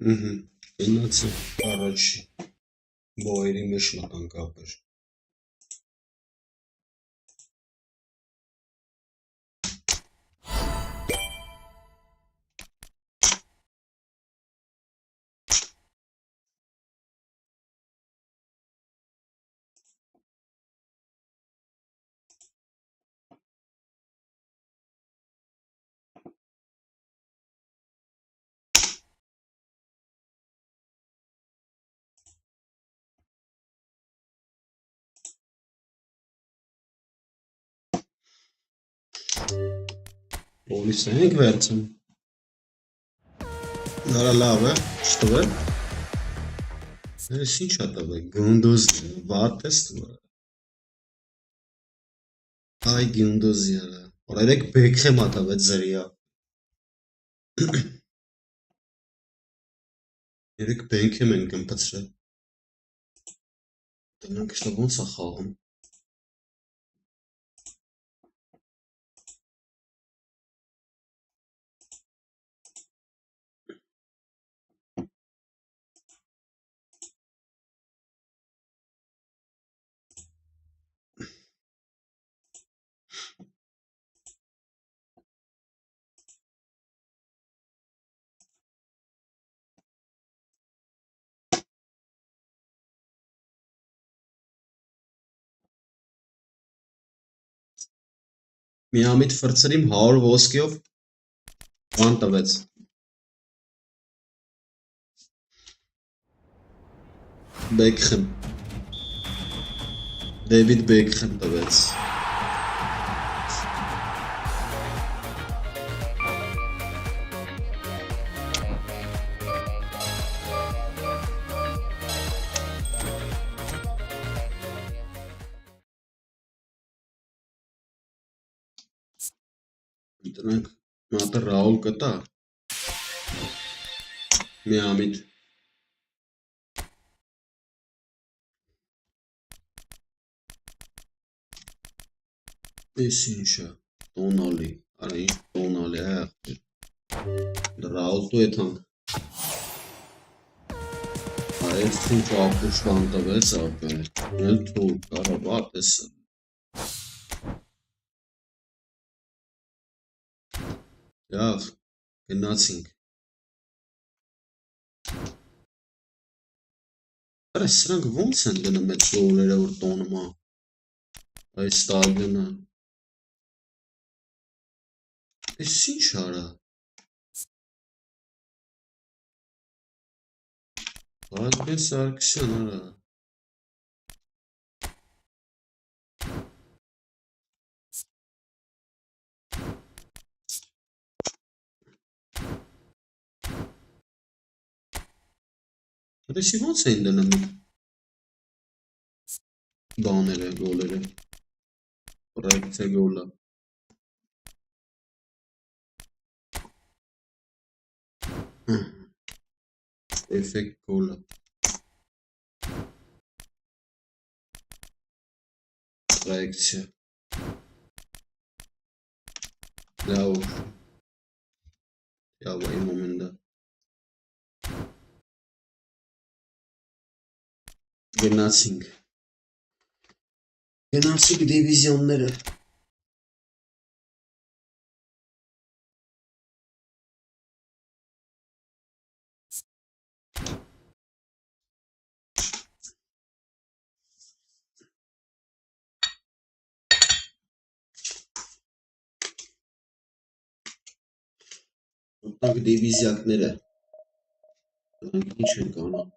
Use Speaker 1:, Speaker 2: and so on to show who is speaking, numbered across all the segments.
Speaker 1: Գնացի առաջի բոյերի մեջ մտան կապեր։ Պոլիսը ենք վերցում։ Նորա լավ է, չտվել։ Ես ինչ ա տվել, գունդոզ վատ ես տվել։ Այ գունդոզի արա, օրերեք բեքեմ ա տվել զրիա։ Երեք բենքեմ են կմպծրել։ Տնանք շտա ոնց ա խաղում։ Միամիտ ֆրծրիմ 100 ոսկիով բան տվեց։ Բեքխեմ։ Դեվիդ Բեքխեմ տվեց։ Տնանք մատը Ռաուլ կտա։ Միամիտ։ Ես ինչա, տոնալի, արա ինչ տոնալի է աղբեր։ Ռաուլ տու եթանք։ Այս ինչ ապուշ բան տվեց աղբեր, էլ թուրք, արա վատ եսը։ Լավ, գնացինք։ Արա սրանք ոնց են գնում այդ գոլերը որ տոնում ա։ Այս ստադիոնը։ Այս ինչ արա։ Վազգեն Սարգսյան արա։ Դեսի ոնց էին դնում բաները, գոլերը։ Պրոյեկցիա գոլը։ Էֆեկտ գոլը։ Պրոյեկցիա։ Լավ։ Լավ այն մոմենտը։ Գնացինք դիվիզիոնները։ Ուտանք դիվիզիակները։ Դրանք ինչ են կանա։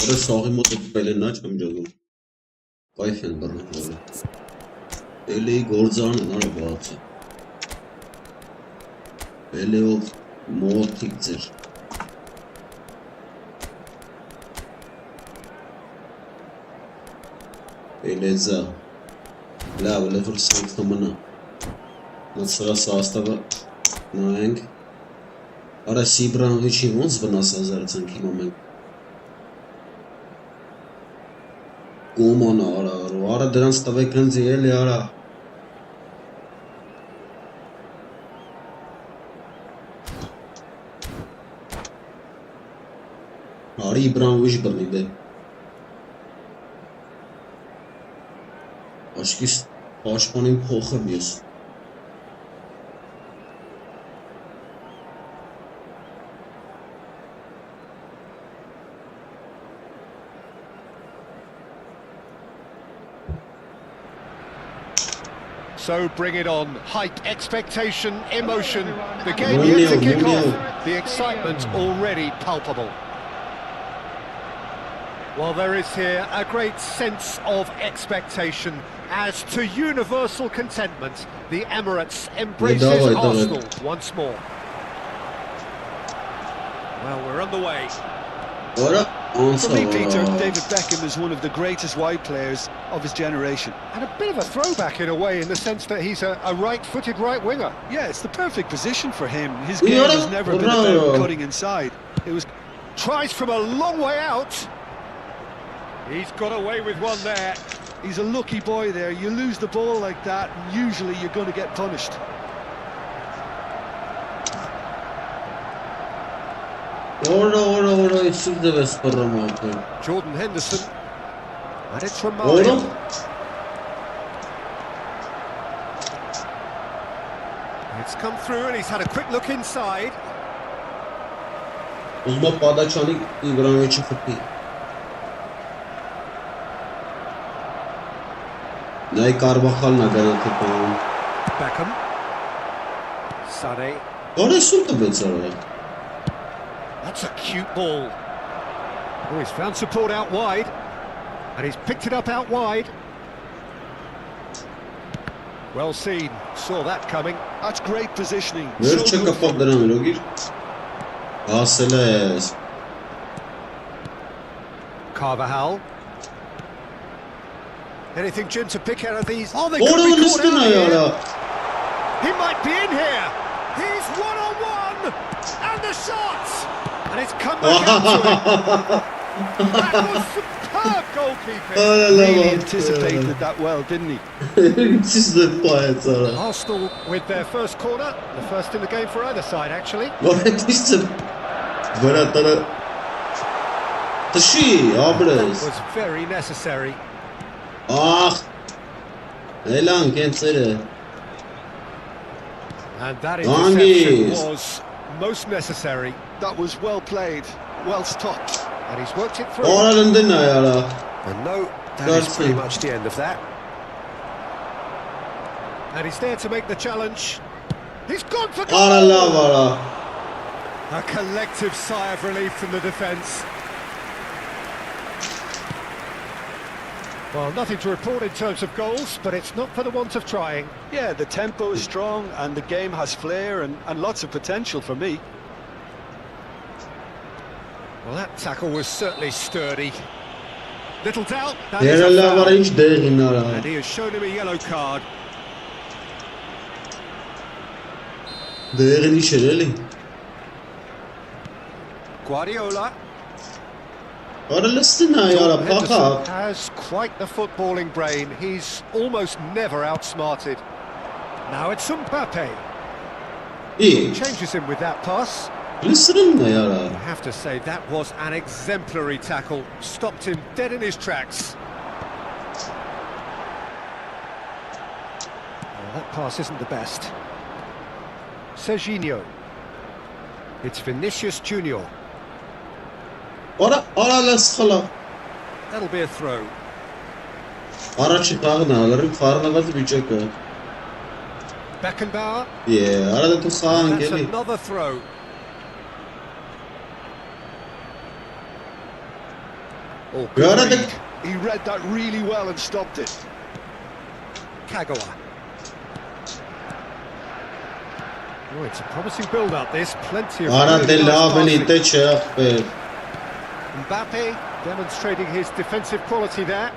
Speaker 1: Որը սաղի մոտ է պել են նա չեմ ջոգում։ Կայֆ են բռնում որը։ Eli գործարն են արա բացը։ Էլեով մոթիկ ձեր։ Էլեզա։ Լավ, լեվր սանքնը մնա։ Նացրա սաստավը նայենք։ Արա Սիբրանովիչի ոնց վնաս ազարցանք հիմա մենք։ Կոմանա արա դրանց տվեք հնձի էլի արա։ Արի Իբրանովիչ բռնի դե։ Աշկիս պաշտպանին փոխեմ ես։
Speaker 2: So bring it on. Hype, expectation, emotion. The game yet to kick off. The excitement already palpable. Well, there is here a great sense of expectation as to universal contentment. The Emirates embraces Arsenal once more. Well, we're on the way.
Speaker 3: For me, Peter, David Beckham is one of the greatest wide players of his generation.
Speaker 2: And a bit of a throwback in a way, in the sense that he's a right-footed right winger.
Speaker 3: Yeah, it's the perfect position for him. His game has never been about cutting inside. It was
Speaker 2: tries from a long way out. He's got away with one there.
Speaker 3: He's a lucky boy there. You lose the ball like that, and usually you're going to get punished.
Speaker 2: Jordan Henderson. And it's from Mario. It's come through and he's had a quick look inside. Beckham. Sané. That's a cute ball. Oh, he's found support out wide. And he's picked it up out wide. Well seen. Saw that coming.
Speaker 3: That's great positioning.
Speaker 2: Carvajal. Anything, Jim, to pick out of these? Oh, they could be caught out here. He might be in here. He's one-on-one. And the shot. And it's come back out to him. That was superb goalkeeping.
Speaker 3: Really anticipated that well, didn't he?
Speaker 2: Arsenal with their first corner. The first in the game for either side, actually.
Speaker 1: That
Speaker 2: was very necessary. And that interception was most necessary.
Speaker 3: That was well played, well stopped.
Speaker 2: And he's worked it through. And no, that is pretty much the end of that. And he's there to make the challenge. He's gone for goal! A collective sigh of relief from the defence. Well, nothing to report in terms of goals, but it's not for the want of trying.
Speaker 3: Yeah, the tempo is strong and the game has flair and lots of potential for me.
Speaker 2: Well, that tackle was certainly sturdy. Little doubt, that is a foul. And he has shown him a yellow card. Guardiola. Henderson has quite the footballing brain. He's almost never outsmarted. Now it's Mbappe. He changes him with that pass. I have to say, that was an exemplary tackle. Stopped him dead in his tracks. Well, that pass isn't the best. Serginho. It's Vinicius Junior. That'll be a throw. Beckenbauer. That's another throw. Oh, good read.
Speaker 3: He read that really well and stopped it.
Speaker 2: Kagawa. Oh, it's a promising build-up. This plenty of.
Speaker 1: Ara
Speaker 2: really nice
Speaker 1: benite çek be.
Speaker 2: Mbappe demonstrating his defensive quality there.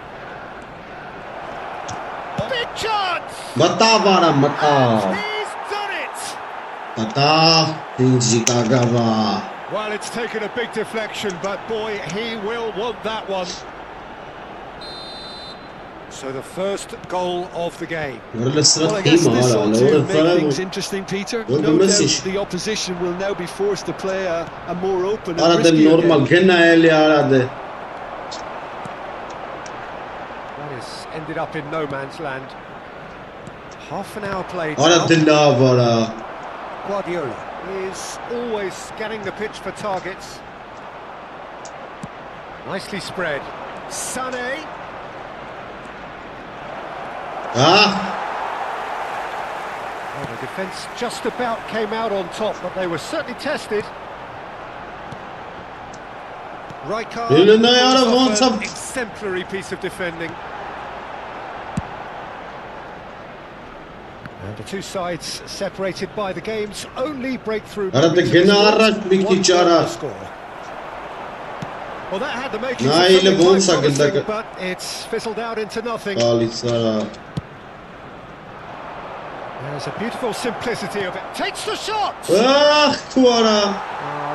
Speaker 2: Big chance.
Speaker 1: Mata vara mata.
Speaker 2: He's done it.
Speaker 1: Mata Shinji Kagawa.
Speaker 2: Well, it's taken a big deflection, but boy, he will want that one. So the first goal of the game.
Speaker 3: Well, I guess this ought to make things interesting, Peter. No doubt the opposition will now be forced to play a more open and risky
Speaker 1: normal
Speaker 3: game.
Speaker 2: That has ended up in no man's land. Half an hour played now. Guardiola is always scanning the pitch for targets. Nicely spread. Sané. Well, the defence just about came out on top, but they were certainly tested. Rijkaard, an exemplary piece of defending. And the two sides separated by the game's only breakthrough. Well, that had the makings of something quite promising, but it's fizzled out into nothing. There's a beautiful simplicity of it. Takes the shot! Oh,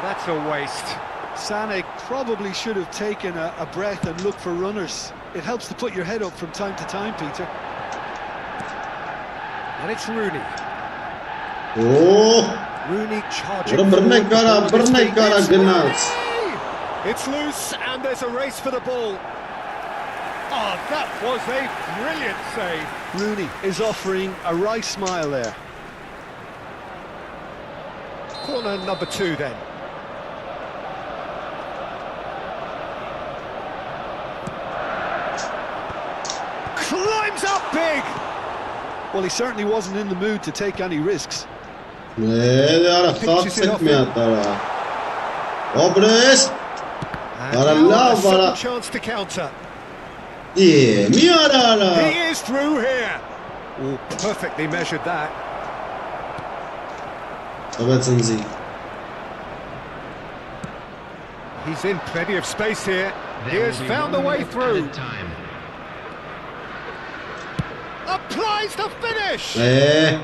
Speaker 2: that's a waste.
Speaker 3: Sané probably should have taken a breath and looked for runners. It helps to put your head up from time to time, Peter.
Speaker 2: And it's Rooney.
Speaker 1: Oh!
Speaker 2: Rooney charging. It's loose and there's a race for the ball. Oh, that was a brilliant save.
Speaker 3: Rooney is offering a wry smile there.
Speaker 2: Corner number 2 then. Climbs up big.
Speaker 3: Well, he certainly wasn't in the mood to take any risks.
Speaker 2: And now a second chance to counter. He is through here. Oh, perfectly measured that. He's in plenty of space here. He has found a way through. Applies the finish. Well,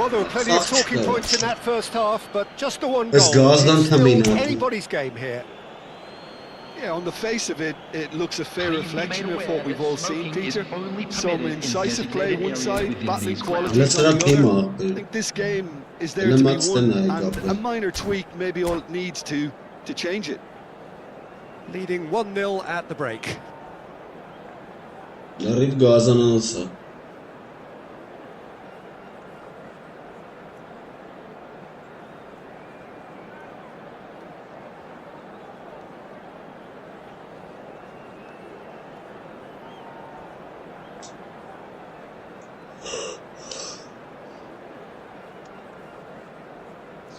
Speaker 2: there were plenty of talking points in that first half, but just the one goal. It's still anybody's game here.
Speaker 3: Yeah, on the face of it, it looks a fair reflection of what we've all seen, Peter. Some incisive play one side, battling quality on the other. I think this game is there to be won, and a minor tweak maybe all it needs to change it.
Speaker 2: Leading 1-0 at the break.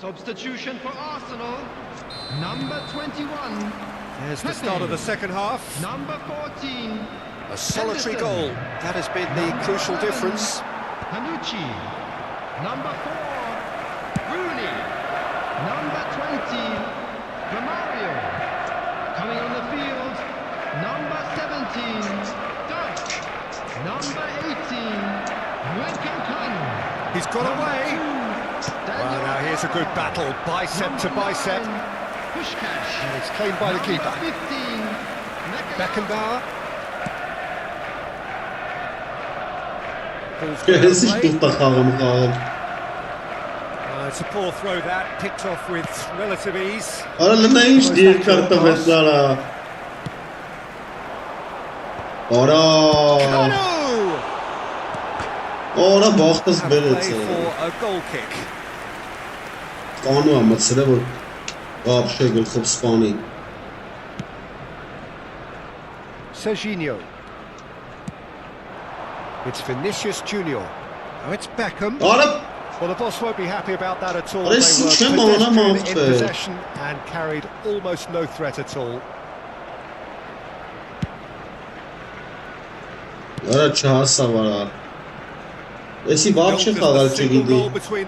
Speaker 4: Substitution for Arsenal, number 21.
Speaker 2: There's the start of the second half.
Speaker 4: Number 14.
Speaker 2: A solitary goal. That has been the crucial difference.
Speaker 4: Panucci. Number 4. Rooney. Number 20. Romario. Coming on the field. Number 17. Dutch. Number 18. Wenkampan.
Speaker 2: He's got away. Well, now here's a good battle, bicep to bicep. And it's claimed by the keeper. Beckenbauer. It's a poor throw that, picked off with relative ease.
Speaker 1: Ora boxtas
Speaker 2: Play for a goal kick.
Speaker 1: قانون متصله بود قاب شغل خوب سپانی
Speaker 2: Serginho. It's Vinicius Junior. Now it's Beckham. Well, the boss won't be happy about that at all. They were pedestrian in possession and carried almost no threat at all.
Speaker 1: Արա չհասավարա։ Էսի վաղ չխաղալ չգիտի։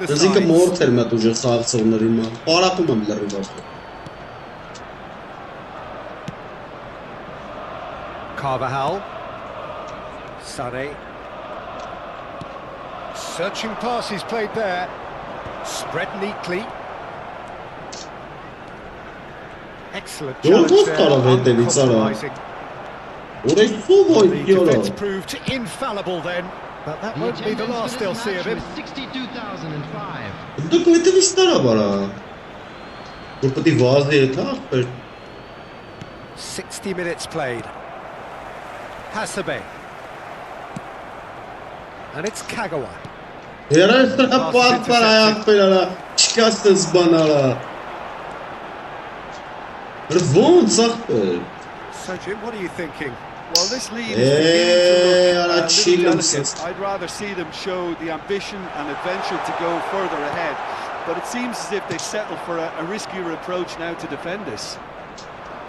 Speaker 1: Դզիկը մորթ էր մետ ուժը խաղացողների մա։ Պարապում եմ լրի վաղ։
Speaker 2: Carvajal. Sané. Searching pass he's played there. Spread neatly. Excellent challenge there. Uncompromising. The defence proved infallible then, but that won't be the last they'll see of him.
Speaker 4: 62,005.
Speaker 1: Դուք մետև իստարա բարա։ Որ պետք է վազի է թաղ։
Speaker 2: 60 minutes played. Hasabe. And it's Kagawa.
Speaker 1: Era pat para aia չկաստես բանալա։ Rvon ծախպել։
Speaker 2: So Jim, what are you thinking?
Speaker 3: Well, this lead is beginning to look a
Speaker 1: chill
Speaker 3: little delicate. I'd rather see them show the ambition and adventure to go further ahead, but it seems as if they settle for a riskier approach now to defend this.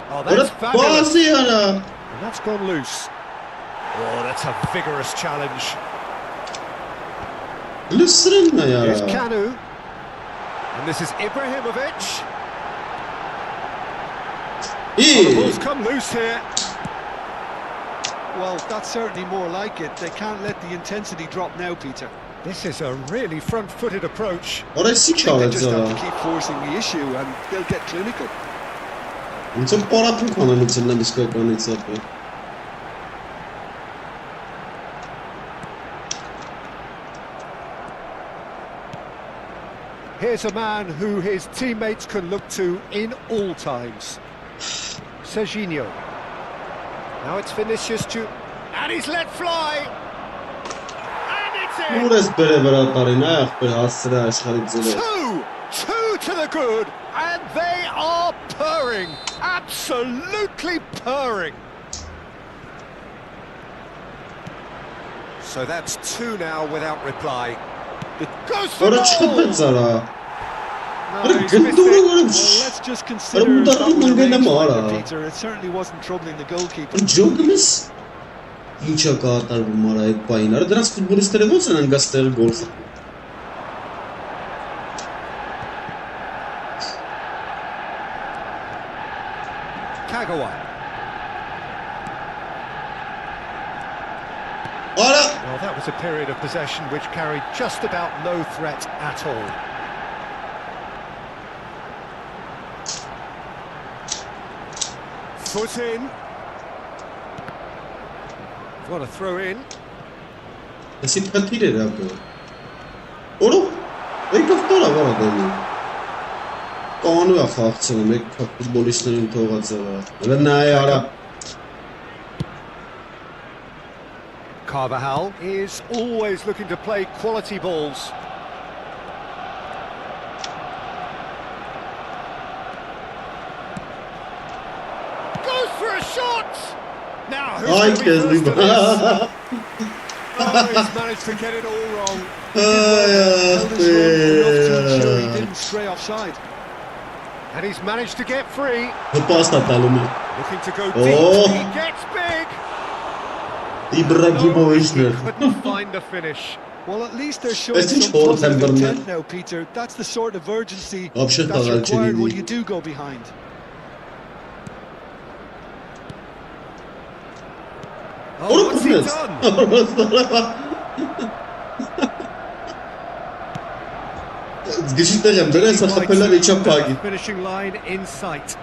Speaker 2: Oh, that's fabulous. And that's gone loose. Oh, that's a vigorous challenge. Here's Kanu. And this is Ibrahimovic. Oh, the ball's come loose here.
Speaker 3: Well, that's certainly more like it. They can't let the intensity drop now, Peter.
Speaker 2: This is a really front-footed approach.
Speaker 1: What I see,
Speaker 3: They just have to keep forcing the issue and they'll get clinical.
Speaker 2: Here's a man who his teammates can look to in all times. Serginho. Now it's Vinicius and he's let fly. And it's in. 2 to the good, and they are purring, absolutely purring. So that's 2 now without reply. It goes for goal.
Speaker 3: Well, let's just consider that Peter. It certainly wasn't troubling the goalkeeper.
Speaker 1: Ինչա կատարվում արա այդ պահին։ Արա դրանց ֆուտբոլիստները ո՞նց են անգա ստել գոլ։
Speaker 2: Kagawa.
Speaker 1: Արա
Speaker 2: Well, that was a period of possession which carried just about no threat at all. Foot in. What a throw in.
Speaker 1: Էսի փաթիր էր ապո։ Որո՞։ Եկավ տորա վրա դեպի։ Կանու է խաղացել մեկ ֆուտբոլիստներին թողած է։ Հələ նայ արա։
Speaker 2: Carvajal is always looking to play quality balls. Goes for a shot! Now, who's going to be first to this? Oh, he's managed to get it all wrong.
Speaker 3: He didn't stray offside.
Speaker 2: And he's managed to get free.
Speaker 1: Looking
Speaker 2: to go deep, he gets big.
Speaker 1: Ibrahimovic
Speaker 2: couldn't find the finish.
Speaker 3: Well, at least they're showing some positive intent now, Peter. That's the sort of urgency that's required when you do go behind.
Speaker 2: Oh, what's he done? Finishing line in sight.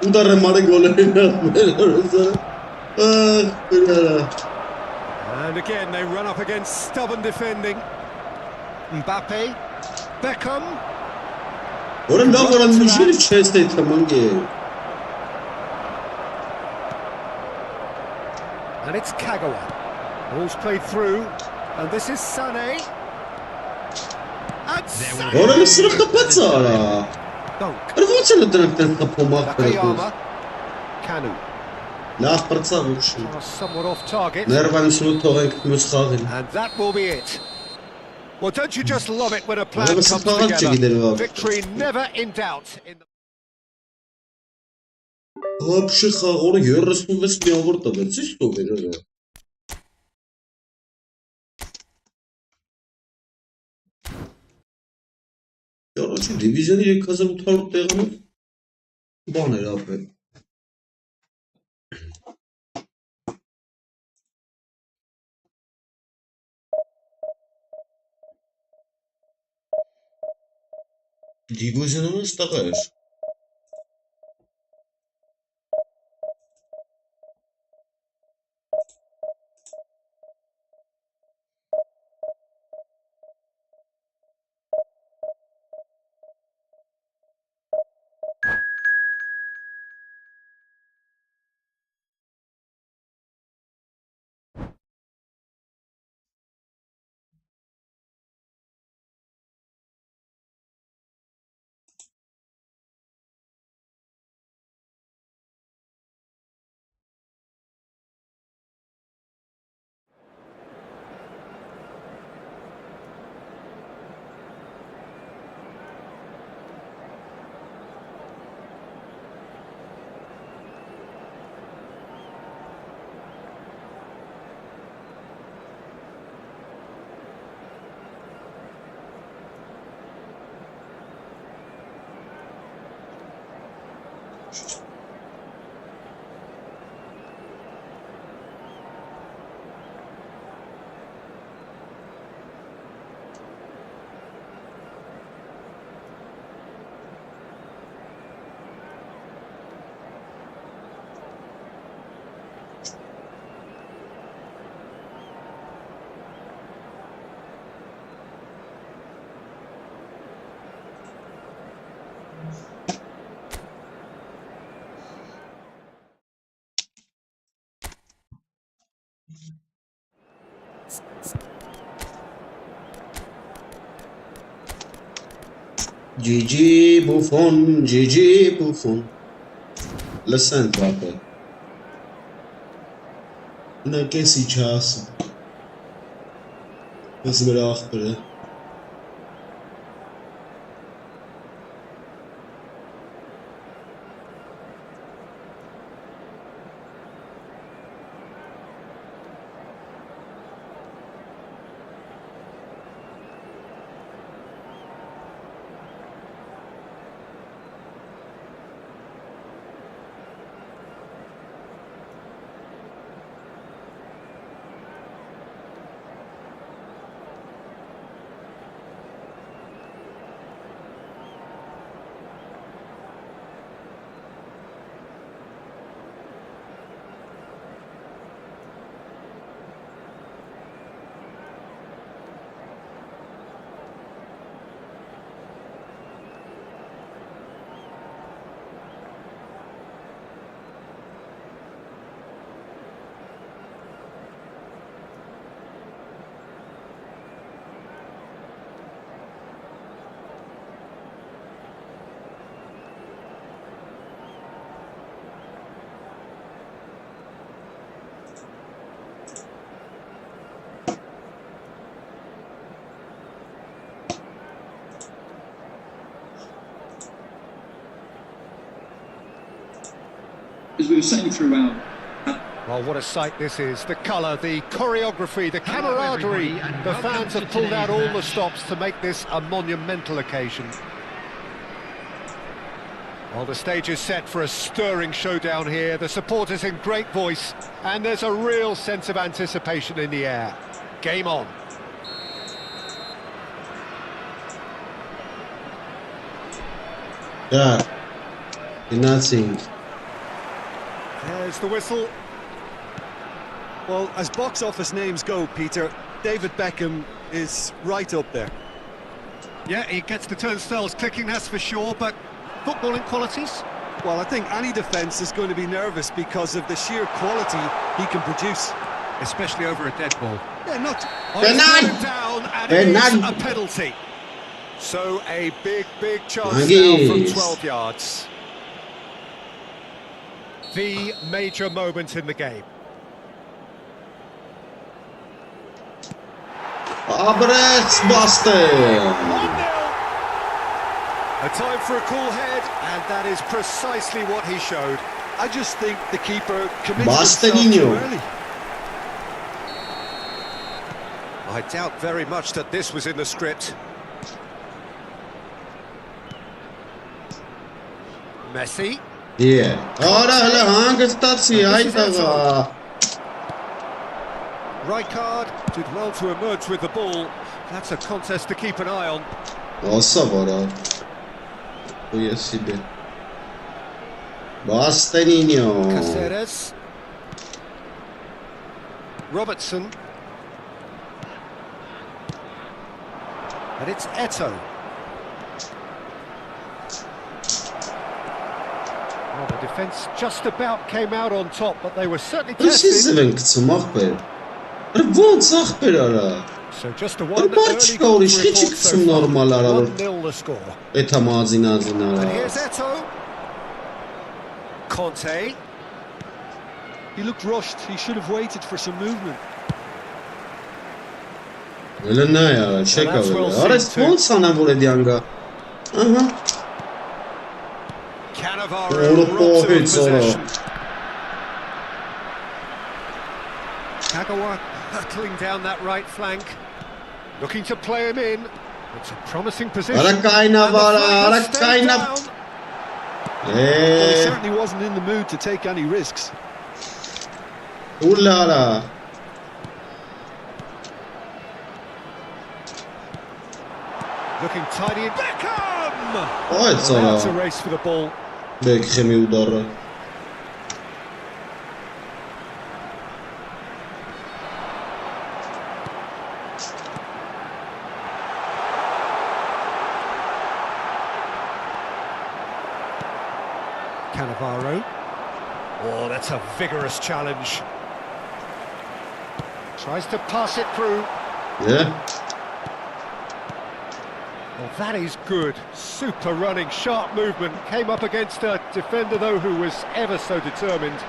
Speaker 1: Udară mare goleri.
Speaker 2: And again they run up against stubborn defending. Mbappe, Beckham.
Speaker 1: Orada varan müşteri cheste tamange.
Speaker 2: And it's Kagawa. Ball's played through, and this is Sané. And Sané.
Speaker 1: Orada sırf kapatsana. Рвутся директор допомаг перекус.
Speaker 2: Kanu.
Speaker 1: Лав працав лучше.
Speaker 2: Somewhat off target.
Speaker 1: Нерван слутовик мусхагин.
Speaker 2: And that will be it. Well, don't you just love it when a plan comes together? Victory never in doubt in the
Speaker 1: Вообще, orada görürsün ve snowboard da będzie to będzie. Короче, дивизиони je казам това тегано. Бане рапе. Дивизиони стагаеш. GG Buffon, GG Buffon. Listen, Papa. Não quer se chassa. Mas melhor para.
Speaker 5: As we were saying throughout.
Speaker 2: Well, what a sight this is. The colour, the choreography, the camaraderie. The fans have pulled out all the stops to make this a monumental occasion. Well, the stage is set for a stirring showdown here. The supporters in great voice, and there's a real sense of anticipation in the air. Game on.
Speaker 1: Yeah, nothing.
Speaker 2: There's the whistle.
Speaker 3: Well, as box office names go, Peter, David Beckham is right up there.
Speaker 2: Yeah, he gets the turnstiles clicking, that's for sure, but footballing qualities?
Speaker 3: Well, I think any defence is going to be nervous because of the sheer quality he can produce.
Speaker 2: Especially over a dead ball.
Speaker 3: Yeah, not...
Speaker 2: Down, and it is a penalty. So a big chance now from 12 yards. The major moment in the game.
Speaker 1: Abrechts Buster!
Speaker 2: 1-0. A time for a cool head, and that is precisely what he showed.
Speaker 3: I just think the keeper committed
Speaker 1: Basta
Speaker 3: himself too
Speaker 1: Nino.
Speaker 3: early.
Speaker 2: I doubt very much that this was in the script. Messi.
Speaker 1: Yeah. Ora hele hangi statie hayda.
Speaker 2: Rijkaard did well to emerge with the ball. That's a contest to keep an eye on.
Speaker 1: Olsa var ha. Bu yesibi. Basta Nino.
Speaker 2: Caceres. Robertson. And it's Eto'o. Well, the defence just about came out on top, but they were certainly
Speaker 1: Precies
Speaker 2: tested.
Speaker 1: een te maken. Er woont zag per ara.
Speaker 2: So just a
Speaker 1: Er
Speaker 2: one
Speaker 1: maç
Speaker 2: early
Speaker 1: kavri
Speaker 2: goal
Speaker 1: hiç
Speaker 2: report so
Speaker 1: kısım
Speaker 2: far.
Speaker 1: normal aralar.
Speaker 2: 1-0 the score.
Speaker 1: Etamazina
Speaker 2: And
Speaker 1: zina.
Speaker 2: here's Eto'o. Conte.
Speaker 3: He looked rushed. He should have waited for some movement.
Speaker 1: Öyle ne ya? Çeka
Speaker 2: that's
Speaker 1: böyle.
Speaker 2: well
Speaker 1: Ara
Speaker 2: seen
Speaker 1: spon sana vure dianga. Aha.
Speaker 2: Cannavaro
Speaker 1: Europa
Speaker 2: robs him of
Speaker 1: hiç sonra.
Speaker 2: possession. Kagawa hurtling down that right flank, looking to play him in. It's a promising position.
Speaker 1: Ara kayna
Speaker 2: And the
Speaker 1: var,
Speaker 2: flag has
Speaker 1: ara
Speaker 2: stayed
Speaker 1: kayna.
Speaker 2: down.
Speaker 3: Well, he certainly wasn't in the mood to take any risks.
Speaker 1: Ulara.
Speaker 2: Looking tidy in Beckham!
Speaker 1: Oj, co
Speaker 2: Now
Speaker 1: no.
Speaker 2: it's a race for the ball.
Speaker 1: Beckham udarı.
Speaker 2: Cannavaro. Oh, that's a vigorous challenge. Tries to pass it through.
Speaker 1: Yeah.
Speaker 2: Well, that is good. Super running, sharp movement. Came up against a defender, though, who was ever so determined.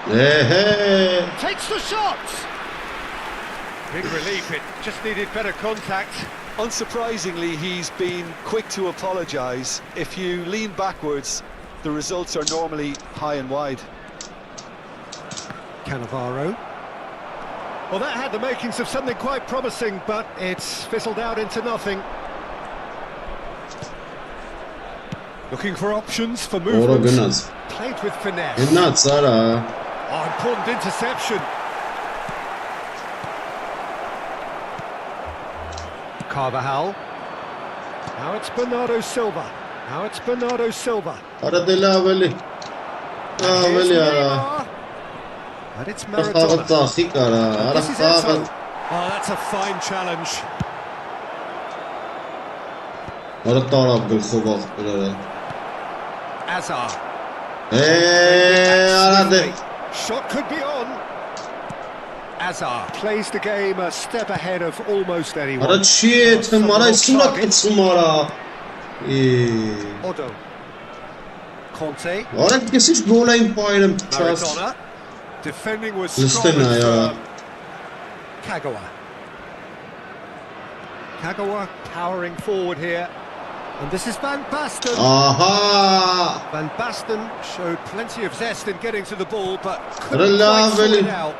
Speaker 1: Hey.
Speaker 2: Takes the shot! Big relief, it just needed better contact.
Speaker 3: Unsurprisingly, he's been quick to apologise. If you lean backwards, the results are normally high and wide.
Speaker 2: Cannavaro. Well, that had the makings of something quite promising, but it's fizzled out into nothing. Looking for options for
Speaker 1: Ora
Speaker 2: movement.
Speaker 1: Gynaz.
Speaker 2: Played with finesse.
Speaker 1: Gynaz, Sara.
Speaker 2: Oh, important interception. Carvajal. Now it's Bernardo Silva. Now it's Bernardo Silva.
Speaker 1: Ara dela veli.
Speaker 2: And here's
Speaker 1: Veli ara.
Speaker 2: Neymar. And it's
Speaker 1: Ara
Speaker 2: Maradona.
Speaker 1: tahik ara. Ara
Speaker 2: This is Eto'o.
Speaker 1: tahik.
Speaker 2: Oh, that's a fine challenge.
Speaker 1: Ara taraf bil khubaq ara.
Speaker 2: Azar.
Speaker 1: Hey, ara de.
Speaker 2: Shot could be on. Azar plays the game a step ahead of almost anyone.
Speaker 1: Ara çiye ettim ara surat etsin ara.
Speaker 2: Odo. Conte.
Speaker 1: Ara kesiş golayım payırım.
Speaker 2: Maradona. Defending was
Speaker 1: Listen
Speaker 2: strong and
Speaker 1: ya.
Speaker 2: firm. Kagawa. Kagawa powering forward here. And this is Van Basten.
Speaker 1: Aha.
Speaker 2: Van Basten showed plenty of zest in getting to the ball, but
Speaker 1: Ara
Speaker 2: couldn't quite sort
Speaker 1: lovely.
Speaker 2: it out.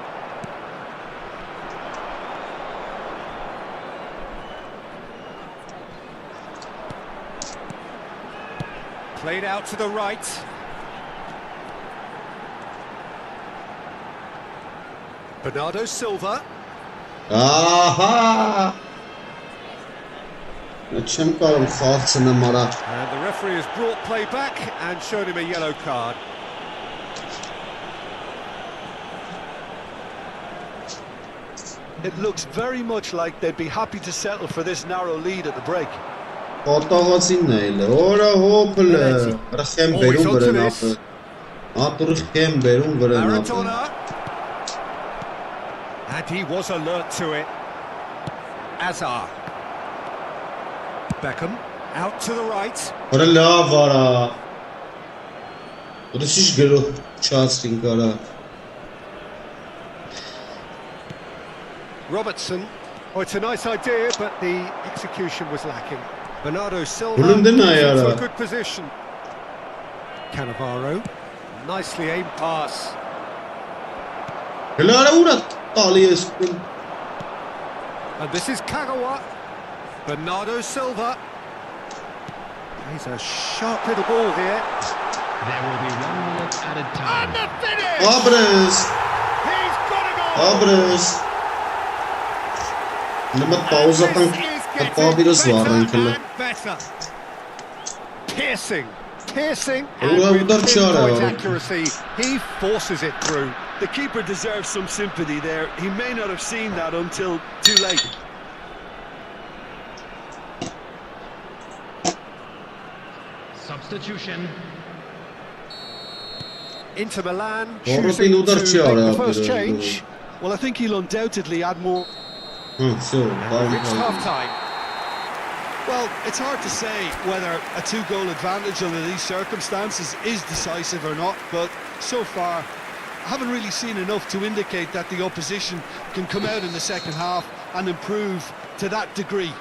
Speaker 2: Played out to the right. Bernardo Silva.
Speaker 1: Aha. Çem karım xalçını mara.
Speaker 2: And the referee has brought play back and showed him a yellow card.
Speaker 3: It looks very much like they'd be happy to settle for this narrow lead at the break.
Speaker 1: Qotağasın neyle? Ora hopla. Raxem berun beren apı. Atırıq kem berun beren apı.
Speaker 2: Maradona. And he was alert to it. Azar. Beckham out to the right.
Speaker 1: Ora la vara. Ora şiş gelo. Çastin kara.
Speaker 2: Robertson. Oh, it's a nice idea, but the execution was lacking. Bernardo Silva
Speaker 1: Bulundu ne
Speaker 2: into
Speaker 1: yara?
Speaker 2: a good position. Cannavaro. Nicely aimed pass. And this is Kagawa. Bernardo Silva. He's a sharp little ball here.
Speaker 4: There will be 1 minute added time.
Speaker 2: And the finish!
Speaker 1: Abres!
Speaker 2: He's got a goal!
Speaker 1: Abres! Lama pauza kan kapabiliriz var renkli.
Speaker 2: Piercing and
Speaker 1: Ulan
Speaker 2: with
Speaker 1: bu da çare
Speaker 2: pinpoint
Speaker 1: var.
Speaker 2: accuracy, he forces it through.
Speaker 3: The keeper deserves some sympathy there. He may not have seen that until too late.
Speaker 4: Substitution.
Speaker 2: Inter Milan
Speaker 1: Doğru
Speaker 2: choosing
Speaker 1: bir
Speaker 2: to
Speaker 1: udarçı
Speaker 2: make
Speaker 1: araya
Speaker 2: the first
Speaker 1: yapıyor.
Speaker 2: change.
Speaker 3: Well, I think he'll undoubtedly add more.
Speaker 2: It's half time.
Speaker 3: Well, it's hard to say whether a 2-goal advantage under these circumstances is decisive or not, but so far I haven't really seen enough to indicate that the opposition can come out in the second half and improve to that degree.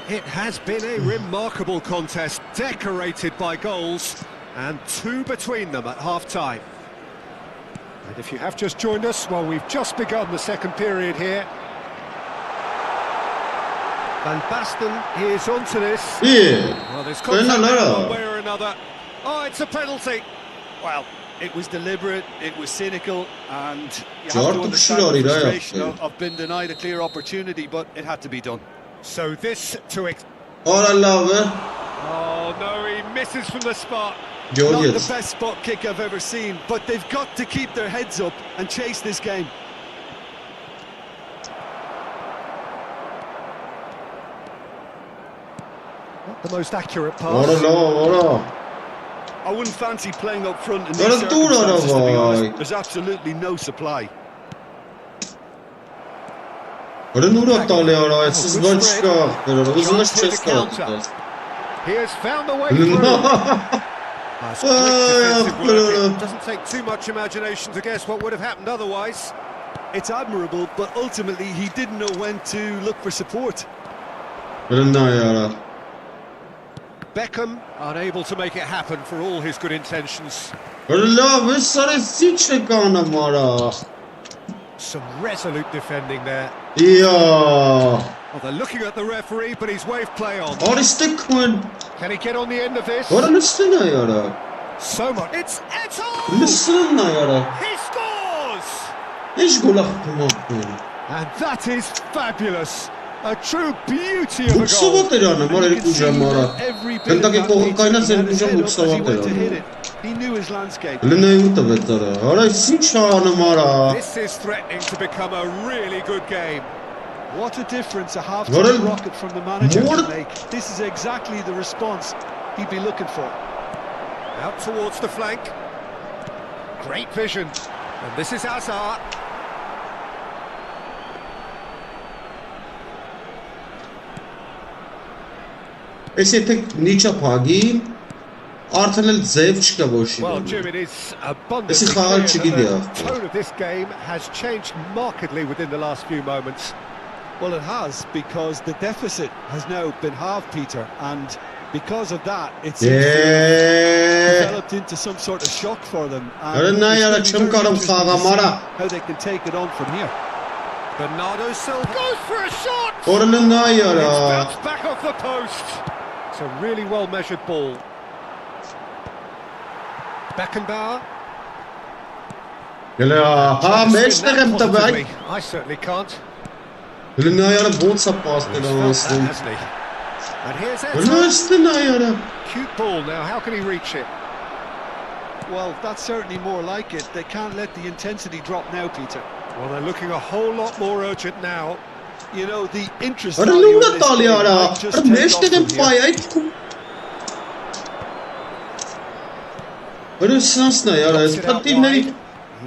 Speaker 2: It has been a remarkable contest, decorated by goals, and 2 between them at half-time. And if you have just joined us, well, we've just begun the second period here. Van Basten is onto this.
Speaker 1: İyi.
Speaker 2: Well, there's contact
Speaker 1: Fena
Speaker 2: there
Speaker 1: la.
Speaker 2: one way or another. Oh, it's a penalty.
Speaker 3: Well, it was deliberate, it was cynical, and you
Speaker 1: Çok
Speaker 3: have to understand
Speaker 1: kişiler
Speaker 3: the
Speaker 1: ileride
Speaker 3: frustration
Speaker 1: yaptı.
Speaker 3: of being denied a clear opportunity, but it had to be done.
Speaker 2: So this to...
Speaker 1: Allah abi.
Speaker 2: Oh, no, he misses from the spot.
Speaker 1: Gol
Speaker 3: Not
Speaker 1: yedi.
Speaker 3: the best spot kick I've ever seen, but they've got to keep their heads up and chase this game.
Speaker 2: Not the most accurate pass.
Speaker 1: Ora.
Speaker 3: I wouldn't fancy playing up front in
Speaker 1: Ora
Speaker 3: these circumstances, to be
Speaker 1: vay.
Speaker 3: honest. There's absolutely no supply.
Speaker 1: Ora talıyor. Siz gol çıkıyor. Hızlı çıkıyor.
Speaker 2: He has found the way through. That's quick defensive work. It doesn't take too much imagination to guess what would have happened otherwise.
Speaker 3: It's admirable, but ultimately he didn't know when to look for support.
Speaker 2: Beckham unable to make it happen for all his good intentions. Some resolute defending there.
Speaker 1: Yeah.
Speaker 2: Well, they're looking at the referee, but he's waved play on.
Speaker 1: Aristekman.
Speaker 2: Can he get on the end of this?
Speaker 1: Ora nesine yara.
Speaker 2: So much. It's Eto!
Speaker 1: Nesine yara.
Speaker 2: He scores!
Speaker 1: Hiç gol atmamak.
Speaker 2: And that is fabulous. A true beauty of a
Speaker 1: Buksa
Speaker 2: goal.
Speaker 1: batır yani. Mora
Speaker 3: You can see
Speaker 1: yapacağım mora.
Speaker 3: that every bit
Speaker 1: Ben
Speaker 3: of
Speaker 1: taki
Speaker 3: that
Speaker 1: kohun
Speaker 3: nature
Speaker 1: kayna
Speaker 3: he
Speaker 1: sen
Speaker 3: had his
Speaker 1: yapacağım
Speaker 3: head
Speaker 1: buksa
Speaker 3: up as he
Speaker 1: batır
Speaker 3: went to hit
Speaker 1: yani.
Speaker 3: it. He knew his landscape.
Speaker 1: Eline yurtta betara. Ora sıçanı mora.
Speaker 2: This is threatening to become a really good game.
Speaker 3: What a difference a
Speaker 1: What
Speaker 3: half-time
Speaker 1: a-
Speaker 3: rocket from the manager
Speaker 1: what a-
Speaker 3: can make. This is exactly the response he'd be looking for.
Speaker 2: Out towards the flank. Great vision. And this is Hazard.
Speaker 1: Ese tek niçe pagi. Artanel zayıf çıka boşu.
Speaker 2: Well, Jim, it is abundantly
Speaker 1: This is
Speaker 2: clear
Speaker 1: hard
Speaker 2: that
Speaker 1: to give
Speaker 2: the
Speaker 1: you.
Speaker 2: tone of this game has changed markedly within the last few moments.
Speaker 3: Well, it has, because the deficit has now been halved, Peter, and because of that, it seems to have
Speaker 1: Yeah.
Speaker 3: developed into some sort of shock for them. And
Speaker 1: Öyle ne
Speaker 3: it's
Speaker 1: yara
Speaker 3: gonna be very
Speaker 1: çımkarım
Speaker 3: interesting
Speaker 1: sağa
Speaker 3: to see
Speaker 1: mara.
Speaker 3: how they can take it on from here.
Speaker 2: Bernardo Silva goes for a shot!
Speaker 1: Oranın ne
Speaker 2: It's
Speaker 1: yara.
Speaker 2: bounced back off the post. It's a really well-measured ball. Beckenbauer.
Speaker 1: Gele ha
Speaker 2: Trying to
Speaker 1: meç
Speaker 2: spin
Speaker 1: de
Speaker 2: that
Speaker 1: hem tabi.
Speaker 2: positively. I certainly can't.
Speaker 1: Öyle ne yara bol sappas
Speaker 2: He's
Speaker 1: de
Speaker 2: felt that,
Speaker 1: lansın.
Speaker 2: hasn't he? And here's
Speaker 1: Öyle
Speaker 2: Eto.
Speaker 1: işte ne yara.
Speaker 2: Cute ball now. How can he reach it?
Speaker 3: Well, that's certainly more like it. They can't let the intensity drop now, Peter.
Speaker 2: Well, they're looking a whole lot more urgent now.
Speaker 3: You know, the interest
Speaker 1: Öyle
Speaker 3: value
Speaker 1: ne
Speaker 3: in
Speaker 1: uğra
Speaker 3: this
Speaker 1: tal
Speaker 3: game
Speaker 1: yara.
Speaker 3: might just
Speaker 1: Öyle
Speaker 3: take
Speaker 1: meç
Speaker 3: off
Speaker 1: de hem
Speaker 3: from here.
Speaker 1: payay. Öyle sens ne yara.
Speaker 2: Drops it out
Speaker 1: Tatil ne?
Speaker 2: wide.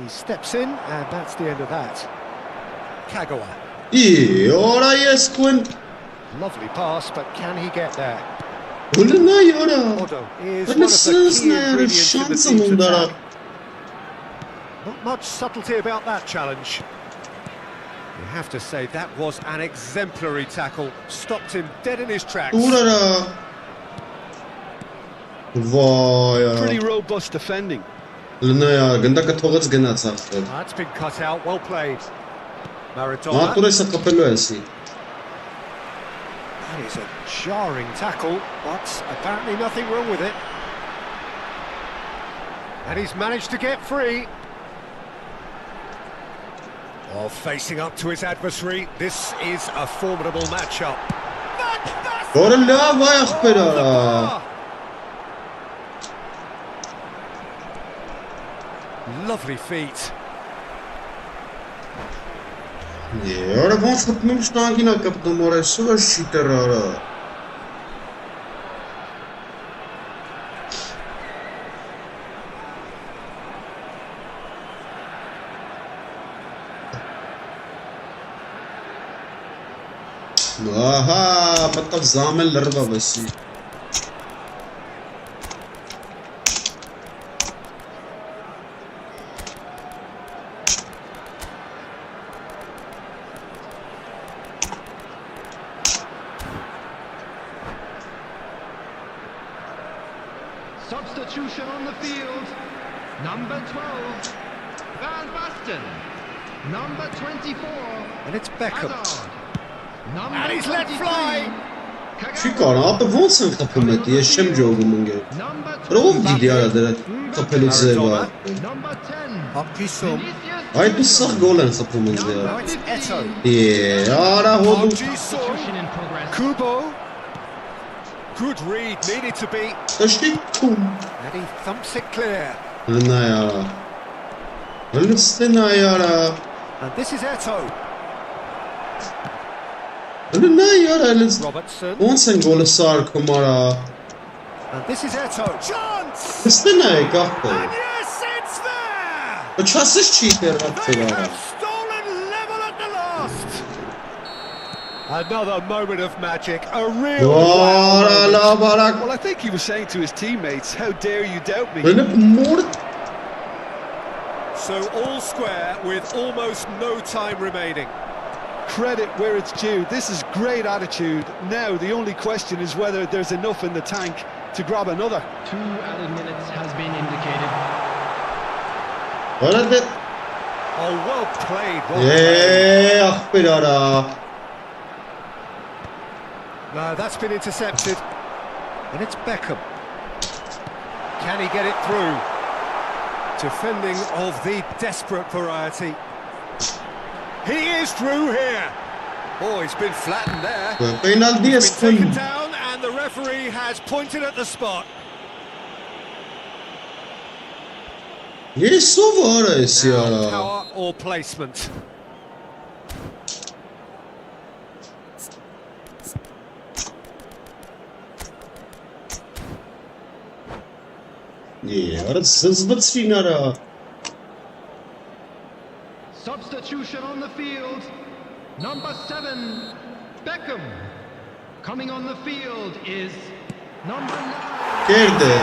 Speaker 2: He steps in, and that's the end of that. Kagawa.
Speaker 1: İyi. Ora yeskun.
Speaker 2: Lovely pass, but can he get there?
Speaker 1: Öyle ne yara.
Speaker 2: Odo is one
Speaker 1: Öyle
Speaker 2: of the
Speaker 1: sens
Speaker 2: key
Speaker 1: ne yara.
Speaker 2: ingredients in the
Speaker 1: Şansım
Speaker 2: team's
Speaker 1: ondara.
Speaker 2: attack. Not much subtlety about that challenge. You have to say that was an exemplary tackle. Stopped him dead in his tracks.
Speaker 1: Urara. Vay ya.
Speaker 3: Pretty robust defending.
Speaker 1: Լնայա գնդակը թողած գնաց ախտեր։
Speaker 2: That's been cut out, well played. Maradona.
Speaker 1: Մատուրեսը կպելու է ասի։
Speaker 2: That is a jarring tackle, but apparently nothing wrong with it. And he's managed to get free. While facing up to his adversary, this is a formidable matchup.
Speaker 1: Որը լավ այ ախպերա։
Speaker 2: Lovely feet.
Speaker 1: Ora ոնց խփնում շտանգին է կպտում օր այսօր շիտերը արա։ Ահա, պատավ զամել լրվա վեսի։
Speaker 4: Substitution on the field. Number 12, Van Basten. Number 24,
Speaker 2: And it's Beckham.
Speaker 4: Hazard. Number
Speaker 2: And he's let
Speaker 4: 23,
Speaker 2: fly.
Speaker 1: Չի կարող, ապա ոնց են խփում էդ, ես չեմ ջողում ընկեր։
Speaker 4: Number
Speaker 1: Ով գիտի արա դրա խփելու ձևը։
Speaker 4: Number 10,
Speaker 2: Hopkisum.
Speaker 1: Այդ ու սաղ գոլ են խփում ինձ դրա։
Speaker 2: Now it's Eto.
Speaker 1: Արա հոդու։
Speaker 4: substitution in progress.
Speaker 2: Kubo. Good read, needed to be.
Speaker 1: Տաշտի քում։
Speaker 2: And he thumps it clear.
Speaker 1: Լնայա։ Լստենայարա։
Speaker 2: And this is Eto.
Speaker 1: Լնայարա լս։
Speaker 2: Robertson.
Speaker 1: Ոնց են գոլը սարքում արա։
Speaker 2: And this is Eto. Chance!
Speaker 1: Լստենայ կախտը։
Speaker 2: And yes, it's there!
Speaker 1: Բայց չասես չի դեռ
Speaker 2: They
Speaker 1: արա։
Speaker 2: have stolen level at the last. Another moment of magic. A real wow
Speaker 1: Արա
Speaker 2: moment.
Speaker 1: լավ արակ։
Speaker 3: Well, I think he was saying to his teammates, how dare you doubt me?
Speaker 1: Բնը մոր
Speaker 2: So all square with almost no time remaining.
Speaker 3: Credit where it's due. This is great attitude. Now, the only question is whether there's enough in the tank to grab another.
Speaker 4: 2 added minutes has been indicated.
Speaker 1: Արա դե։
Speaker 2: Oh, well played. Well played.
Speaker 1: Ախպեր արա։
Speaker 2: No, that's been intercepted. And it's Beckham. Can he get it through? Defending of the desperate variety. He is through here. Oh, he's been flattened there.
Speaker 1: Պենալտի է
Speaker 2: Been taken
Speaker 1: սփոյ։
Speaker 2: down and the referee has pointed at the spot.
Speaker 1: Ես ով արա էսի
Speaker 2: Now,
Speaker 1: արա։
Speaker 2: power or placement.
Speaker 1: Արա զզվցրին արա։
Speaker 4: Substitution on the field. Number 7, Beckham. Coming on the field is number 9.
Speaker 1: Կերդե։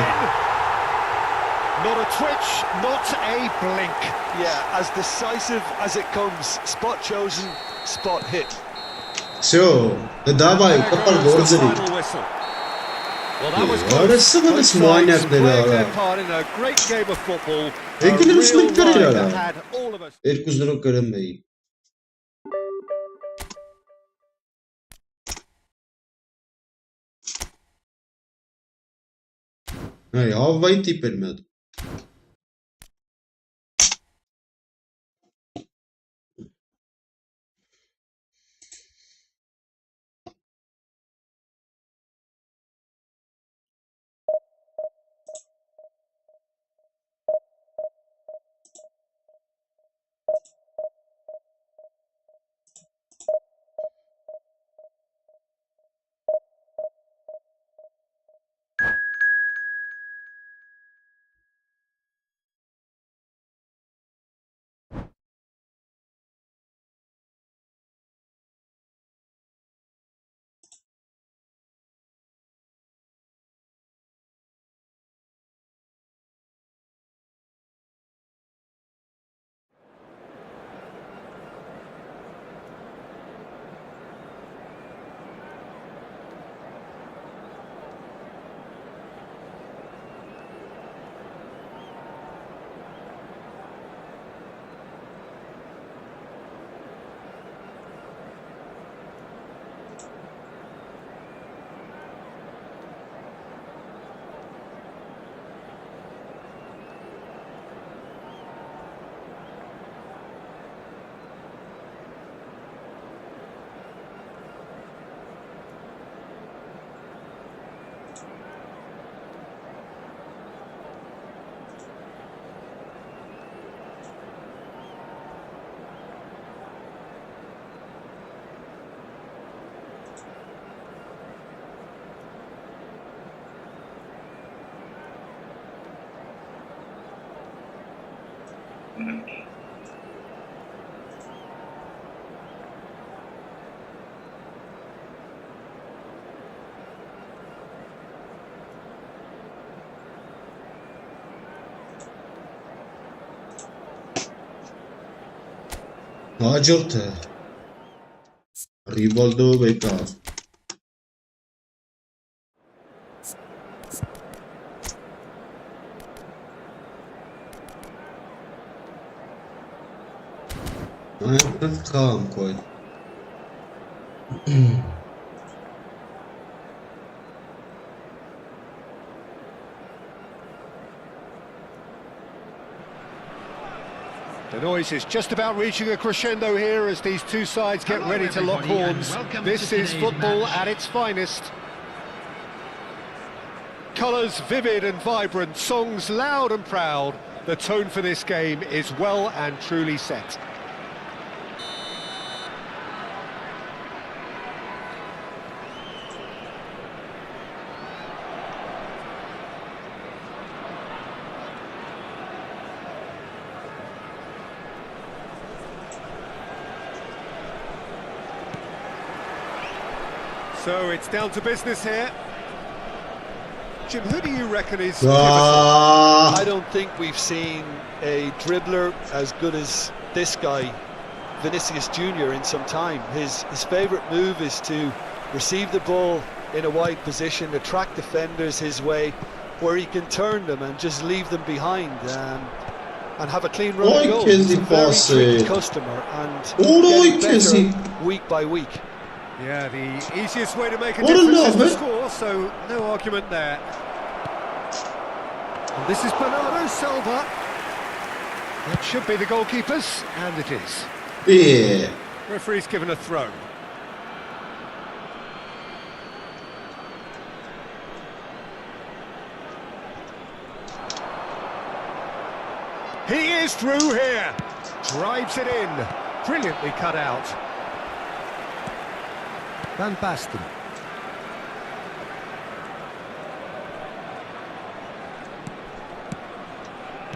Speaker 2: Not a twitch, not a blink.
Speaker 3: Yeah, as decisive as it comes. Spot chosen, spot hit.
Speaker 1: Всё, давай,
Speaker 2: There
Speaker 1: կապար
Speaker 2: goes the
Speaker 1: գործերի։
Speaker 2: final whistle. Well, that was
Speaker 1: Արա
Speaker 2: close.
Speaker 1: սվը
Speaker 2: Both
Speaker 1: սմանյակ
Speaker 2: sides
Speaker 1: դեր
Speaker 2: played
Speaker 1: արա։
Speaker 2: their part in a great game of football. A
Speaker 1: Եկել եմ
Speaker 2: real
Speaker 1: սմիկ կրել
Speaker 2: ride
Speaker 1: արա։
Speaker 2: that had all of us.
Speaker 1: 2-0 կրեմ էի։ Այ ավայ տիպ էր մի հատ։ Hacırtı. Rivaldo bekar. Ayakta Kaan koydu.
Speaker 2: The noise is just about reaching a crescendo here as these two sides get ready to lock horns. This is football at its finest. Colours vivid and vibrant, songs loud and proud. The tone for this game is well and truly set. So it's down to business here. Jim, who do you reckon is pivotal?
Speaker 3: I don't think we've seen a dribbler as good as this guy, Vinicius Jr., in some time. His favourite move is to receive the ball in a wide position, attract defenders his way, where he can turn them and just leave them behind and have a clean run of goal. He's a very tricky customer and getting better week by week.
Speaker 2: Yeah, the easiest way to make a difference is to score, so no argument there. And this is Bernardo Silva. That should be the goalkeepers, and it is.
Speaker 1: Yeah.
Speaker 2: Referee's given a throw. He is through here. Drives it in. Brilliantly cut out. Van Basten.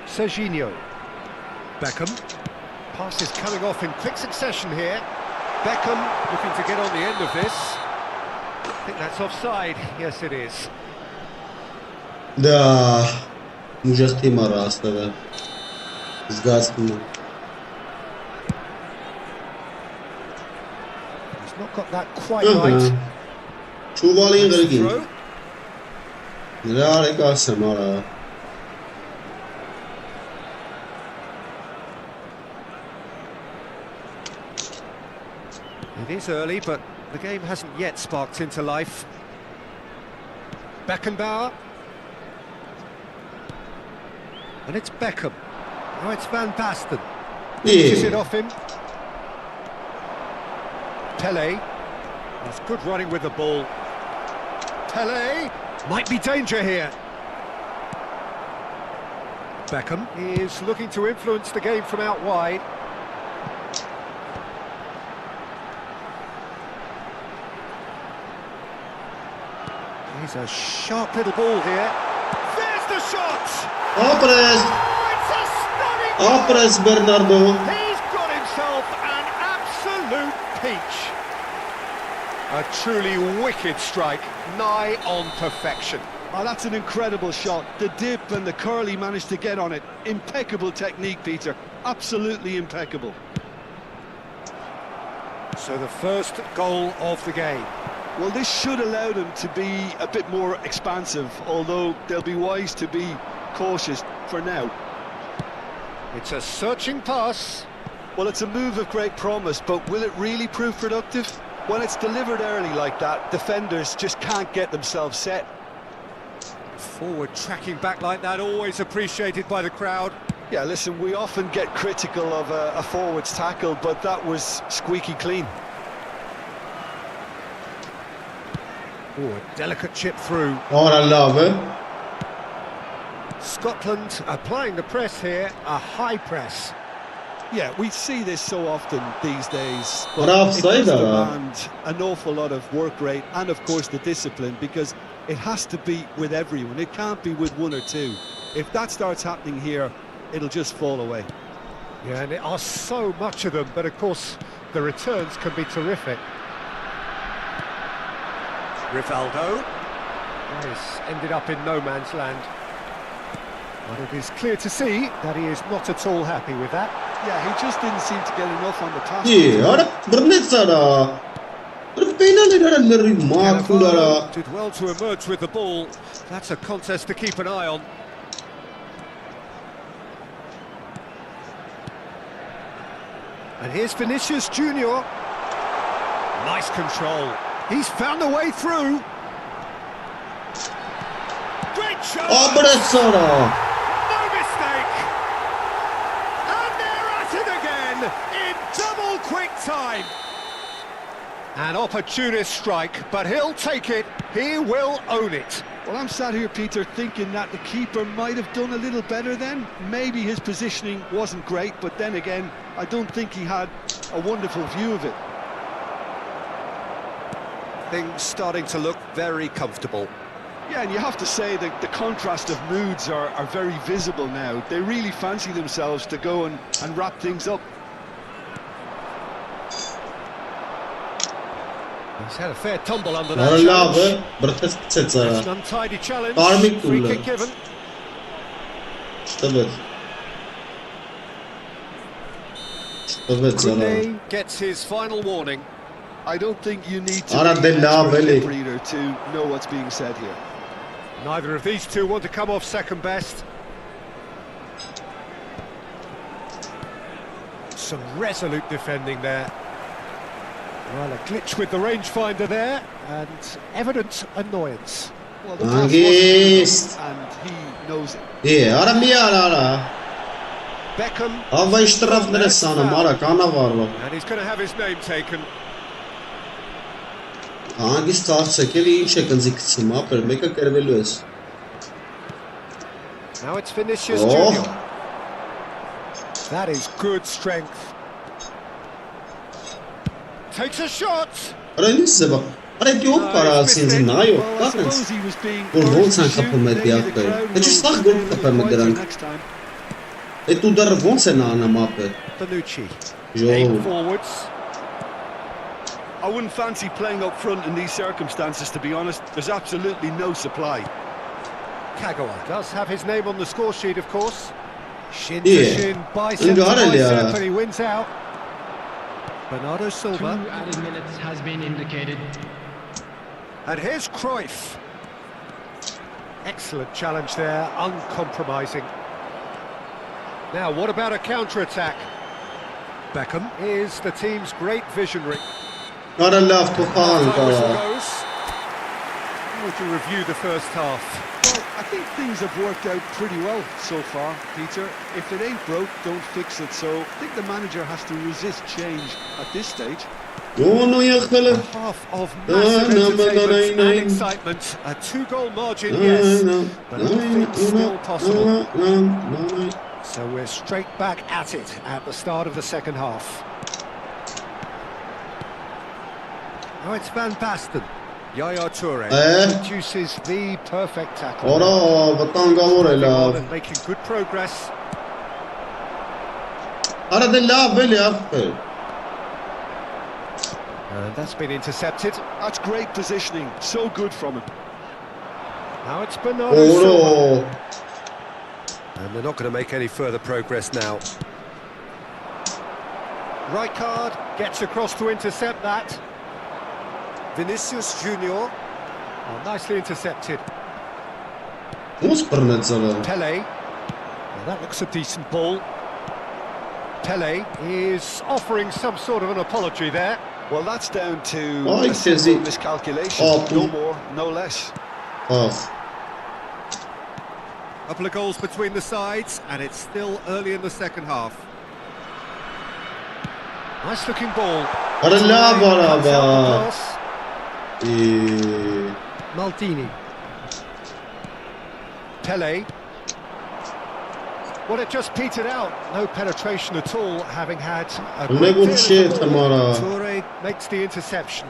Speaker 2: Serginho. Beckham. Pass is coming off in quick succession here. Beckham looking to get on the end of this. I think that's offside. Yes, it is.
Speaker 1: Da. Ужасtima rastava. Zgasno.
Speaker 2: Not got that quite right.
Speaker 1: Čuvali drgi. Da, rekao sam, ali...
Speaker 2: It is early, but the game hasn't yet sparked into life. Beckenbauer. And it's Beckham. Now it's Van Basten. Pitches it off him. Pele. It's good running with the ball. Pele. Might be danger here. Beckham is looking to influence the game from out wide. Here's a sharp little ball here. There's the shot!
Speaker 1: Opres!
Speaker 2: Oh, it's a stunning...
Speaker 1: Opres, Bernardo!
Speaker 2: He's got himself an absolute peach. A truly wicked strike, nigh on perfection.
Speaker 3: Oh, that's an incredible shot. The dip and the curl he managed to get on it. Impeccable technique, Peter. Absolutely impeccable.
Speaker 2: So the first goal of the game.
Speaker 3: Well, this should allow them to be a bit more expansive, although they'll be wise to be cautious for now.
Speaker 2: It's a searching pass.
Speaker 3: Well, it's a move of great promise, but will it really prove productive? When it's delivered early like that, defenders just can't get themselves set.
Speaker 2: Forward tracking back like that, always appreciated by the crowd.
Speaker 3: Yeah, listen, we often get critical of a forward's tackle, but that was squeaky clean.
Speaker 2: Oh, a delicate chip through.
Speaker 1: Oh, I love it.
Speaker 2: Scotland applying the press here, a high press.
Speaker 3: Yeah, we see this so often these days.
Speaker 1: But offside,
Speaker 3: it does demand an awful lot of work rate and, of course, the discipline, because it has to be with everyone. It can't be with one or two. If that starts happening here, it'll just fall away.
Speaker 2: Yeah, and there are so much of them, but of course the returns can be terrific. Rivaldo. Yes, ended up in no man's land. But it is clear to see that he is not at all happy with that.
Speaker 3: Yeah, he just didn't seem to get enough on the pass.
Speaker 2: Cannavaro did well to emerge with the ball. That's a contest to keep an eye on. And here's Vinicius Junior. Nice control. He's found a way through. Great shot! No mistake! And they're at it again in double quick time. An opportunist strike, but he'll take it. He will own it.
Speaker 3: Well, I'm sat here, Peter, thinking that the keeper might have done a little better then. Maybe his positioning wasn't great, but then again, I don't think he had a wonderful view of it.
Speaker 2: Things starting to look very comfortable.
Speaker 3: Yeah, and you have to say that the contrast of moods are very visible now. They really fancy themselves to go and wrap things up.
Speaker 2: He's had a fair tumble under that challenge. That's an untidy challenge. Free kick given. Brunei gets his final warning.
Speaker 3: I don't think you need to be an expert reader to know what's being said here.
Speaker 2: Neither of these two want to come off second best. Some resolute defending there. Well, a glitch with the rangefinder there, and evident annoyance.
Speaker 3: Well, the pass wasn't enough, and he knows it.
Speaker 2: Beckham. And he's going to have his name taken.
Speaker 1: Now
Speaker 2: it's Vinicius Junior. That is good strength. Takes a shot.
Speaker 3: Well, I suppose he was being urged to shoot. Maybe the crowd will next time.
Speaker 2: Bonucci. Eight forwards.
Speaker 3: I wouldn't fancy playing up front in these circumstances, to be honest. There's absolutely no supply.
Speaker 2: Kagawa does have his name on the score sheet, of course. Shin to shin, bicep to bicep, and he wins out. Bernardo Silva.
Speaker 4: 2 added minutes has been indicated.
Speaker 2: And here's Cruyff. Excellent challenge there, uncompromising. Now, what about a counter-attack? Beckham is the team's great visionary.
Speaker 1: Not enough to
Speaker 2: How would you review the first half?
Speaker 3: Well, I think things have worked out pretty well so far, Peter. If it ain't broke, don't fix it. So I think the manager has to resist change at this stage.
Speaker 2: A half of massive entertainment and excitement. A 2-goal margin, yes, but nothing still possible. So we're straight back at it at the start of the second half. Now it's Van Basten. Yaya Toure produces the perfect tackle. And making good progress. And that's been intercepted.
Speaker 3: That's great positioning. So good from him.
Speaker 2: Now it's Bernardo Silva. And they're not going to make any further progress now. Rijkaard gets across to intercept that. Vinicius Junior. Oh, nicely intercepted. Pele. Well, that looks a decent ball. Pele is offering some sort of an apology there.
Speaker 3: Well, that's down to a simple miscalculation. No more, no less.
Speaker 2: Couple of goals between the sides, and it's still early in the second half. Nice looking ball. Maldini. Pele. Well, it just petered out. No penetration at all, having had a great deal of the ball. Toure makes the interception.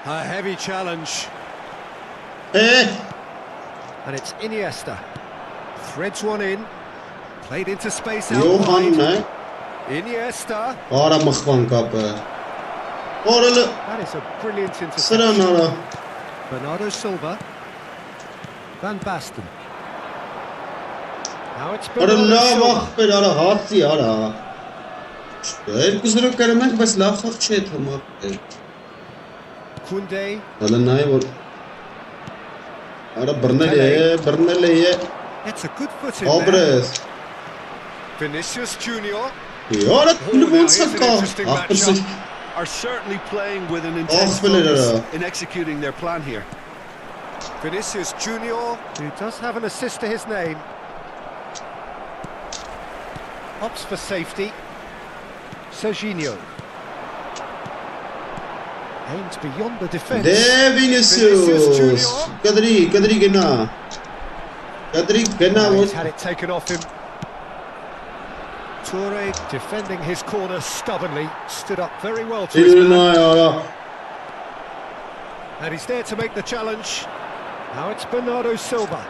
Speaker 2: A heavy challenge. And it's Iniesta. Threads one in. Played into space out
Speaker 1: Johan
Speaker 2: wide.
Speaker 1: ne?
Speaker 2: Iniesta.
Speaker 1: Ara mıxvan kapı. Oralı.
Speaker 2: That is a brilliant
Speaker 1: Sıra
Speaker 2: interception.
Speaker 1: nara.
Speaker 2: Bernardo Silva. Van Basten. Now it's Bernardo
Speaker 1: Ara la
Speaker 2: Silva.
Speaker 1: vaxt bir ara hatsi ara. Herkes رو کرمک بس لا خف شيء تمام.
Speaker 2: Koundé.
Speaker 1: هلا ناي ara Bernal'e.
Speaker 2: It's a good foot in there.
Speaker 1: Obres.
Speaker 2: Vinicius Junior.
Speaker 1: Yara kulüp olsak ka. Akırsın.
Speaker 3: Are certainly playing with an
Speaker 1: Oh,
Speaker 3: intense
Speaker 1: Bilal.
Speaker 3: focus in executing their plan here.
Speaker 2: Vinicius Junior, who does have an assist to his name. Opts for safety. Serginho. Aims beyond the defence.
Speaker 1: De Vinicius. Kadri gena.
Speaker 2: He's had it taken off him. Toure defending his corner stubbornly, stood up very well to his man. And he's there to make the challenge. Now it's Bernardo Silva.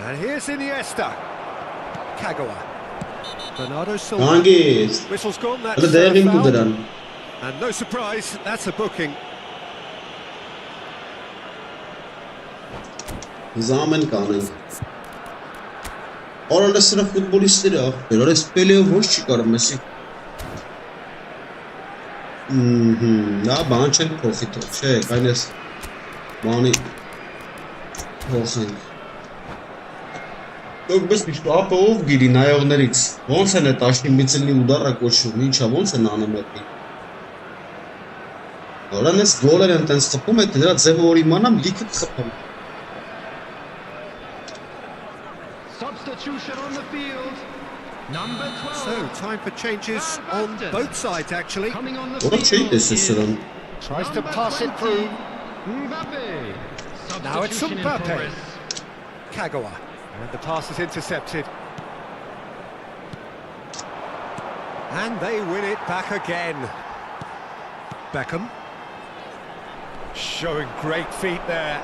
Speaker 2: And here's Iniesta. Kagawa. Bernardo Silva.
Speaker 1: Hangis?
Speaker 2: Whistle's gone, that's
Speaker 1: Hadi değerli
Speaker 2: foul.
Speaker 1: kuduran.
Speaker 2: And no surprise, that's a booking.
Speaker 1: Zaman kanun. Orada sıra futbolistleri affeder. Orada speleye boş çıkarması. Ya bana çok profit o. Kaynes. Bani. Olsun. Yok biz bir apa ov gidi nayognerix. Ոնց են այդ աշնիմիցլի ուդարը կոչվում, ինչա ոնց են անում այդ։ Որանես գոլեր են տենց խփում, այդ դրա ձևը որ իմանամ լիքը խփում։
Speaker 4: Substitution on the field. Number 12.
Speaker 2: So, time for changes on both sides, actually.
Speaker 4: Coming on the
Speaker 1: Որը չի
Speaker 4: field
Speaker 1: տեսել
Speaker 4: is
Speaker 1: սրան։
Speaker 2: Tries to
Speaker 4: number
Speaker 2: pass it
Speaker 4: 20,
Speaker 2: through.
Speaker 4: Mbappe.
Speaker 2: Now it's
Speaker 4: Substitution in
Speaker 2: Mbappe.
Speaker 4: progress.
Speaker 2: Kagawa. And the pass is intercepted. And they win it back again. Beckham. Showing great feet there.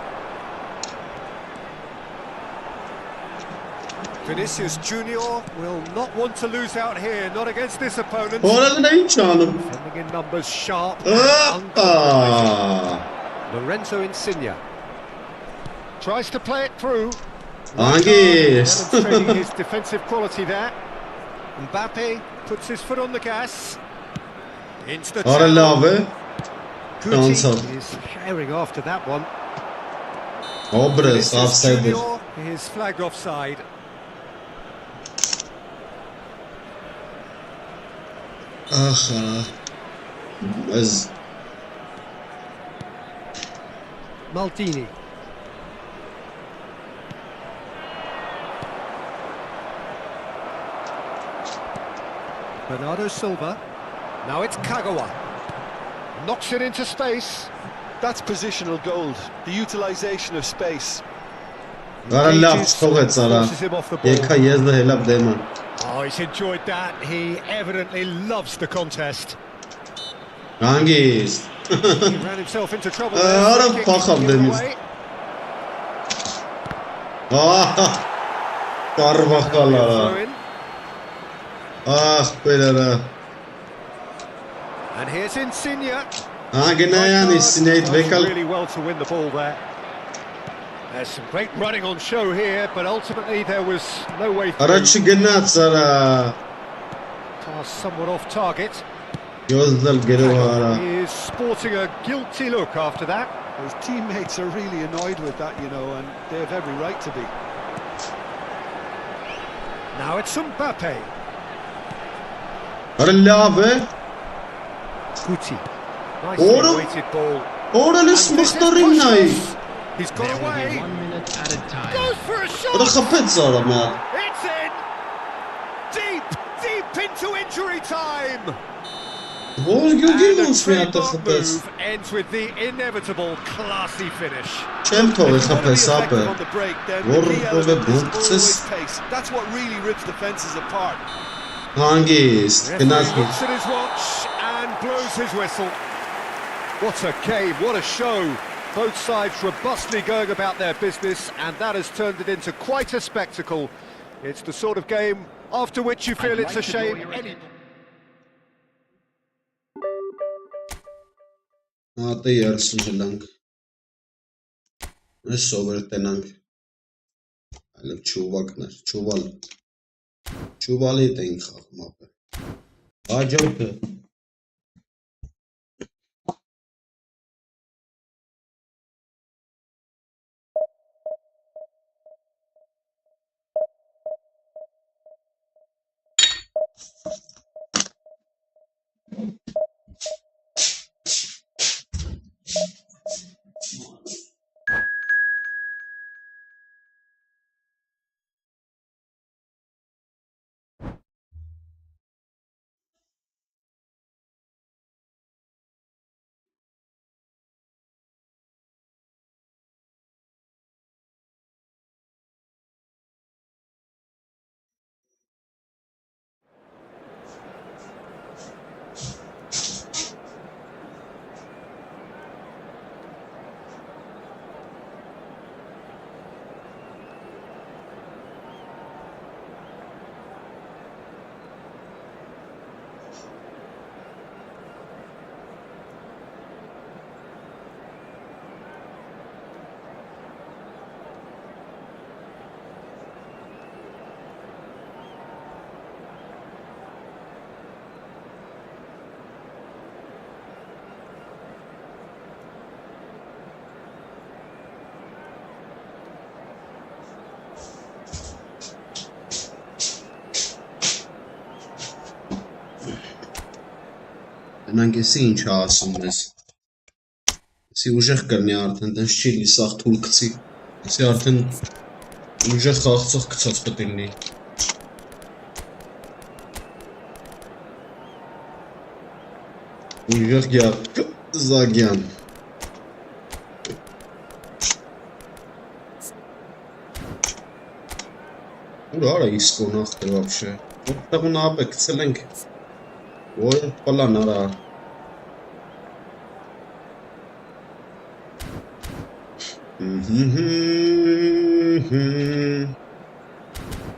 Speaker 2: Vinicius Junior will not want to lose out here, not against this opponent.
Speaker 1: Orada ne hiç anım.
Speaker 2: Defending in numbers sharp.
Speaker 1: Hoppa.
Speaker 2: Lorenzo Insigne. Tries to play it through.
Speaker 1: Hangis?
Speaker 2: Demonstrating his defensive quality there. Mbappe puts his foot on the gas. Into the
Speaker 1: Ara lave. Cancel.
Speaker 2: Guti is sharing after that one.
Speaker 1: Obres
Speaker 2: Vinicius
Speaker 1: offside.
Speaker 2: Junior is flagged offside.
Speaker 1: Aha. Az.
Speaker 2: Maldini. Bernardo Silva. Now it's Kagawa. Knocks it into space.
Speaker 3: That's positional gold, the utilisation of space.
Speaker 1: Ara laf թողեց արա։
Speaker 2: Forces him off the ball.
Speaker 1: Եկա եզը հելավ դեման։
Speaker 2: Oh, he's enjoyed that. He evidently loves the contest.
Speaker 1: Hangis?
Speaker 2: He ran himself into trouble.
Speaker 1: Ara
Speaker 2: Free kick
Speaker 1: փախավ
Speaker 2: given
Speaker 1: դեմից։
Speaker 2: away.
Speaker 1: Ահա։ Կարվախալ արա։
Speaker 2: Throw in.
Speaker 1: Ահ, բերարա։
Speaker 2: And here's Insigne.
Speaker 1: Անգենայան իսինեիտ
Speaker 2: Does
Speaker 1: վեկալ։
Speaker 2: really well to win the ball there. There's some great running on show here, but ultimately there was no way through.
Speaker 1: Առաջ գնաց արա։
Speaker 2: Pass somewhat off target.
Speaker 1: Յոզդալ գերով արա։
Speaker 2: He is sporting a guilty look after that.
Speaker 3: His teammates are really annoyed with that, you know, and they have every right to be.
Speaker 2: Now it's Mbappe.
Speaker 1: Արա լավ է։
Speaker 2: Guti. Nicely
Speaker 1: Oro.
Speaker 2: weighted ball.
Speaker 1: Օրենս
Speaker 2: And this is
Speaker 1: մխտորին նայ։
Speaker 2: Puskas. He's got
Speaker 4: There will be
Speaker 2: away.
Speaker 4: 1 minute at a time.
Speaker 2: Goes for a
Speaker 1: Արա
Speaker 2: shot.
Speaker 1: խփեց արա մա։
Speaker 2: It's in. Deep into injury time.
Speaker 1: Ո՞ր
Speaker 2: And
Speaker 1: գյուղին
Speaker 2: a
Speaker 1: ոնց մի հատ
Speaker 2: trademark
Speaker 1: խփեց։
Speaker 2: move ends with the inevitable classy finish.
Speaker 1: Չեմ թողի
Speaker 3: If you want to be
Speaker 1: խփես ապը։
Speaker 3: effective on the break, then
Speaker 1: Որ
Speaker 3: the key
Speaker 1: ով է
Speaker 3: element is
Speaker 1: բունկցես։
Speaker 3: always pace. That's what really rips defences apart.
Speaker 1: Հանգիստ, գնաց։
Speaker 2: Referee looks at his watch and blows his whistle. What a game, what a show. Both sides robustly going about their business, and that has turned it into quite a spectacle. It's the sort of game after which you feel it's a shame.
Speaker 1: Ատե երսուն հլանք, ես սովեր տենանք, այլև չուվակներ, չուվալի տենք խաղում ապը, հաջորդը, Նրանք եսի ինչ ասում ես, եսի ուժեղ կրնի արդեն, տենց չի լի սաղ թուլ կցի, եսի արդեն ուժեղ խաղցող կցած պտիլնի։ Ուժեղ զագյան։ Ուր արա իսկոն ախտեր վաբշե, որտեղուն ապե կցել ենք, որ պլան արա։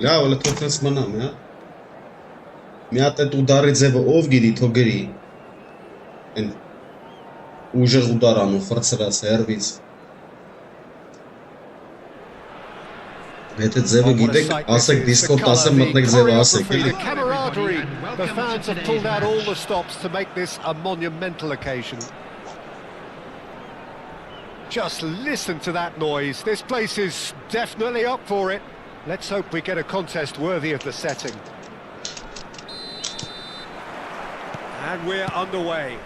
Speaker 1: Լավ, ոլը թոքնս մնամ, հա։ Մի հատ էտ ուդարի ձևը ով գիրի, թո գրի։ Են ուժեղ ուդար անում, ֆրծրած, հերվից։ Եթե ձևը գիտեք, ասեք դիսկոտ ասեմ, մտնեք ձևը ասեք, էլի։
Speaker 2: The fans have pulled out all the stops to make this a monumental occasion. Just listen to that noise. This place is definitely up for it. Let's hope we get a contest worthy of the setting. And we're underway.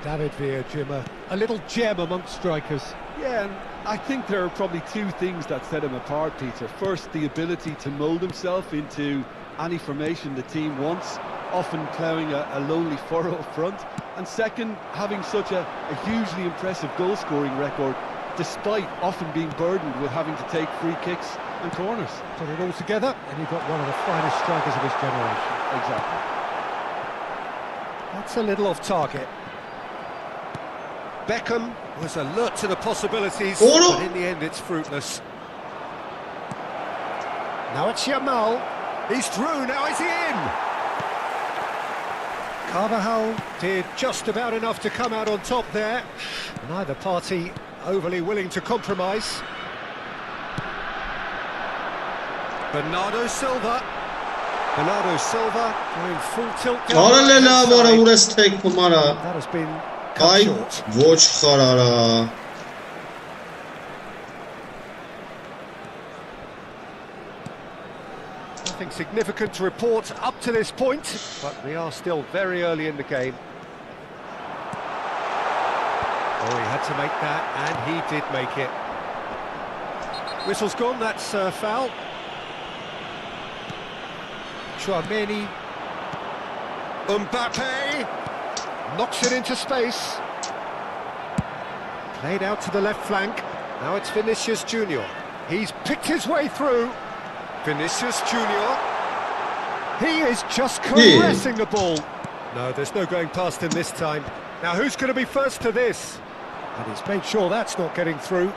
Speaker 2: David Villa, Jimmer, a little gem amongst strikers.
Speaker 3: Yeah, and I think there are probably two things that set him apart, Peter. First, the ability to mould himself into any formation the team wants, often ploughing a lonely furrow up front. And second, having such a hugely impressive goal-scoring record, despite often being burdened with having to take free kicks and corners.
Speaker 2: Put it all together, and you've got one of the finest strikers of his generation.
Speaker 3: Exactly.
Speaker 2: That's a little off target. Beckham was alert to the possibilities, but in the end it's fruitless. Now it's Yamal. He's through, now is he in? Carvajal did just about enough to come out on top there. Neither party overly willing to compromise. Bernardo Silva going full tilt down. That has been cut short. Nothing significant to report up to this point, but we are still very early in the game. Oh, he had to make that, and he did make it. Whistle's gone, that's foul. Chouameni. Mbappe knocks it into space. Played out to the left flank. Now it's Vinicius Junior. He's picked his way through. Vinicius Junior. He is just caressing the ball. No, there's no going past him this time. Now who's going to be first to this? And he's made sure that's not getting through.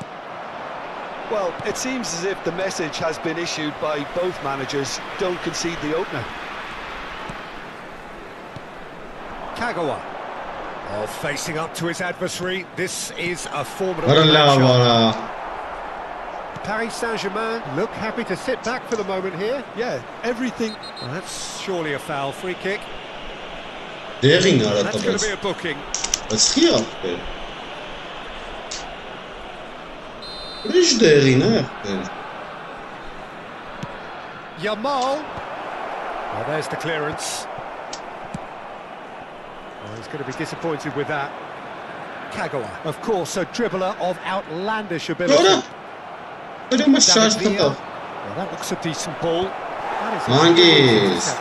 Speaker 3: Well, it seems as if the message has been issued by both managers. Don't concede the opener.
Speaker 2: Kagawa. Oh, facing up to his adversary. This is a formidable matchup. Paris Saint-Germain look happy to sit back for the moment here.
Speaker 3: Yeah, everything.
Speaker 2: Well, that's surely a foul. Free kick.
Speaker 1: That's
Speaker 2: going to be a booking.
Speaker 1: What's here? What is there?
Speaker 2: Yamal. Well, there's the clearance. Well, he's going to be disappointed with that. Kagawa, of course, a dribbler of outlandish ability.
Speaker 1: Well, that
Speaker 2: looks a decent ball.
Speaker 1: Mangis.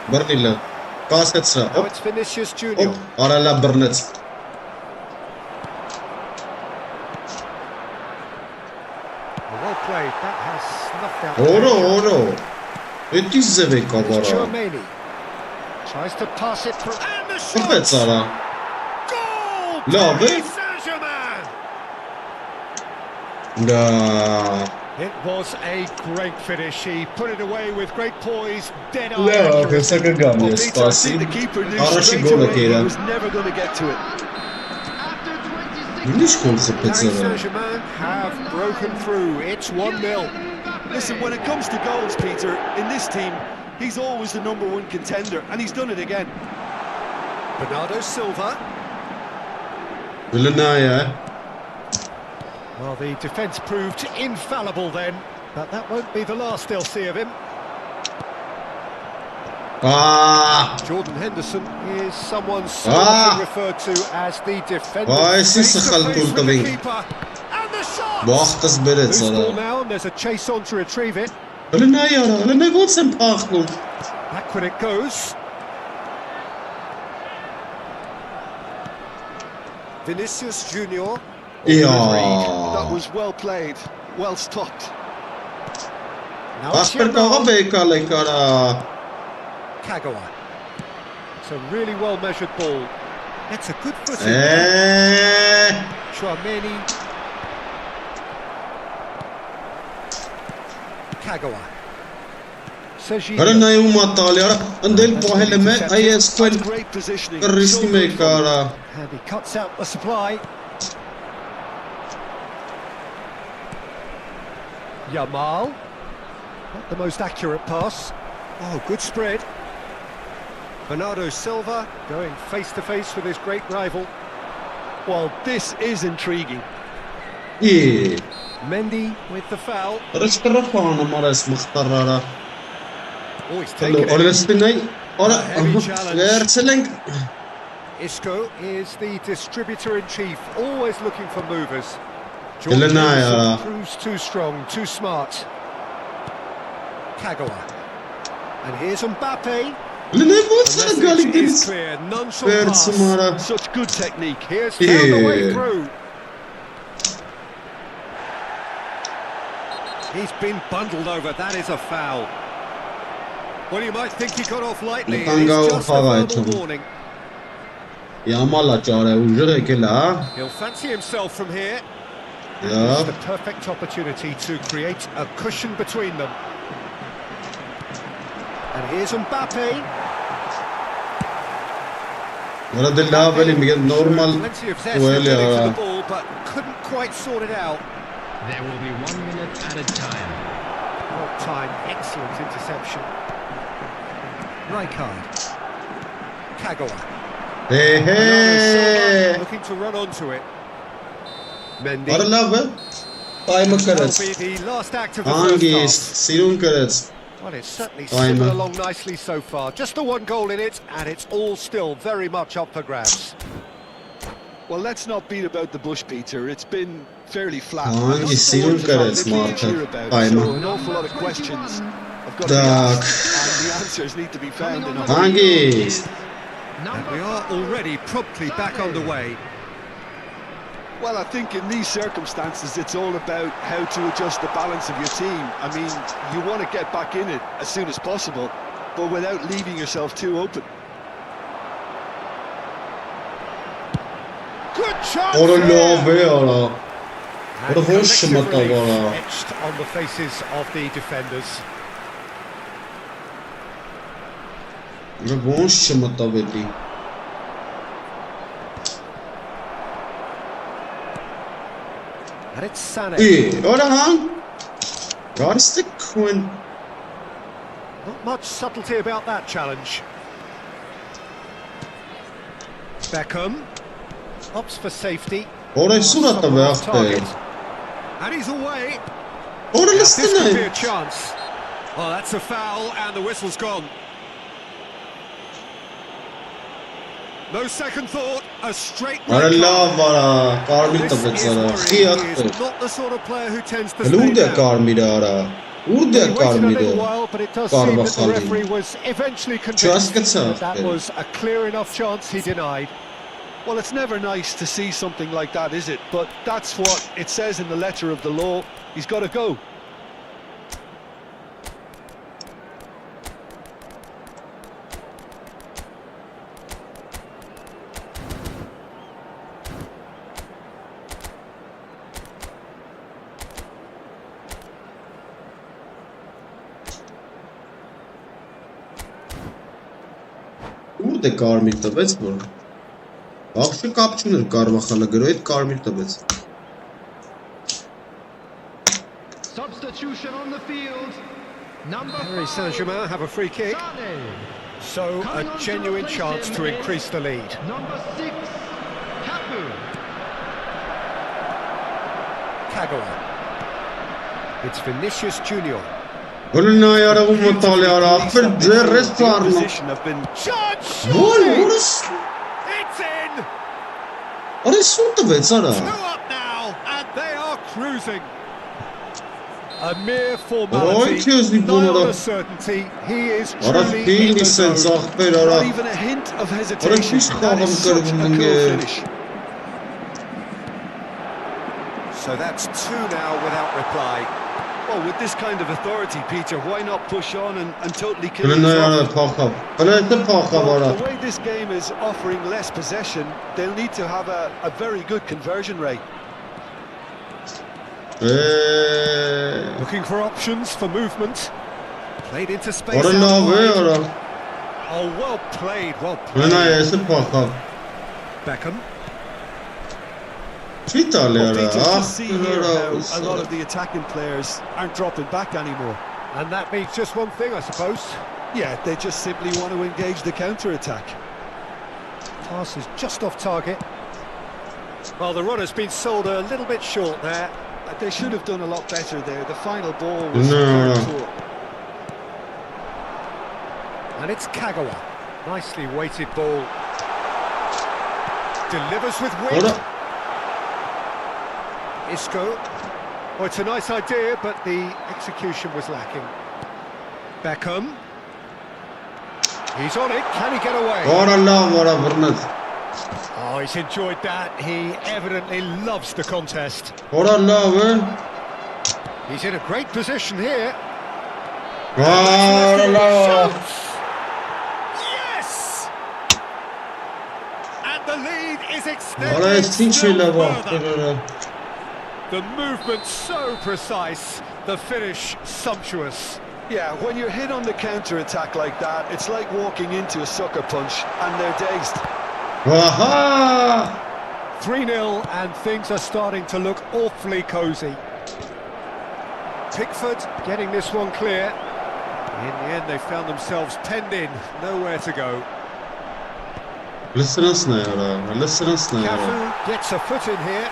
Speaker 1: Bernilla. Kasketsra.
Speaker 2: Now it's Vinicius Junior.
Speaker 1: Arala Bernets.
Speaker 2: Well played. That has snuffed out.
Speaker 1: Oro. It is a big cover.
Speaker 2: Tries to pass it through. And the shot! Goal! Paris Saint-Germain! It was a great finish. He put it away with great poise, dead eye.
Speaker 3: The keeper knew straight away he was never going to get to it.
Speaker 2: Paris Saint-Germain have broken through. It's 1-0.
Speaker 3: Listen, when it comes to goals, Peter, in this team, he's always the #1 contender, and he's done it again.
Speaker 2: Bernardo Silva. Well, the defence proved infallible then, but that won't be the last they'll see of him. Jordan Henderson is someone often referred to as the defender. And the shot! Loose ball now, and there's a chase on to retrieve it. Backward it goes. Vinicius Junior.
Speaker 3: That was well played, well stopped.
Speaker 2: Now it's Kagawa. It's a really well measured ball. That's a good footing. Chouameni. Kagawa.
Speaker 3: Great positioning.
Speaker 2: And he cuts out the supply. Yamal. Not the most accurate pass. Oh, good spread. Bernardo Silva going face to face with his great rival.
Speaker 3: Well, this is intriguing.
Speaker 1: Yeah.
Speaker 2: Mendy with the foul.
Speaker 1: Oh,
Speaker 2: he's taken it. Isco is the distributor-in-chief, always looking for movers. Jordan proves too strong, too smart. Kagawa. And here's Mbappe. The message is clear, none shall pass.
Speaker 3: Such good technique.
Speaker 2: Here's found the way through. He's been bundled over, that is a foul. Well, you might think he got off lightly, it's just a verbal warning. He'll fancy himself from here. It's the perfect opportunity to create a cushion between them. And here's Mbappe. Plenty of zest to the ball, but couldn't quite sort it out.
Speaker 4: There will be 1 minute at a time.
Speaker 2: Well timed, excellent interception. Rijkaard. Kagawa. Looking to run onto it. Mendy. Will be the last act of the first half. Well, it's certainly simmered along nicely so far. Just the one goal in it, and it's all still very much up for grabs.
Speaker 3: Well, let's not beat about the bush, Peter. It's been fairly flat.
Speaker 1: So
Speaker 3: an awful lot of questions have got to be asked, and the answers need to be found in a hurry.
Speaker 2: And we are already promptly back underway.
Speaker 3: Well, I think in these circumstances, it's all about how to adjust the balance of your team. I mean, you want to get back in it as soon as possible, but without leaving yourself too open.
Speaker 2: Good chance.
Speaker 1: Ora
Speaker 2: here.
Speaker 1: love ora.
Speaker 2: And
Speaker 1: Ora hoş
Speaker 2: collective
Speaker 1: mata
Speaker 2: relief
Speaker 1: vara.
Speaker 2: etched on the faces of the defenders.
Speaker 1: Ora hoş mata vedi.
Speaker 2: And it's Sané.
Speaker 1: Ora han. Rarste Quinn.
Speaker 2: Not much subtlety about that challenge. Beckham opts for safety.
Speaker 1: Ora surata
Speaker 2: Target.
Speaker 1: vaqte.
Speaker 2: And he's away.
Speaker 1: Ora
Speaker 2: Now, this could be a
Speaker 1: listene.
Speaker 2: chance. Well, that's a foul, and the whistle's gone. No second thought, a straight
Speaker 1: Ora
Speaker 2: red
Speaker 1: love
Speaker 2: card.
Speaker 1: vara. Karmita
Speaker 2: This is
Speaker 1: betsara.
Speaker 2: worrying. He
Speaker 1: Khiyat.
Speaker 2: is not the sort of player who tends to stay
Speaker 1: Lude
Speaker 2: down.
Speaker 1: karmida ora. Urde
Speaker 2: He waited a little
Speaker 1: karmida.
Speaker 2: while, but it does seem that the referee was eventually convinced
Speaker 1: Just
Speaker 2: that was a clear enough chance he denied.
Speaker 3: Well, it's never nice to see something like that, is it? But that's what it says in the letter of the law. He's got to go.
Speaker 1: Urde karmita bets bor. Axşı kap չուներ կարմախալը գրո այդ կարմիր տվեց։
Speaker 4: Substitution on the field. Number
Speaker 2: Paris
Speaker 4: 5.
Speaker 2: Saint-Germain have a free kick,
Speaker 4: Sané.
Speaker 2: so a genuine chance to increase the lead.
Speaker 4: Number 6. Cafu.
Speaker 2: Kagawa. It's Vinicius Junior.
Speaker 1: Ուրնա արագում մտալի արա, ախպեր ձեռես ծառնա։
Speaker 3: Position have been
Speaker 2: Shot!
Speaker 1: Որ,
Speaker 2: Surely!
Speaker 1: որս,
Speaker 2: It's in!
Speaker 1: արե սուն տվեց արա։
Speaker 2: 2 up now, and they are cruising. A mere
Speaker 1: Oi,
Speaker 2: formality,
Speaker 1: excuse me,
Speaker 2: nigh on
Speaker 1: Bruno.
Speaker 2: a certainty. He is
Speaker 1: Արա
Speaker 2: truly in
Speaker 1: ֆիլմի
Speaker 2: the
Speaker 1: սենց
Speaker 2: zone.
Speaker 1: ախպեր արա։
Speaker 3: not even a hint of hesitation.
Speaker 1: քիչ
Speaker 3: That
Speaker 1: խաղում
Speaker 3: is such a
Speaker 1: կրվում
Speaker 3: cool
Speaker 1: ընկեր։
Speaker 3: finish.
Speaker 2: So that's 2 now without reply.
Speaker 3: Well, with this kind of authority, Peter, why not push on and totally kill
Speaker 1: Ուրնա
Speaker 3: this
Speaker 1: արա
Speaker 3: off?
Speaker 1: փախավ։ Ուրնա փախավ
Speaker 3: Well,
Speaker 1: արա։
Speaker 3: the way this game is offering less possession, they'll need to have a very good conversion rate.
Speaker 2: Looking for options for movement. Played into space
Speaker 1: Արա
Speaker 2: out
Speaker 1: լավ է
Speaker 2: wide.
Speaker 1: արա։
Speaker 2: Oh, well played, well
Speaker 1: Ուրնա
Speaker 2: played.
Speaker 1: էսը փախավ։
Speaker 2: Beckham.
Speaker 1: Չի տալի
Speaker 3: Well,
Speaker 1: արա,
Speaker 3: Peter, just see here
Speaker 1: ախպեր
Speaker 3: how a lot
Speaker 1: արա։
Speaker 3: of the attacking players aren't dropping back anymore.
Speaker 2: And that means just one thing, I suppose.
Speaker 3: Yeah, they just simply want to engage the counter-attack.
Speaker 2: Pass is just off target. Well, the run has been sold a little bit short there.
Speaker 3: They should have done a lot better there. The final ball was
Speaker 1: No.
Speaker 3: very poor.
Speaker 2: And it's Kagawa. Nicely weighted ball. Delivers with
Speaker 1: Արա,
Speaker 2: wit. Isco. Oh, it's a nice idea, but the execution was lacking. Beckham. He's on it. Can he get away?
Speaker 1: արա լավ արա բռնեց։
Speaker 2: Oh, he's enjoyed that. He evidently loves the contest.
Speaker 1: Արա լավ է։
Speaker 2: He's in a great position here.
Speaker 1: Արա լավ։
Speaker 2: Yes! And the lead is
Speaker 1: Արա
Speaker 2: extended
Speaker 1: էս ինչ է
Speaker 2: still
Speaker 1: լավ
Speaker 2: further.
Speaker 1: ախպեր արա։
Speaker 2: The movement so precise, the finish sumptuous.
Speaker 3: Yeah, when you're hit on the counter-attack like that, it's like walking into a sucker punch and they're dazed.
Speaker 1: Ահա։
Speaker 2: 3-0 and things are starting to look awfully cosy. Pickford getting this one clear. In the end they found themselves penned in, nowhere to go.
Speaker 1: Լսրացն է արա, լսրացն է արա։
Speaker 2: Cafu gets a foot in here.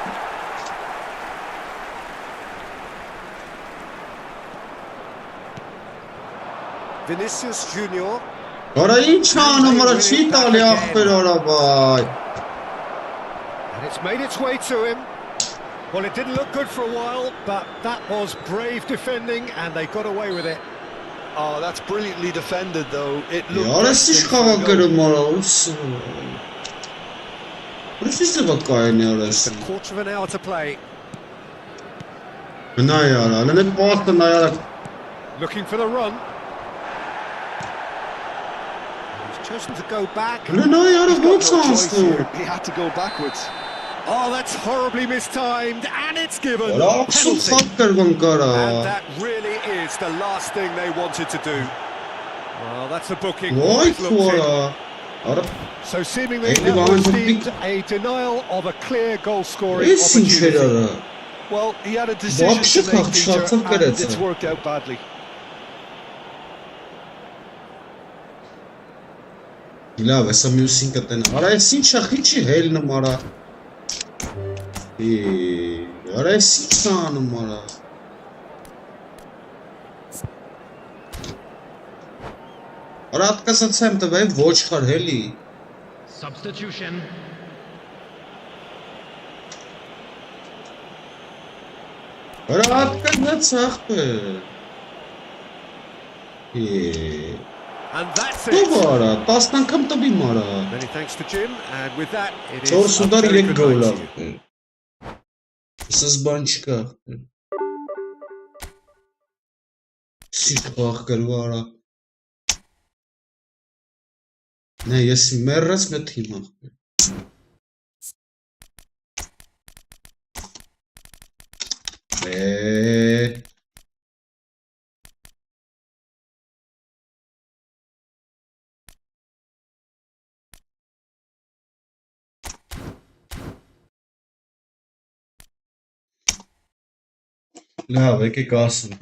Speaker 2: Vinicius Junior.
Speaker 1: Արա ինչ անում արա, չի տալի ախպեր արա, բայ։
Speaker 2: And it's made its way to him. Well, it didn't look good for a while, but that was brave defending and they got away with it.
Speaker 3: Oh, that's brilliantly defended, though. It looked
Speaker 1: Արա ինչ
Speaker 3: destined for a
Speaker 1: խաղա
Speaker 3: goal.
Speaker 1: գրում արա, ուս։ Ուրիշ է բակայնի արա։
Speaker 2: Just a quarter of an hour to play.
Speaker 1: Նայ արա, նեն պաստը նայ արա։
Speaker 2: Looking for the run. He's chosen to go back.
Speaker 1: Նայ արա
Speaker 3: He's got
Speaker 1: ո՞նց
Speaker 3: no choice
Speaker 1: անցնում։
Speaker 3: here. He had to go backwards.
Speaker 2: Oh, that's horribly mistimed, and it's given
Speaker 1: Ora
Speaker 2: penalty.
Speaker 1: And
Speaker 2: that really is the last thing they wanted to do. Well, that's a booking. Always looked in. So seemingly that was deemed a denial of a clear goal-scoring opportunity.
Speaker 3: Well, he had a decision to make, Peter, and it's worked out badly.
Speaker 1: Լավ, հեսա մյուսին կտենա, արա ես ինչ ախիչի հելն եմ արա արա ես ինչ անում արա արա ատկասաց եմ տվայ ոչ խար հելի
Speaker 4: Substitution.
Speaker 1: արա ատկասաց ախպը
Speaker 2: And that's it. Many thanks to Jim, and with that, it is a very good night to you.
Speaker 1: Լավ, եկեք ասեմ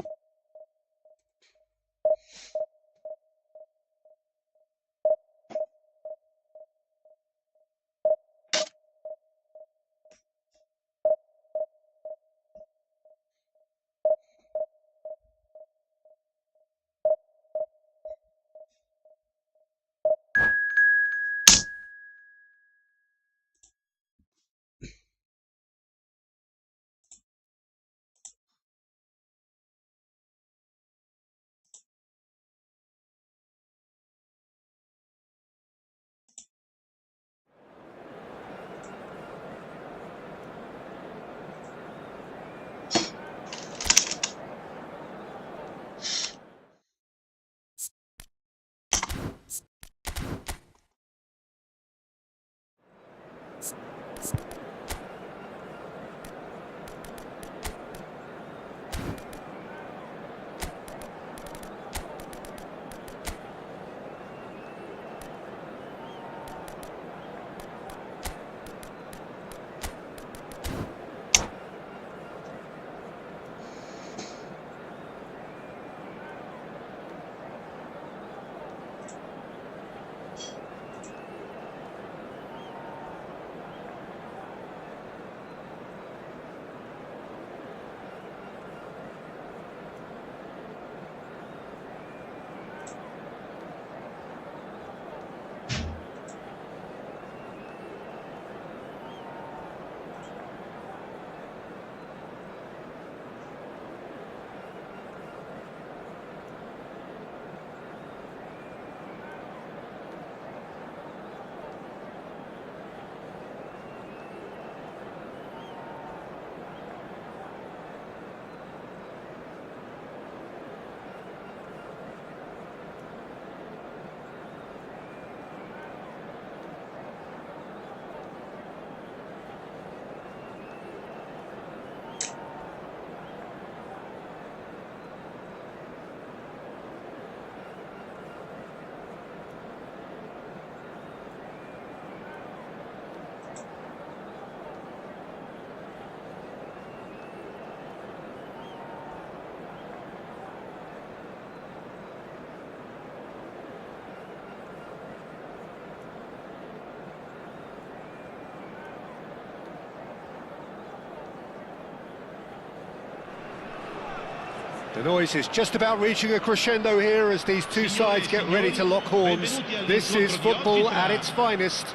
Speaker 2: The noise is just about reaching a crescendo here as these two sides get ready to lock horns. This is football at its finest.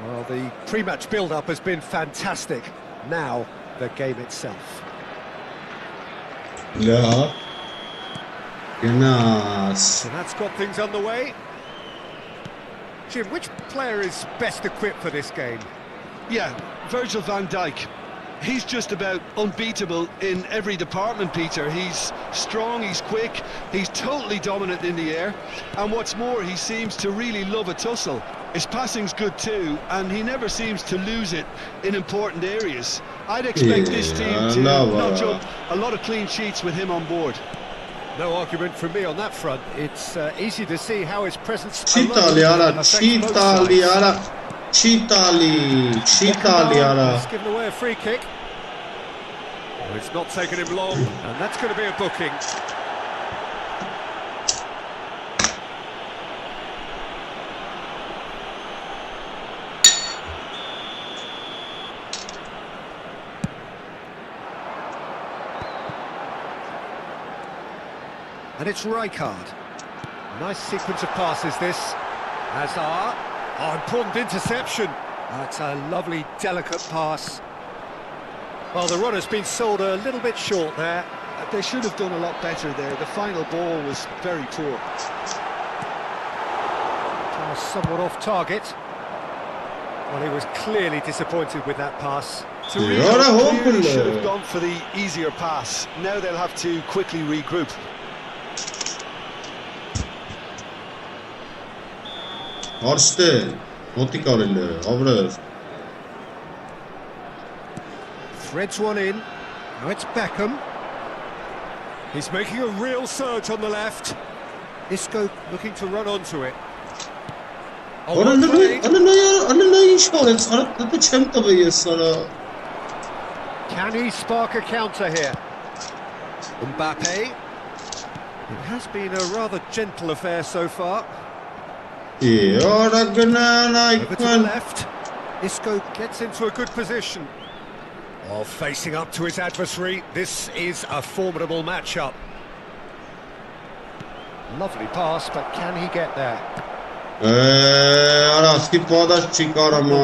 Speaker 2: Well, the pre-match build-up has been fantastic. Now, the game itself.
Speaker 1: Yeah. Nice.
Speaker 2: So that's got things underway. Jim, which player is best equipped for this game?
Speaker 3: Yeah, Virgil van Dijk. He's just about unbeatable in every department, Peter. He's strong, he's quick, he's totally dominant in the air, and what's more, he seems to really love a tussle. His passing's good too, and he never seems to lose it in important areas. I'd expect this team to notch up a lot of clean sheets with him on board.
Speaker 2: No argument from me on that front. It's easy to see how his presence
Speaker 1: Cheetali
Speaker 2: He's given away a free kick. Oh, it's not taken him long, and that's going to be a booking. And it's Rijkaard. Nice sequence of passes this. Hazard. Oh, important interception. That's a lovely, delicate pass. Well, the runner's been sold a little bit short there.
Speaker 3: They should have done a lot better there. The final ball was very poor.
Speaker 2: Somewhat off target. Well, he was clearly disappointed with that pass.
Speaker 3: Clearly should have gone for the easier pass. Now they'll have to quickly regroup.
Speaker 2: Threads one in. Now it's Beckham. He's making a real surge on the left. Isco looking to run onto it. Oh, can he spark a counter here? Mbappe. It has been a rather gentle affair so far. Over to the left. Isco gets into a good position. Oh, facing up to his adversary. This is a formidable matchup. Lovely pass, but can he get there?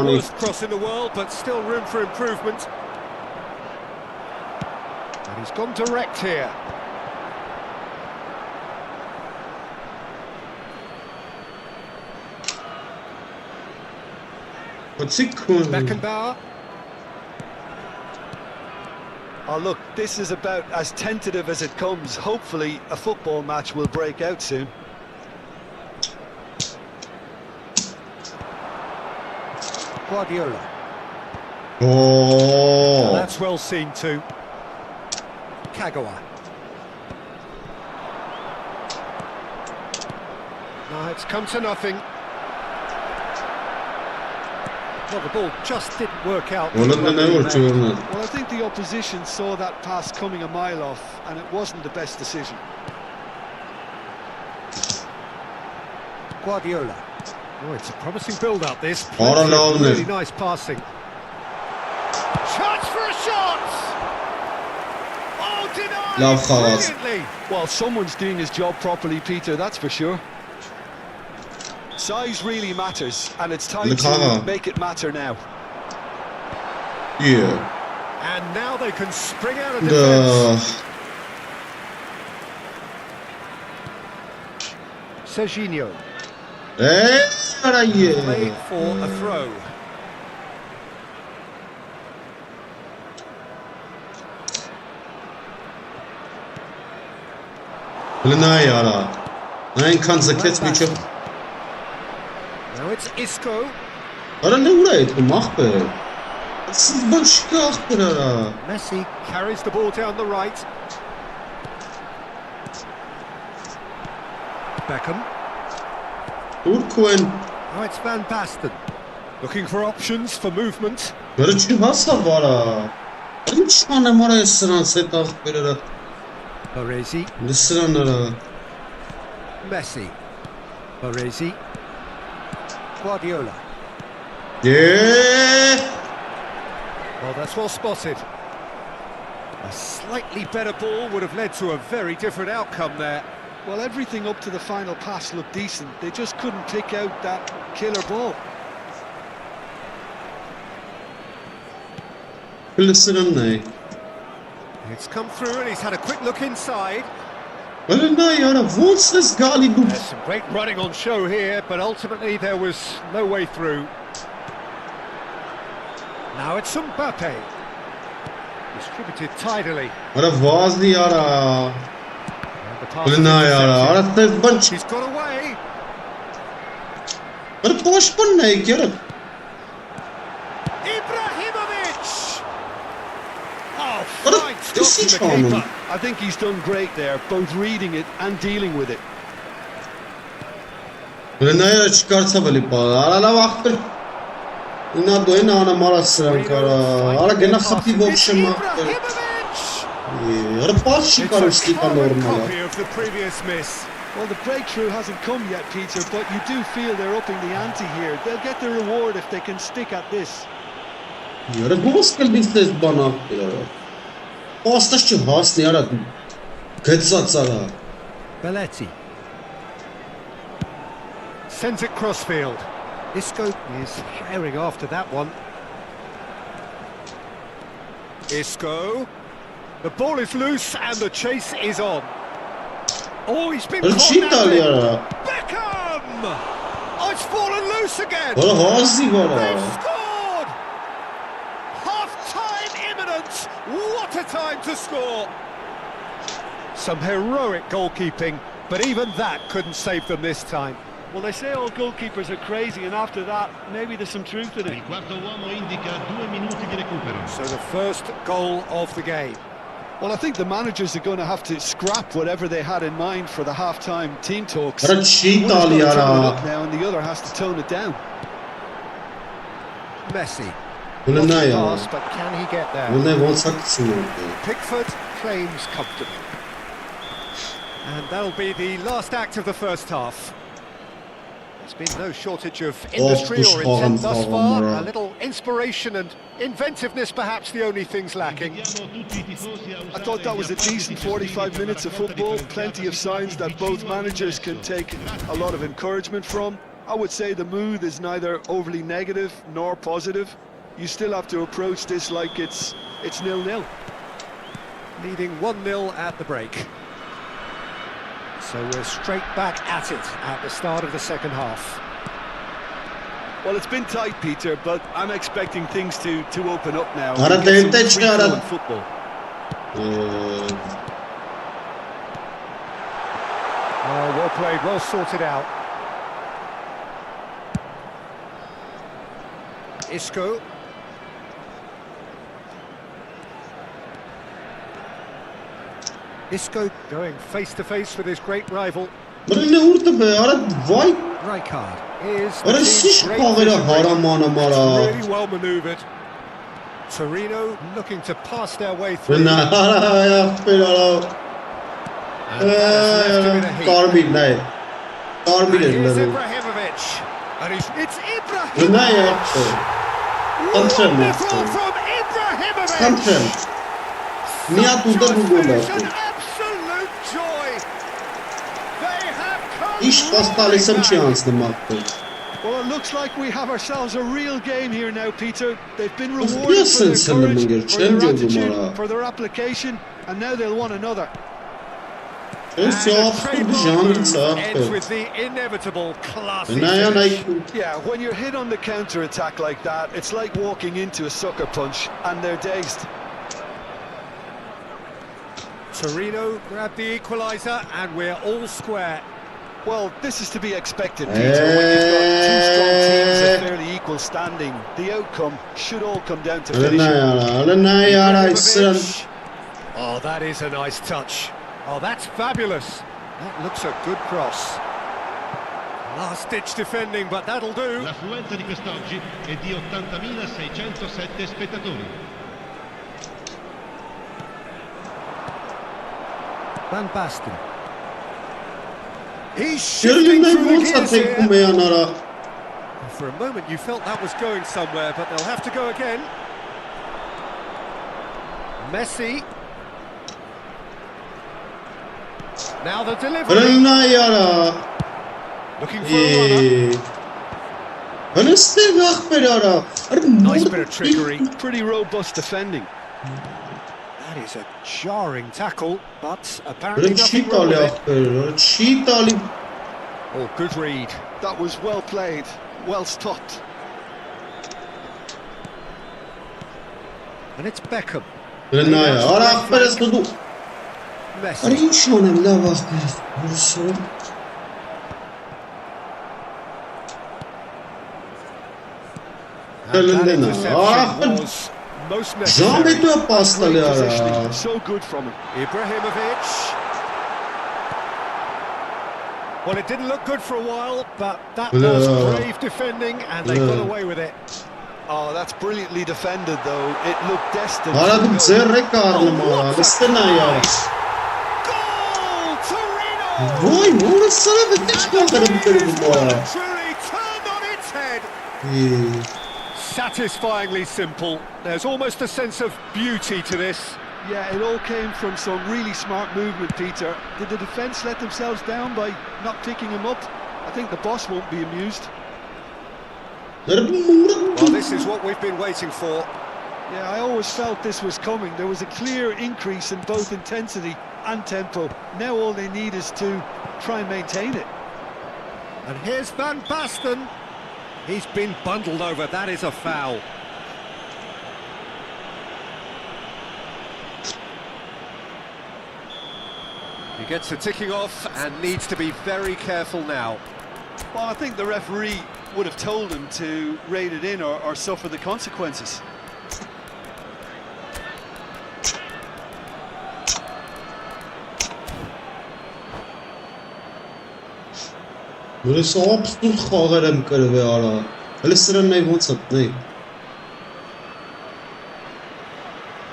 Speaker 2: The worst cross in the world, but still room for improvement. And he's gone direct here. Beckenbauer.
Speaker 3: Oh look, this is about as tentative as it comes. Hopefully a football match will break out soon.
Speaker 2: Guardiola.
Speaker 1: Oh,
Speaker 2: That's well seen too. Kagawa. No, it's come to nothing. Well, the ball just didn't work out.
Speaker 3: Well, I think the opposition saw that pass coming a mile off, and it wasn't the best decision.
Speaker 2: Guardiola. Oh, it's a promising build-up, this. Really nice passing. Chance for a shot! Oh, denied brilliantly!
Speaker 3: Well, someone's doing his job properly, Peter, that's for sure. Size really matters, and it's time to make it matter now.
Speaker 1: Yeah.
Speaker 2: And now they can spring out of defence. Serginho. Played for a throw. Now it's Isco. Messi carries the ball down the right. Beckham. Now it's Van Basten. Looking for options for movement. Baresi. Messi. Baresi. Guardiola.
Speaker 1: Yeah.
Speaker 2: Well, that's well spotted. A slightly better ball would have led to a very different outcome there.
Speaker 3: Well, everything up to the final pass looked decent. They just couldn't pick out that killer ball.
Speaker 2: It's come through and he's had a quick look inside.
Speaker 1: There's
Speaker 2: some great running on show here, but ultimately there was no way through. Now it's Mbappe. Distributed tidily.
Speaker 1: He's got
Speaker 2: He's got away.
Speaker 1: yavaş bana yarım.
Speaker 2: Ibrahimovic! Oh,
Speaker 1: What a
Speaker 2: fine stop from the
Speaker 1: decision.
Speaker 2: keeper.
Speaker 3: I think he's done great there, both reading it and dealing with it.
Speaker 1: Renaya çıkarsa böyle para. Ala vakti. İna doyna ana marasıran kara. Ala gene kapı bokşun vakti. Yarı pas çıkarmıştı kan normal.
Speaker 2: Copy of the previous miss.
Speaker 3: Well, the breakthrough hasn't come yet, Peter, but you do feel they're upping the ante here. They'll get the reward if they can stick at this.
Speaker 1: Yarı boz kıldınız bana. Pastaşçı has ne yara. Kıtsat sana.
Speaker 2: Belletti. Sends it crossfield. Isco is firing after that one. Isco. The ball is loose and the chase is on. Oh, he's been caught now. Beckham! Oh, it's fallen loose again. They've scored! Half-time imminent. What a time to score! Some heroic goalkeeping, but even that couldn't save them this time.
Speaker 3: Well, they say all goalkeepers are crazy, and after that, maybe there's some truth in it.
Speaker 4: Il quarto uomo indica 2 minuti di recupero.
Speaker 2: So the first goal of the game.
Speaker 3: Well, I think the managers are going to have to scrap whatever they had in mind for the half-time team talks.
Speaker 1: Yarı
Speaker 3: One
Speaker 1: çiğ
Speaker 3: has got
Speaker 1: dal
Speaker 3: to turn it
Speaker 1: yara.
Speaker 3: up now, and the other has to tone it down.
Speaker 2: Messi.
Speaker 1: Bunu ne ya?
Speaker 2: Pass, but can he get there?
Speaker 1: Bunu ne olsak kısım oldu.
Speaker 2: Pickford claims comfortably. And that'll be the last act of the first half. There's been no shortage of industry or intent thus far. A little inspiration and inventiveness, perhaps the only things lacking.
Speaker 3: I thought that was a decent 45 minutes of football. Plenty of signs that both managers can take a lot of encouragement from. I would say the mood is neither overly negative nor positive. You still have to approach this like it's 0-0.
Speaker 2: Leading 1-0 at the break. So we're straight back at it at the start of the second half.
Speaker 3: Well, it's been tight, Peter, but I'm expecting things to open up now.
Speaker 1: Ara
Speaker 3: and get some
Speaker 1: devlet
Speaker 3: free-flowing
Speaker 1: çıkarın.
Speaker 3: football.
Speaker 2: Oh, well played, well sorted out. Isco. Isco going face to face with his great rival.
Speaker 1: Bunu ne vurdu be? Ara vay.
Speaker 2: Rijkaard is the
Speaker 1: Ara
Speaker 2: team's
Speaker 1: şiş
Speaker 2: great
Speaker 1: bağıyla
Speaker 2: visionary.
Speaker 1: haramana mara.
Speaker 2: Really well manoeuvred. Torino looking to pass their way through.
Speaker 1: Bunu ayak bir ara.
Speaker 2: And that has left him in a heap.
Speaker 1: Karmid ne? Karmid
Speaker 2: And here's
Speaker 1: edilir.
Speaker 2: Ibrahimovic. And it's Ibrahimovic.
Speaker 1: Bu ne yaptı? Santrem
Speaker 2: Wonderful
Speaker 1: yaptı.
Speaker 2: from Ibrahimovic.
Speaker 1: Santrem. Nihat burada bu gol
Speaker 2: An
Speaker 1: yaptı.
Speaker 2: absolute joy. They have come.
Speaker 1: İş pastalysem şanslı yaptı.
Speaker 3: Well, it looks like we have ourselves a real game here now, Peter. They've been
Speaker 1: Of
Speaker 3: rewarded
Speaker 1: course,
Speaker 3: for their
Speaker 1: sen de
Speaker 3: courage,
Speaker 1: bunu
Speaker 3: for their
Speaker 1: geçen
Speaker 3: attitude,
Speaker 1: numara.
Speaker 3: for their application, and now they'll want another.
Speaker 1: Sen
Speaker 2: And the
Speaker 1: yaptı bu
Speaker 2: trademark
Speaker 1: canın
Speaker 2: move ends
Speaker 1: yaptı.
Speaker 2: with the inevitable classy
Speaker 1: Ne ya ne?
Speaker 2: finish.
Speaker 3: Yeah, when you're hit on the counter-attack like that, it's like walking into a sucker punch, and they're dazed.
Speaker 2: Torino grab the equaliser and we're all square.
Speaker 3: Well, this is to be expected, Peter, when you've got two strong teams of fairly equal standing. The outcome should all come down to
Speaker 1: Öyle ne
Speaker 3: finishing.
Speaker 1: ya? Öyle ne ya? İsran.
Speaker 2: Ibrahimovic. Oh, that is a nice touch. Oh, that's fabulous. That looks a good cross. Last-ditch defending, but that'll do.
Speaker 4: L'affluenza di quest'oggi è di 80.607 spettatori.
Speaker 2: Van Basten. He's shifting
Speaker 1: Görünümden
Speaker 2: through the
Speaker 1: olsa
Speaker 2: gears
Speaker 1: tek
Speaker 2: here.
Speaker 1: kumayan ara.
Speaker 2: For a moment you felt that was going somewhere, but they'll have to go again. Messi. Now the delivery.
Speaker 1: Öyle ne ya?
Speaker 2: Looking for a runner.
Speaker 1: Öyle istek bir ara.
Speaker 2: Nice bit of trickery.
Speaker 3: Pretty robust defending.
Speaker 2: That is a jarring tackle, but apparently
Speaker 1: Öyle
Speaker 2: nothing
Speaker 1: cheat
Speaker 2: wrong
Speaker 1: ali
Speaker 2: with it.
Speaker 1: yaptı. Öyle cheat ali.
Speaker 2: Oh, good read.
Speaker 3: That was well played, well stopped.
Speaker 2: And it's Beckham.
Speaker 1: Öyle ne ya? Ara akberes tudu. Ara
Speaker 2: Messi.
Speaker 1: hiç önemli ama akberes. Burası. Elinde
Speaker 2: was most necessary.
Speaker 1: Zahmet o pasta ya.
Speaker 3: So good from him.
Speaker 2: Ibrahimovic. Well, it didn't look good for a while, but that was brave defending, and they got away with it.
Speaker 3: Oh, that's brilliantly defended, though. It looked destined.
Speaker 1: Aradım zerre karnıma. Listena ya.
Speaker 2: Goal, Torino!
Speaker 1: Vay, ne sana da hiç kalkarım bu ya.
Speaker 2: Truly turned on its head. Satisfyingly simple. There's almost a sense of beauty to this.
Speaker 3: Yeah, it all came from some really smart movement, Peter. Did the defence let themselves down by not picking him up? I think the boss won't be amused.
Speaker 2: Well, this is what we've been waiting for.
Speaker 3: Yeah, I always felt this was coming. There was a clear increase in both intensity and tempo. Now all they need is to try and maintain it.
Speaker 2: And here's Van Basten. He's been bundled over. That is a foul. He gets the ticking off and needs to be very careful now.
Speaker 3: Well, I think the referee would have told him to rein it in or suffer the consequences.
Speaker 1: Burası absurd xalarım qırıb ara. Hələ sıra nə olacaq, nə?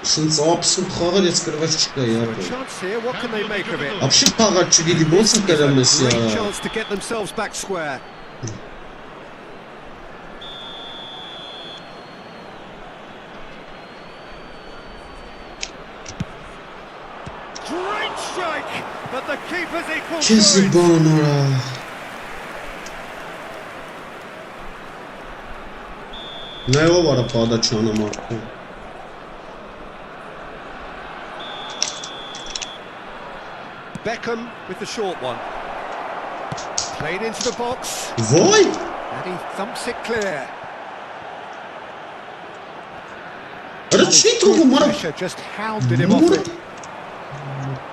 Speaker 1: Since absurd xalar heç qırıb çıxdı ya.
Speaker 2: Chance here, what can they make of it?
Speaker 1: Вообще xalar çıxdı, bolsa qırılmış ya.
Speaker 2: Great chance to get themselves back square. Great strike, but the keeper's equal to
Speaker 1: Kesin
Speaker 2: it.
Speaker 1: bana. Ne o var apada çanama?
Speaker 2: Beckham with the short one. Played into the box.
Speaker 1: Vay!
Speaker 2: And he thumps it clear.
Speaker 1: Ara çiğ topu mara.
Speaker 2: Pressure just hounded him off it.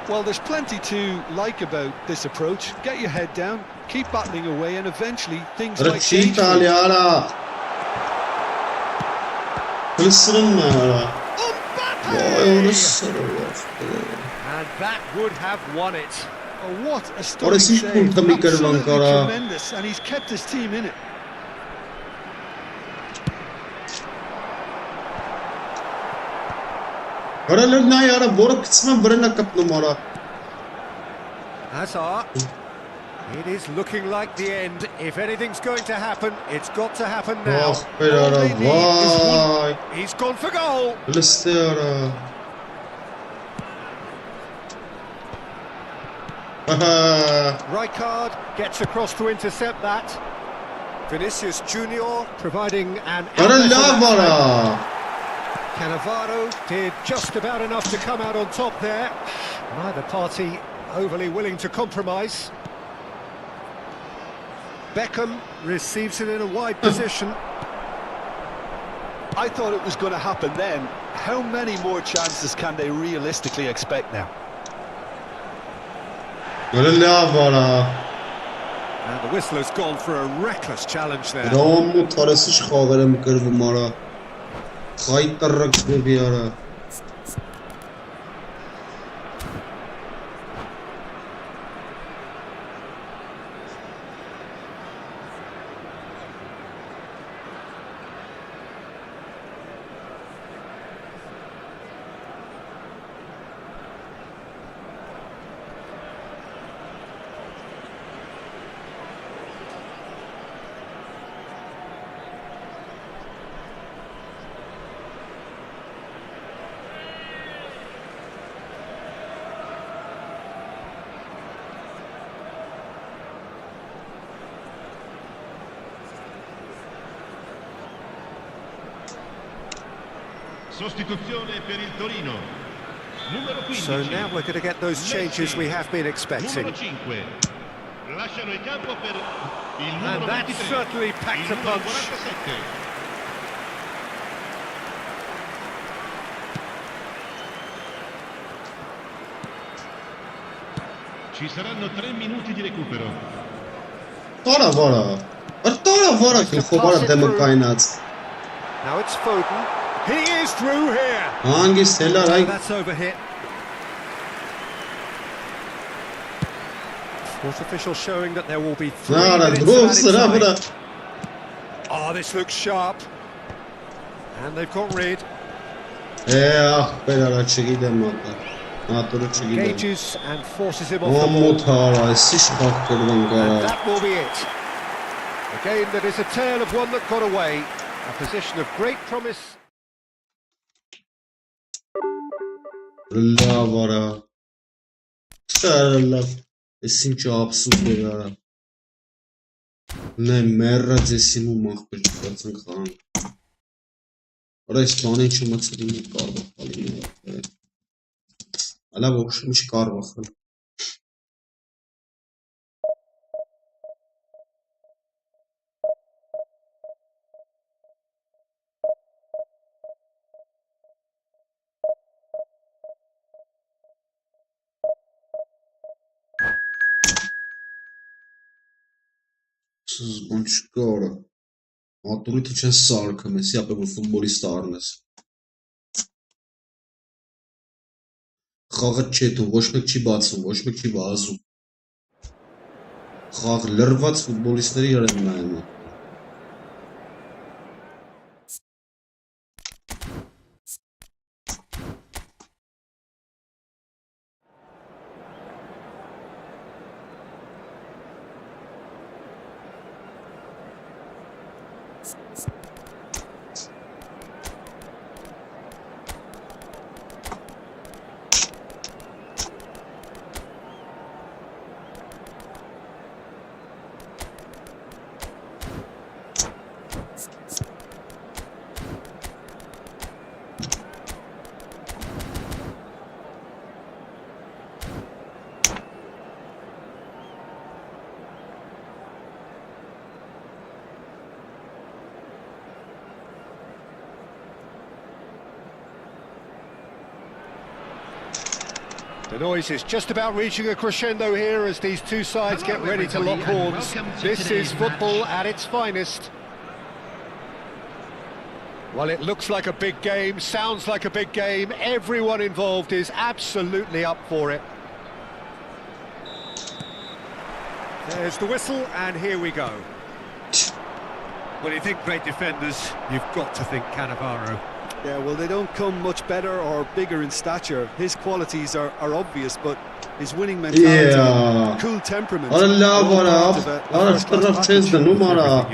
Speaker 3: Well, there's plenty to like about this approach. Get your head down, keep battling away, and eventually things
Speaker 1: Ara
Speaker 3: might
Speaker 1: çiğ
Speaker 3: change.
Speaker 1: tali ara. Kılsırın mı ara? Vay orası
Speaker 2: And that would have won it.
Speaker 3: Oh, what a stunning
Speaker 1: Orası hiç
Speaker 3: save.
Speaker 1: kurtamı kırılan
Speaker 3: Absolutely
Speaker 1: kara.
Speaker 3: tremendous, and he's kept his team in it.
Speaker 1: Aralar ne yara? Boru kısmı birine kaplı mara.
Speaker 2: Hazard. It is looking like the end. If anything's going to happen, it's got to happen now.
Speaker 1: Ah be ara, vay.
Speaker 2: He's gone for goal.
Speaker 1: Liste ara.
Speaker 2: Rijkaard gets across to intercept that. Vinicius Junior providing an
Speaker 1: Ara
Speaker 2: outlet
Speaker 1: la
Speaker 2: for that
Speaker 1: vara.
Speaker 2: Cannavaro did just about enough to come out on top there. Neither party overly willing to compromise. Beckham receives it in a wide position.
Speaker 3: I thought it was going to happen then. How many more chances can they realistically expect now?
Speaker 1: Ara la vara.
Speaker 2: And the whistler's gone for a reckless challenge there.
Speaker 1: Ramu tarası xalarım qırıb mara. Qaytaraq bir ara.
Speaker 4: Sostituzione per il Torino. Numero 15.
Speaker 2: So now we're going to get those changes we have been expecting.
Speaker 4: Numero 5. Lasciano il campo per il numero
Speaker 2: And that
Speaker 4: 23.
Speaker 2: certainly packed a
Speaker 4: Il numero
Speaker 2: punch.
Speaker 4: 47. Ci saranno 3 minuti di recupero.
Speaker 1: Tora vara. Tora vara ki xobara dem kainat.
Speaker 2: Now it's Foden. He is through here.
Speaker 1: Hangisi helal ay.
Speaker 2: That's overhit. Fourth official showing that there will be 3 minutes of added time. Oh, this looks sharp. And they've got rid. Engages and forces him off the ball. And that will be it. A game that is a tale of one that got away. A position of great promise.
Speaker 1: Allah vara. Allah. Esim ki absurd ya. Ne merra cesimu mahbir çıkartsın kan. Orada İspanya için maçlarını kar bakalım. Hala boşmuş kar bakalım. Sbončkor. Maturity c'è Sark, ma sia per un futbolista Arnes. Խաղը չետում, ոչ մեկ չի բացում, ոչ մեկ չի վազում։ Խաղ լրված ֆուտբոլիստների իրար են նայում։
Speaker 2: The noise is just about reaching a crescendo here as these two sides get ready to lock horns. This is football at its finest. Well, it looks like a big game, sounds like a big game. Everyone involved is absolutely up for it. There's the whistle, and here we go. When you think great defenders, you've got to think Cannavaro.
Speaker 3: Yeah, well, they don't come much better or bigger in stature. His qualities are obvious, but his winning mentality, cool temperament.
Speaker 1: Allah vara, taraf çizdi numara.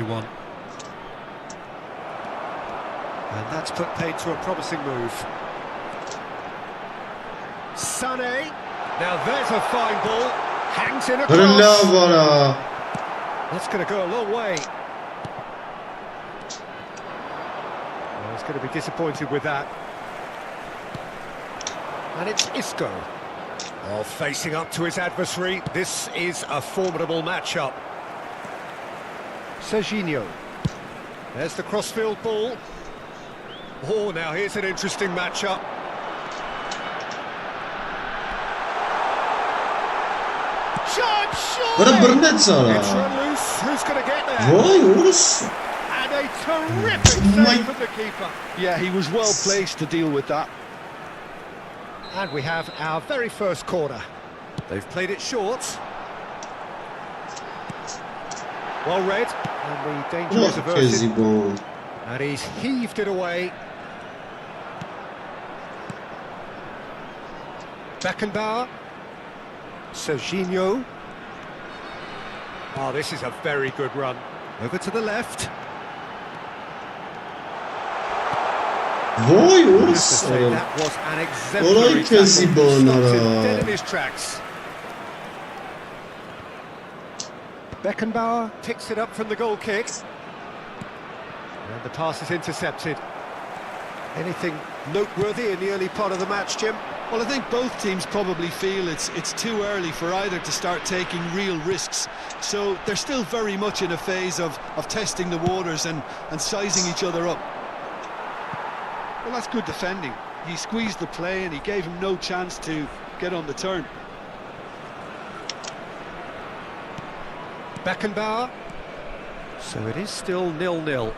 Speaker 2: And that's put paid to a promising move. Sané. Now there's a fine ball. Hangs in a cross.
Speaker 1: Allah vara.
Speaker 2: That's going to go a long way. He's going to be disappointed with that. And it's Isco. Oh, facing up to his adversary. This is a formidable matchup. Serginho. There's the crossfield ball. Oh, now here's an interesting matchup. Shot!
Speaker 1: What a burnett,
Speaker 2: It's run loose. Who's going to get there?
Speaker 1: Vay orası.
Speaker 2: And a terrific save from the keeper.
Speaker 3: Yeah, he was well placed to deal with that.
Speaker 2: And we have our very first corner. They've played it short. Well read. And the danger is averted. And he's heaved it away. Beckenbauer. Serginho. Oh, this is a very good run. Over to the left.
Speaker 1: Vay orası.
Speaker 2: That was an exemplary tackle. Dead in his tracks. Beckenbauer picks it up from the goal kick. And the pass is intercepted. Anything noteworthy in the early part of the match, Jim?
Speaker 3: Well, I think both teams probably feel it's too early for either to start taking real risks. So they're still very much in a phase of testing the waters and sizing each other up. Well, that's good defending. He squeezed the play and he gave him no chance to get on the turn.
Speaker 2: Beckenbauer. So it is still 0-0.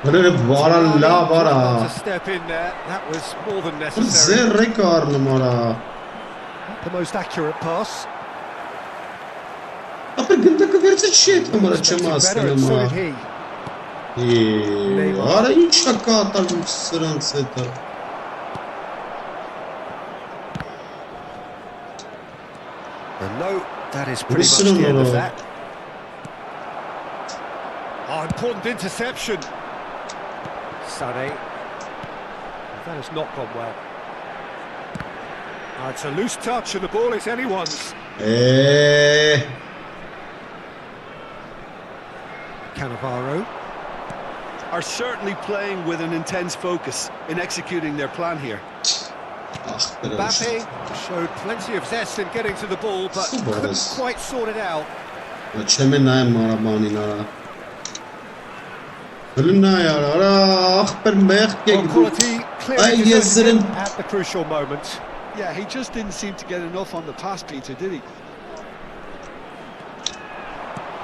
Speaker 1: Vara.
Speaker 2: To step in there, that was more than
Speaker 1: Wat
Speaker 2: necessary.
Speaker 1: is record numara?
Speaker 2: The most accurate pass.
Speaker 1: Apa gânda că verți shit numara ce
Speaker 2: Expected
Speaker 1: mas
Speaker 2: better, and so
Speaker 1: numara.
Speaker 2: did he.
Speaker 1: Are inșacat al săranțeta.
Speaker 2: And no, that is pretty much the end of that. Oh, important interception. Sané. That has not gone well. Oh, it's a loose touch and the ball is anyone's. Cannavaro.
Speaker 3: Are certainly playing with an intense focus in executing their plan here.
Speaker 2: Mbappe showed plenty of zest in getting to the ball, but couldn't quite sort it out.
Speaker 1: Ce menai marabani nara.
Speaker 2: Quality clearly deserted at the crucial moment.
Speaker 3: Yeah, he just didn't seem to get enough on the pass, Peter, did he?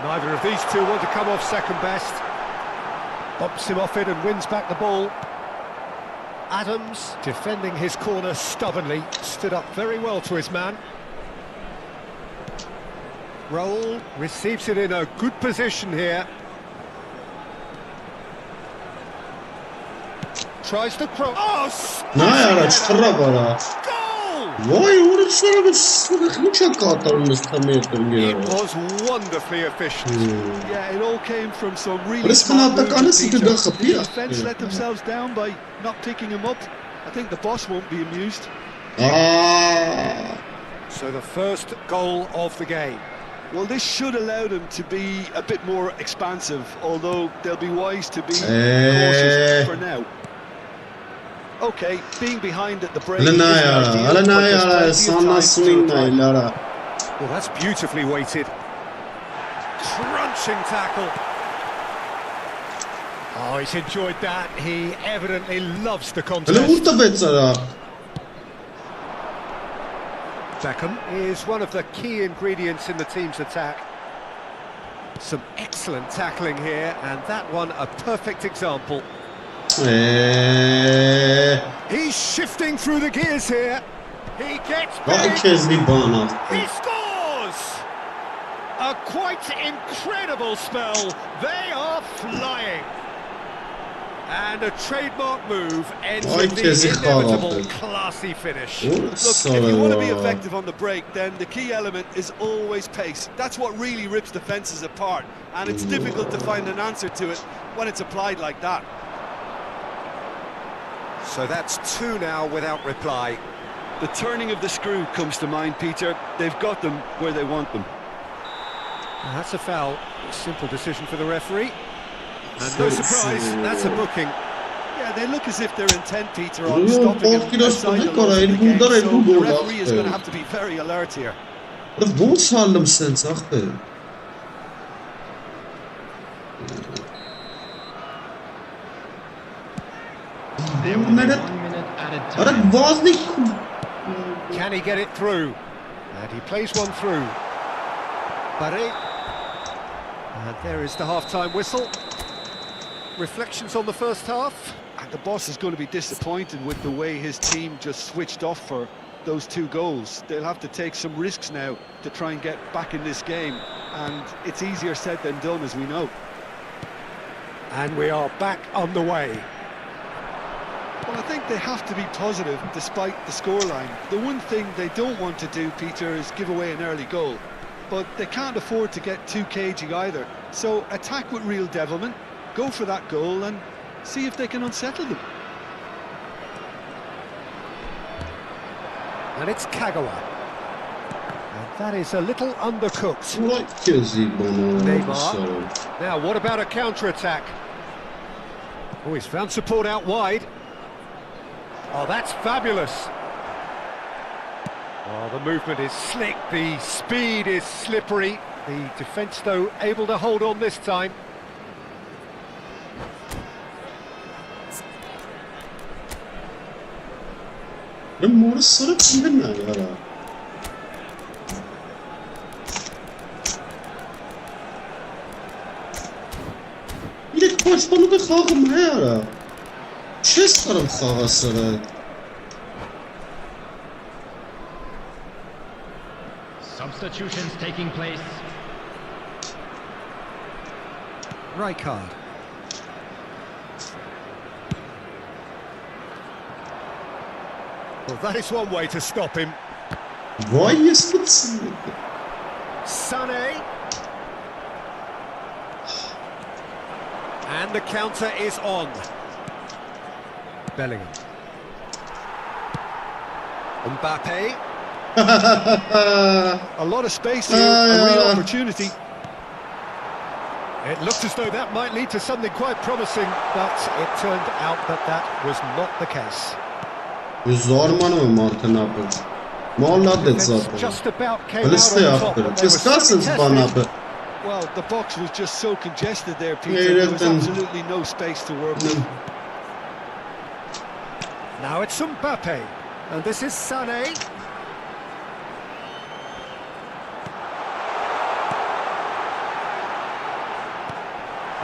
Speaker 2: Neither of these two want to come off second best. Bumps him off it and wins back the ball. Adams, defending his corner stubbornly, stood up very well to his man. Raul receives it in a good position here. Tries to cross. Oh,
Speaker 1: Goal! Vay vuruşlara bir hiç atarmış tabii.
Speaker 2: It was wonderfully efficient.
Speaker 3: Yeah, it all came from some really
Speaker 1: Parece
Speaker 3: smart
Speaker 1: kanatta
Speaker 3: movement,
Speaker 1: kalesi
Speaker 3: Peter.
Speaker 1: de
Speaker 3: The
Speaker 1: kapıyor.
Speaker 3: defence let themselves down by not picking him up. I think the boss won't be amused.
Speaker 2: So the first goal of the game.
Speaker 3: Well, this should allow them to be a bit more expansive, although they'll be wise to be cautious for now. Okay, being behind at the break.
Speaker 1: Well,
Speaker 2: that's beautifully weighted. Crunching tackle. Oh, he's enjoyed that. He evidently loves the contest. Beckham is one of the key ingredients in the team's attack. Some excellent tackling here, and that one a perfect example. He's shifting through the gears here. He gets big. He scores! A quite incredible spell. They are flying. And a trademark move ends with the inevitable classy finish.
Speaker 3: Look, if you want to be effective on the break, then the key element is always pace. That's what really rips defences apart, and it's difficult to find an answer to it when it's applied like that.
Speaker 2: So that's two now without reply.
Speaker 3: The turning of the screw comes to mind, Peter. They've got them where they want them.
Speaker 2: Well, that's a foul. A simple decision for the referee. And no surprise, that's a booking.
Speaker 3: Yeah, they look as if they're intent, Peter, on stopping him outside the loss of the game, so the referee is going to have to be very alert here.
Speaker 2: Can he get it through? And he plays one through. And there is the half-time whistle. Reflections on the first half.
Speaker 3: And the boss is going to be disappointed with the way his team just switched off for those two goals. They'll have to take some risks now to try and get back in this game. And it's easier said than done, as we know.
Speaker 2: And we are back on the way.
Speaker 3: Well, I think they have to be positive despite the scoreline. The one thing they don't want to do, Peter, is give away an early goal. But they can't afford to get too cagey either. So attack with real devilment, go for that goal and see if they can unsettle them.
Speaker 2: And it's Kagawa. And that is a little undercooked. Neymar. Now, what about a counter-attack? Oh, he's found support out wide. Oh, that's fabulous. Oh, the movement is slick, the speed is slippery. The defence, though, able to hold on this time.
Speaker 1: պաշտպանում է խաղը մայարա։ Չես կարում խաղը սրա։
Speaker 4: Substitutions taking place.
Speaker 2: Right card. Well, that is one way to stop him.
Speaker 1: Vay yastıksın.
Speaker 2: Sané. And the counter is on. Bellingham. Mbappe.
Speaker 3: A lot of space here, a real opportunity.
Speaker 2: It looked as though that might lead to something quite promising, but it turned out that that was not the case.
Speaker 1: Zormanu Martin apă. Molla de zapă.
Speaker 2: Just about came
Speaker 1: Îl
Speaker 2: out
Speaker 1: stai
Speaker 2: on top,
Speaker 1: apă.
Speaker 2: but
Speaker 1: Ce
Speaker 2: they were so
Speaker 1: scasă-ți bani apă?
Speaker 3: Well, the box was just so congested there, Peter. There was absolutely no space to work with.
Speaker 2: Now it's Mbappe, and this is Sané.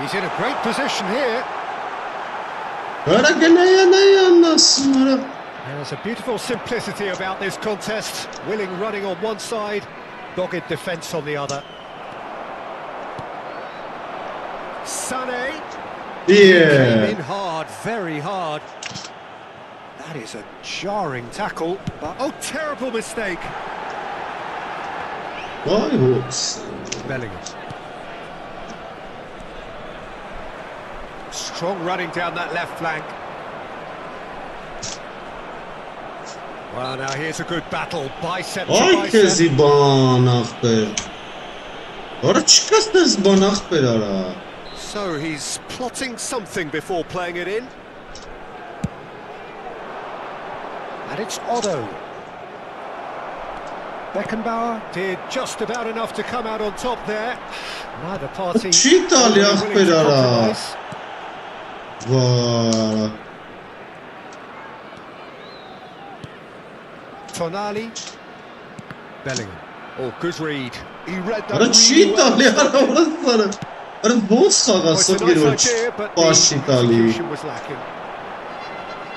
Speaker 2: He's in a great position here. There's a beautiful simplicity about this contest. Willing running on one side, dogged defence on the other. Sané. Came in hard, very hard. That is a jarring tackle, but oh, terrible mistake. Bellingham. Strong running down that left flank. Well, now here's a good battle, bicep to
Speaker 1: Ay
Speaker 2: bicep.
Speaker 1: kezi banakber. Ora çıkastınız banakber ara.
Speaker 2: So he's plotting something before playing it in. And it's Otto. Beckenbauer did just about enough to come out on top there. Neither party
Speaker 1: Çital
Speaker 2: willing
Speaker 1: yakber
Speaker 2: to
Speaker 1: ara.
Speaker 2: compromise.
Speaker 1: Vay.
Speaker 2: Tonali. Bellingham. Oh, good read.
Speaker 3: He read that
Speaker 1: Ara
Speaker 3: really
Speaker 1: çital
Speaker 3: well.
Speaker 1: ara orası. Ara boz
Speaker 2: Well,
Speaker 1: xağası
Speaker 2: it's a nice
Speaker 1: giriyor.
Speaker 2: idea, but the
Speaker 1: Baş İtali.
Speaker 2: execution was lacking.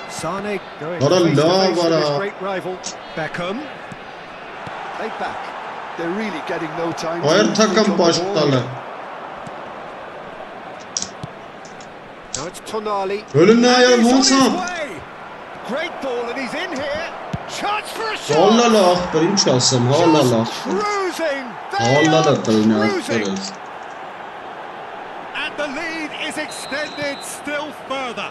Speaker 2: Sané going
Speaker 1: Ara
Speaker 2: face to
Speaker 1: la
Speaker 2: face with
Speaker 1: vara.
Speaker 2: his great rival. Beckham. Played back.
Speaker 3: They're really getting no time to
Speaker 1: Hayır
Speaker 3: think
Speaker 1: takım
Speaker 3: on the ball
Speaker 1: baştalı.
Speaker 3: here.
Speaker 2: Now it's Tonali.
Speaker 1: Önüne
Speaker 2: And
Speaker 1: ayar
Speaker 2: he's on his
Speaker 1: olsam.
Speaker 2: way. Great ball, and he's in here. Chance for a shot.
Speaker 1: Hallala akberim çalsam. Hallala.
Speaker 2: Just cruising. They
Speaker 1: Hallala
Speaker 2: are
Speaker 1: tayını
Speaker 2: cruising.
Speaker 1: akbeririz.
Speaker 2: And the lead is extended still further.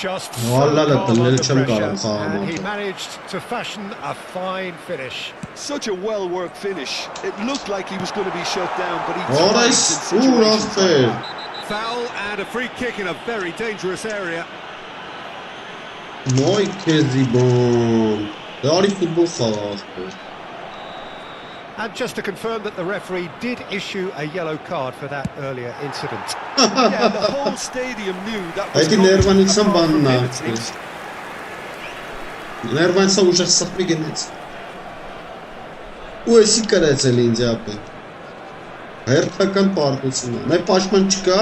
Speaker 2: Just so
Speaker 1: Vallahi
Speaker 2: calm
Speaker 1: tınları
Speaker 2: under
Speaker 1: çabuk
Speaker 2: pressure,
Speaker 1: alın, sağ
Speaker 2: and
Speaker 1: olun.
Speaker 2: he managed to fashion a fine finish.
Speaker 3: Such a well-worked finish. It looked like he was going to be shut down, but he thrives in
Speaker 1: Orası
Speaker 3: situations like
Speaker 1: uğraştı.
Speaker 3: that.
Speaker 2: Foul and a free kick in a very dangerous area.
Speaker 1: Moy kezi bon. Dari futbol xağası.
Speaker 2: And just to confirm that the referee did issue a yellow card for that earlier incident.
Speaker 3: Yeah, the whole stadium knew that was
Speaker 1: Haydi
Speaker 3: coming,
Speaker 1: Nervan insan
Speaker 3: apart from
Speaker 1: banna.
Speaker 3: him, it seems.
Speaker 1: Nervan sa уже сопригнется. Ой, սիկարեց էլ ինձ ապը։ Հերթական պարտությունը։ Նայ պաշտպան չկա,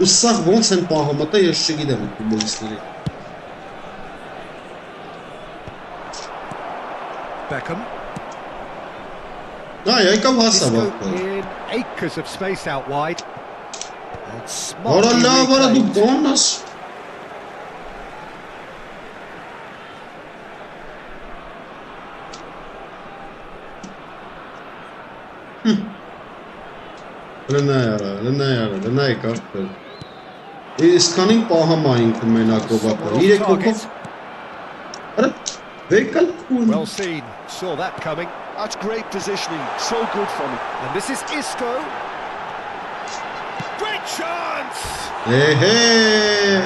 Speaker 1: ու սա ոնց են պահում, դա ես չգիտեմ ֆուտբոլիստների։
Speaker 2: Beckham.
Speaker 1: Այ եկավ հասավ
Speaker 2: Isco
Speaker 1: ապը։
Speaker 2: in acres of space out wide. And smartly
Speaker 1: Արա լավ, արա դու
Speaker 2: reclaimed.
Speaker 1: բանաս։ Լնայ կարտել։ Իսկանին պահամային կմենակով ապը։
Speaker 2: Someone off
Speaker 1: 3
Speaker 2: target.
Speaker 1: հոգով։ Արա վեկալ քուն։
Speaker 2: Well seen. Saw that coming.
Speaker 3: That's great positioning. So good from him.
Speaker 2: And this is Isco. Great chance!
Speaker 1: Էհե։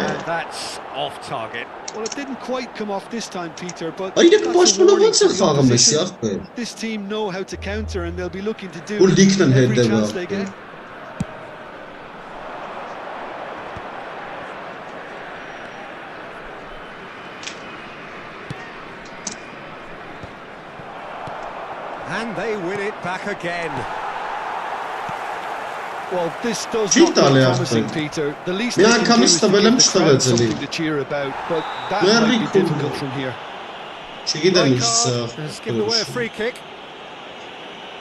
Speaker 2: And that's off target.
Speaker 3: Well, it didn't quite come off this time, Peter, but
Speaker 1: Այ դե
Speaker 3: that's a
Speaker 1: պաշտպանը
Speaker 3: warning
Speaker 1: ոնց է
Speaker 3: for the
Speaker 1: խաղում էսի
Speaker 3: opposition.
Speaker 1: ախպեր։
Speaker 3: This team know how to counter, and they'll be looking to do
Speaker 1: Ու լիքն են
Speaker 3: every
Speaker 1: հետևը
Speaker 3: chance they
Speaker 1: ախպեր։
Speaker 3: get.
Speaker 2: And they win it back again.
Speaker 3: Well, this does
Speaker 1: Cheat
Speaker 3: not look
Speaker 1: ale
Speaker 3: promising,
Speaker 1: jahti.
Speaker 3: Peter. The least
Speaker 1: Me
Speaker 3: they can do
Speaker 1: hakkame
Speaker 3: is to
Speaker 1: stabiilem
Speaker 3: give the crowd
Speaker 1: stabiilseli.
Speaker 3: something to cheer about, but that
Speaker 1: Me
Speaker 3: might be
Speaker 1: rikkunud.
Speaker 3: difficult from here.
Speaker 1: Չգիտեմ ինչ
Speaker 2: Rijkaard
Speaker 1: սա
Speaker 2: has given away a free kick.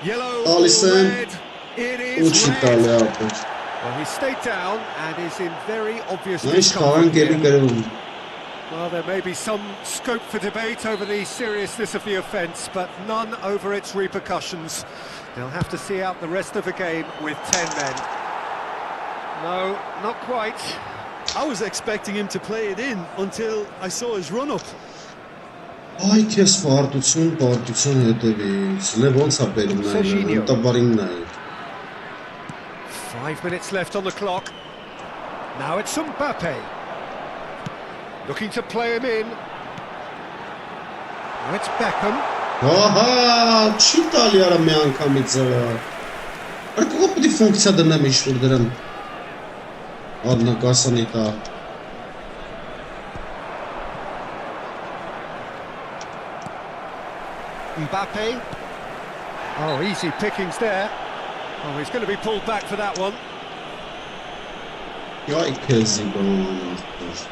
Speaker 2: Yellow
Speaker 1: Ալիս
Speaker 2: or
Speaker 1: եմ
Speaker 2: red. It
Speaker 1: ու
Speaker 2: is
Speaker 1: չի
Speaker 2: red.
Speaker 1: տալի ապեր։
Speaker 2: Well, he stayed down and is in very obvious
Speaker 1: Այս
Speaker 2: discomfort
Speaker 1: խաղան կելի
Speaker 2: here.
Speaker 1: գրում։
Speaker 2: Well, there may be some scope for debate over the seriousness of the offence, but none over its repercussions. They'll have to see out the rest of the game with 10 men. No, not quite.
Speaker 3: I was expecting him to play it in until I saw his run-up.
Speaker 1: Այ քեզ պարտություն հետևից։ Լե ոնց է բերում նայել, տաբարին նայել։
Speaker 2: 5 minutes left on the clock. Now it's Mbappe. Looking to play him in. Now it's Beckham.
Speaker 1: Ահա, չի տալի արա մի անգամից։ Արկուղը պիտի ֆունկցիա դնեմ ինչ-որ դրան։ Ադնակասանի տա։
Speaker 2: Mbappe. Oh, easy pickings there. Oh, he's going to be pulled back for that one.
Speaker 1: Այ քեզի բան։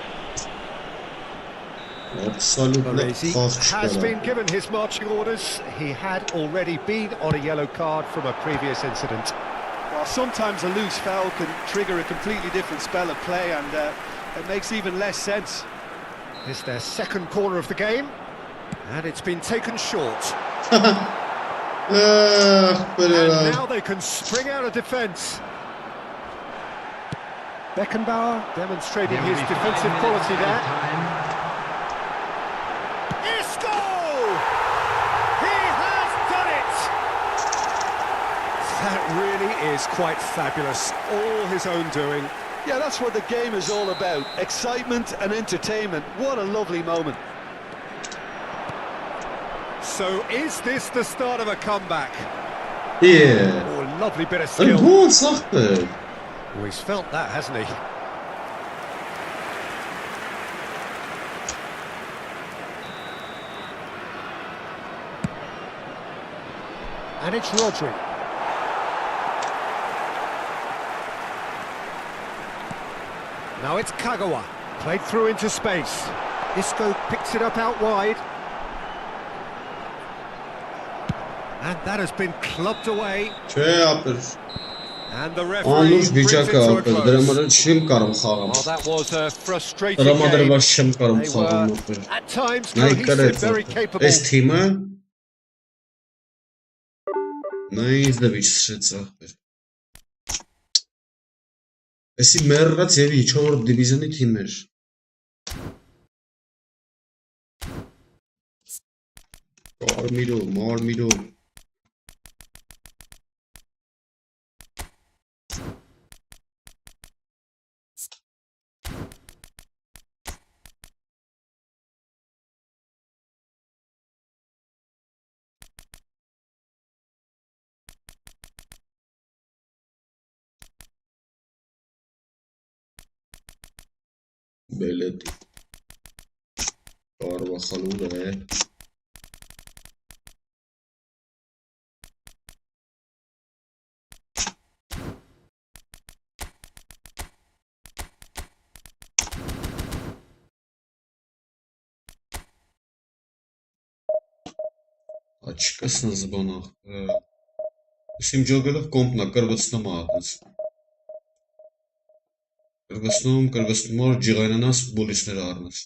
Speaker 1: Absolutely
Speaker 2: Baresi has been given his marching orders. He had already been on a yellow card from a previous incident.
Speaker 3: Well, sometimes a loose foul can trigger a completely different spell of play, and it makes even less sense.
Speaker 2: It's their second corner of the game, and it's been taken short. And now they can spring out of defence. Beckenbauer demonstrating his defensive quality there. Isco! He has done it! That really is quite fabulous. All his own doing.
Speaker 3: Yeah, that's what the game is all about. Excitement and entertainment. What a lovely moment.
Speaker 2: So is this the start of a comeback?
Speaker 1: Yeah.
Speaker 2: Oh, lovely bit of
Speaker 1: And
Speaker 2: skill.
Speaker 1: what's happened?
Speaker 2: Oh, he's felt that, hasn't he? And it's Rodri. Now it's Kagawa. Played through into space. Isco picks it up out wide. And that has been clubbed away.
Speaker 1: Չէ, ապեր։
Speaker 2: And the referee
Speaker 1: Անուշ
Speaker 2: brings it
Speaker 1: վիճակը
Speaker 2: to a
Speaker 1: ապեր, դրա
Speaker 2: close.
Speaker 1: համար չեմ կարող խաղամ։
Speaker 2: Well, that was a frustrating
Speaker 1: Դրա
Speaker 2: game.
Speaker 1: համար չեմ կարող
Speaker 2: They
Speaker 1: խաղամ
Speaker 2: were,
Speaker 1: ապեր։
Speaker 2: at times,
Speaker 1: Նայ
Speaker 2: cohesive,
Speaker 1: կրեց
Speaker 2: very
Speaker 1: ապեր։
Speaker 2: capable.
Speaker 1: Այս թիմը նայից դեպի չսրեց ապեր։ Էսի մեռած եւ 4-րդ դիվիզիոնի թիմ էր։ Մարմիրո։ Beledi. Carvajal է։ Աչքս նզբանախ։ Ուսիմ ջոգելով կոմպնա կրվցնում ատես։ Կրվցնում որ ջիղայնանաս բոլիսներ առնես։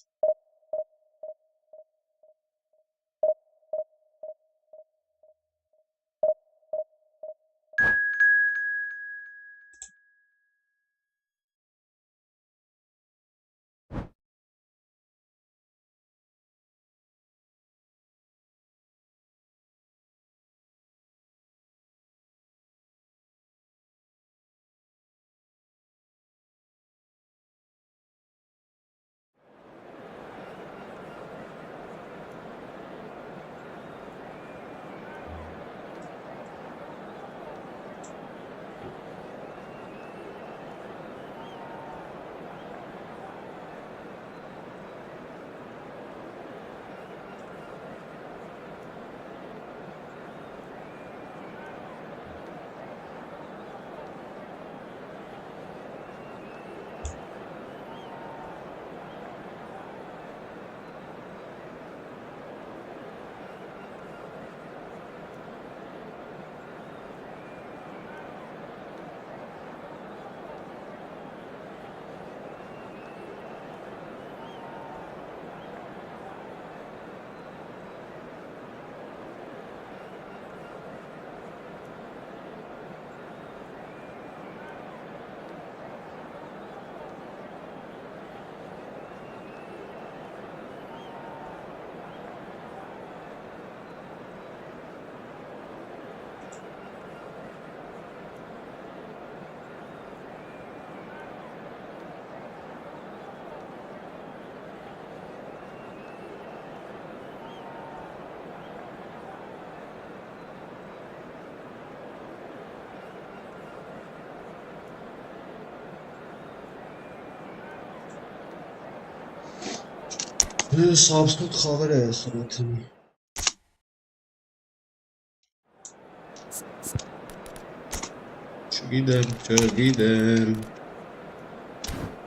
Speaker 1: Absolut havere suratını.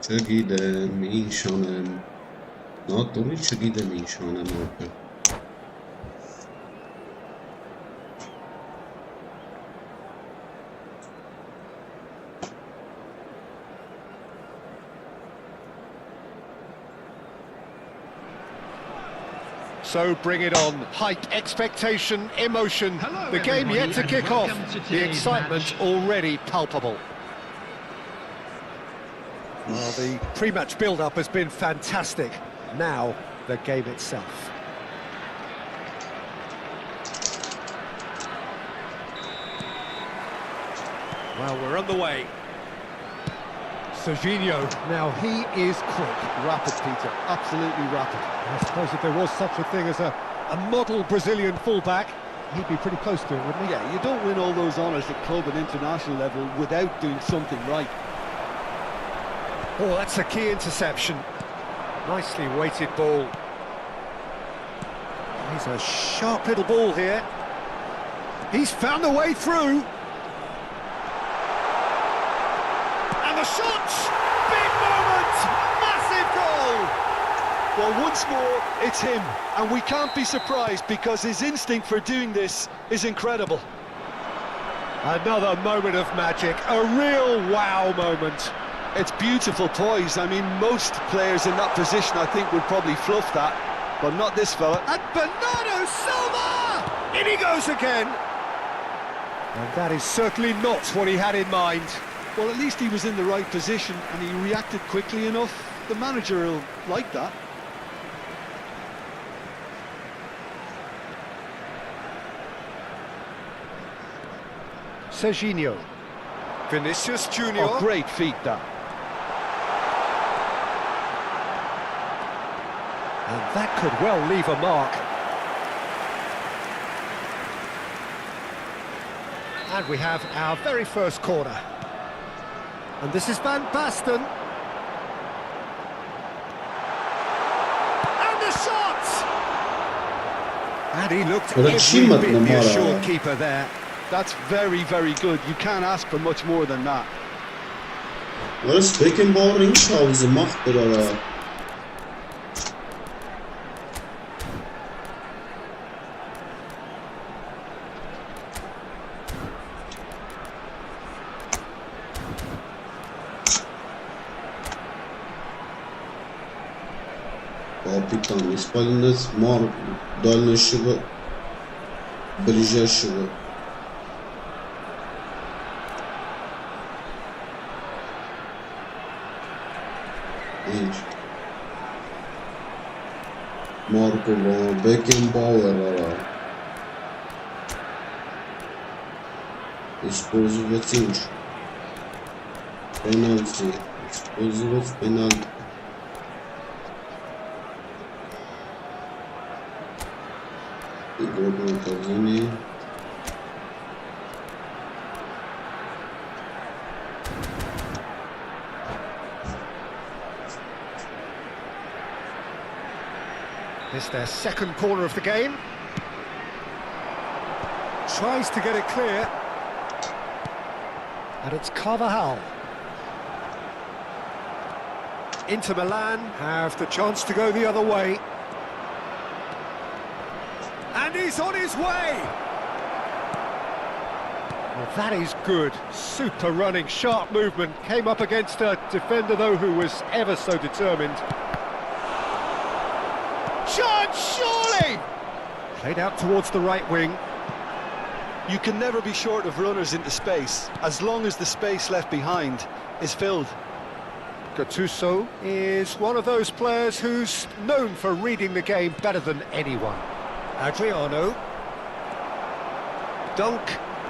Speaker 1: Çögidem inşanem. Not only çögidem inşanem abi.
Speaker 2: So bring it on. Hype, expectation, emotion.
Speaker 4: Hello,
Speaker 2: the game yet to kick off. The excitement already palpable. Well, the pre-match build-up has been fantastic. Now, the game itself. Well, we're on the way. Serginho, now he is quick.
Speaker 3: Rapid, Peter, absolutely rapid.
Speaker 2: I suppose if there was such a thing as a model Brazilian fullback, he'd be pretty close to it, wouldn't he?
Speaker 3: Yeah, you don't win all those honours at club and international level without doing something right.
Speaker 2: Oh, that's a key interception. Nicely weighted ball. He's a sharp little ball here. He's found a way through. And the shots! Big moment! Massive goal!
Speaker 3: Well, once more, it's him. And we can't be surprised because his instinct for doing this is incredible.
Speaker 2: Another moment of magic. A real wow moment.
Speaker 3: It's beautiful poise. I mean, most players in that position, I think, would probably fluff that. But not this fella.
Speaker 2: And Bernardo Silva! In he goes again. And that is certainly not what he had in mind.
Speaker 3: Well, at least he was in the right position and he reacted quickly enough. The manager will like that.
Speaker 2: Serginho. Vinicius Junior.
Speaker 3: Oh, great feat, that.
Speaker 2: And that could well leave a mark. And we have our very first corner. And this is Van Basten. And the shot! And he looked every bit the assured keeper there.
Speaker 3: That's very, very good. You can't ask for much more than that.
Speaker 1: Wat is Beckenbauer inschouwen, ze mag er Kapitan, исполненец Марк, дальнейшего, ближайшего. Markova, Beckenbauer. Использовать инш. Пенальти. Использовать пенальти. Игровое управление.
Speaker 2: It's their second corner of the game. Tries to get it clear. And it's Carvajal. Inter Milan have the chance to go the other way. And he's on his way! Well, that is good. Super running, sharp movement. Came up against a defender, though, who was ever so determined. Chance, surely! Played out towards the right wing.
Speaker 3: You can never be short of runners into space, as long as the space left behind is filled.
Speaker 2: Gattuso is one of those players who's known for reading the game better than anyone. Adriano. Dunk,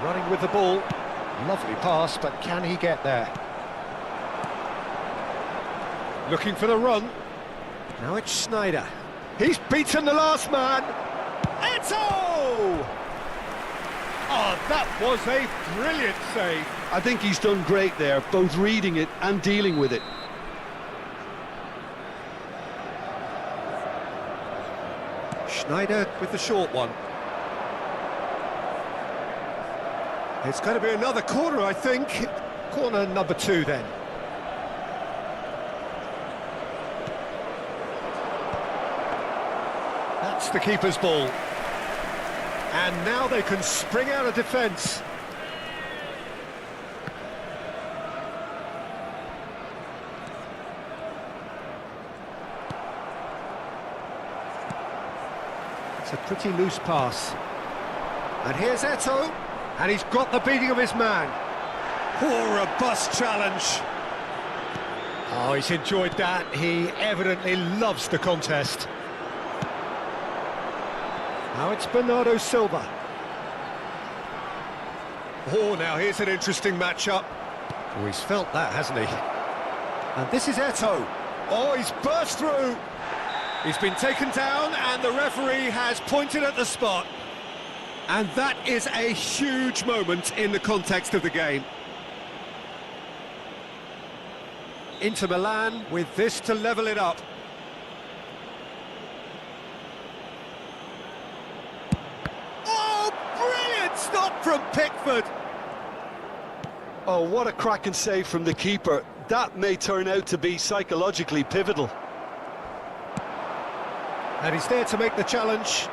Speaker 2: running with the ball. Lovely pass, but can he get there? Looking for the run. Now it's Schneider. He's beaten the last man. Eto! Oh, that was a brilliant save.
Speaker 3: I think he's done great there, both reading it and dealing with it.
Speaker 2: Schneider with the short one. It's going to be another corner, I think. Corner number 2 then. That's the keeper's ball. And now they can spring out of defence. It's a pretty loose pass. And here's Eto'o. And he's got the beating of his man. Oh, robust challenge. Oh, he's enjoyed that. He evidently loves the contest. Now it's Bernardo Silva. Oh, now here's an interesting matchup. Oh, he's felt that, hasn't he? And this is Eto'o. Oh, he's burst through. He's been taken down and the referee has pointed at the spot. And that is a huge moment in the context of the game. Inter Milan with this to level it up. Oh, brilliant stop from Pickford.
Speaker 3: Oh, what a cracking save from the keeper. That may turn out to be psychologically pivotal.
Speaker 2: And he's there to make the challenge.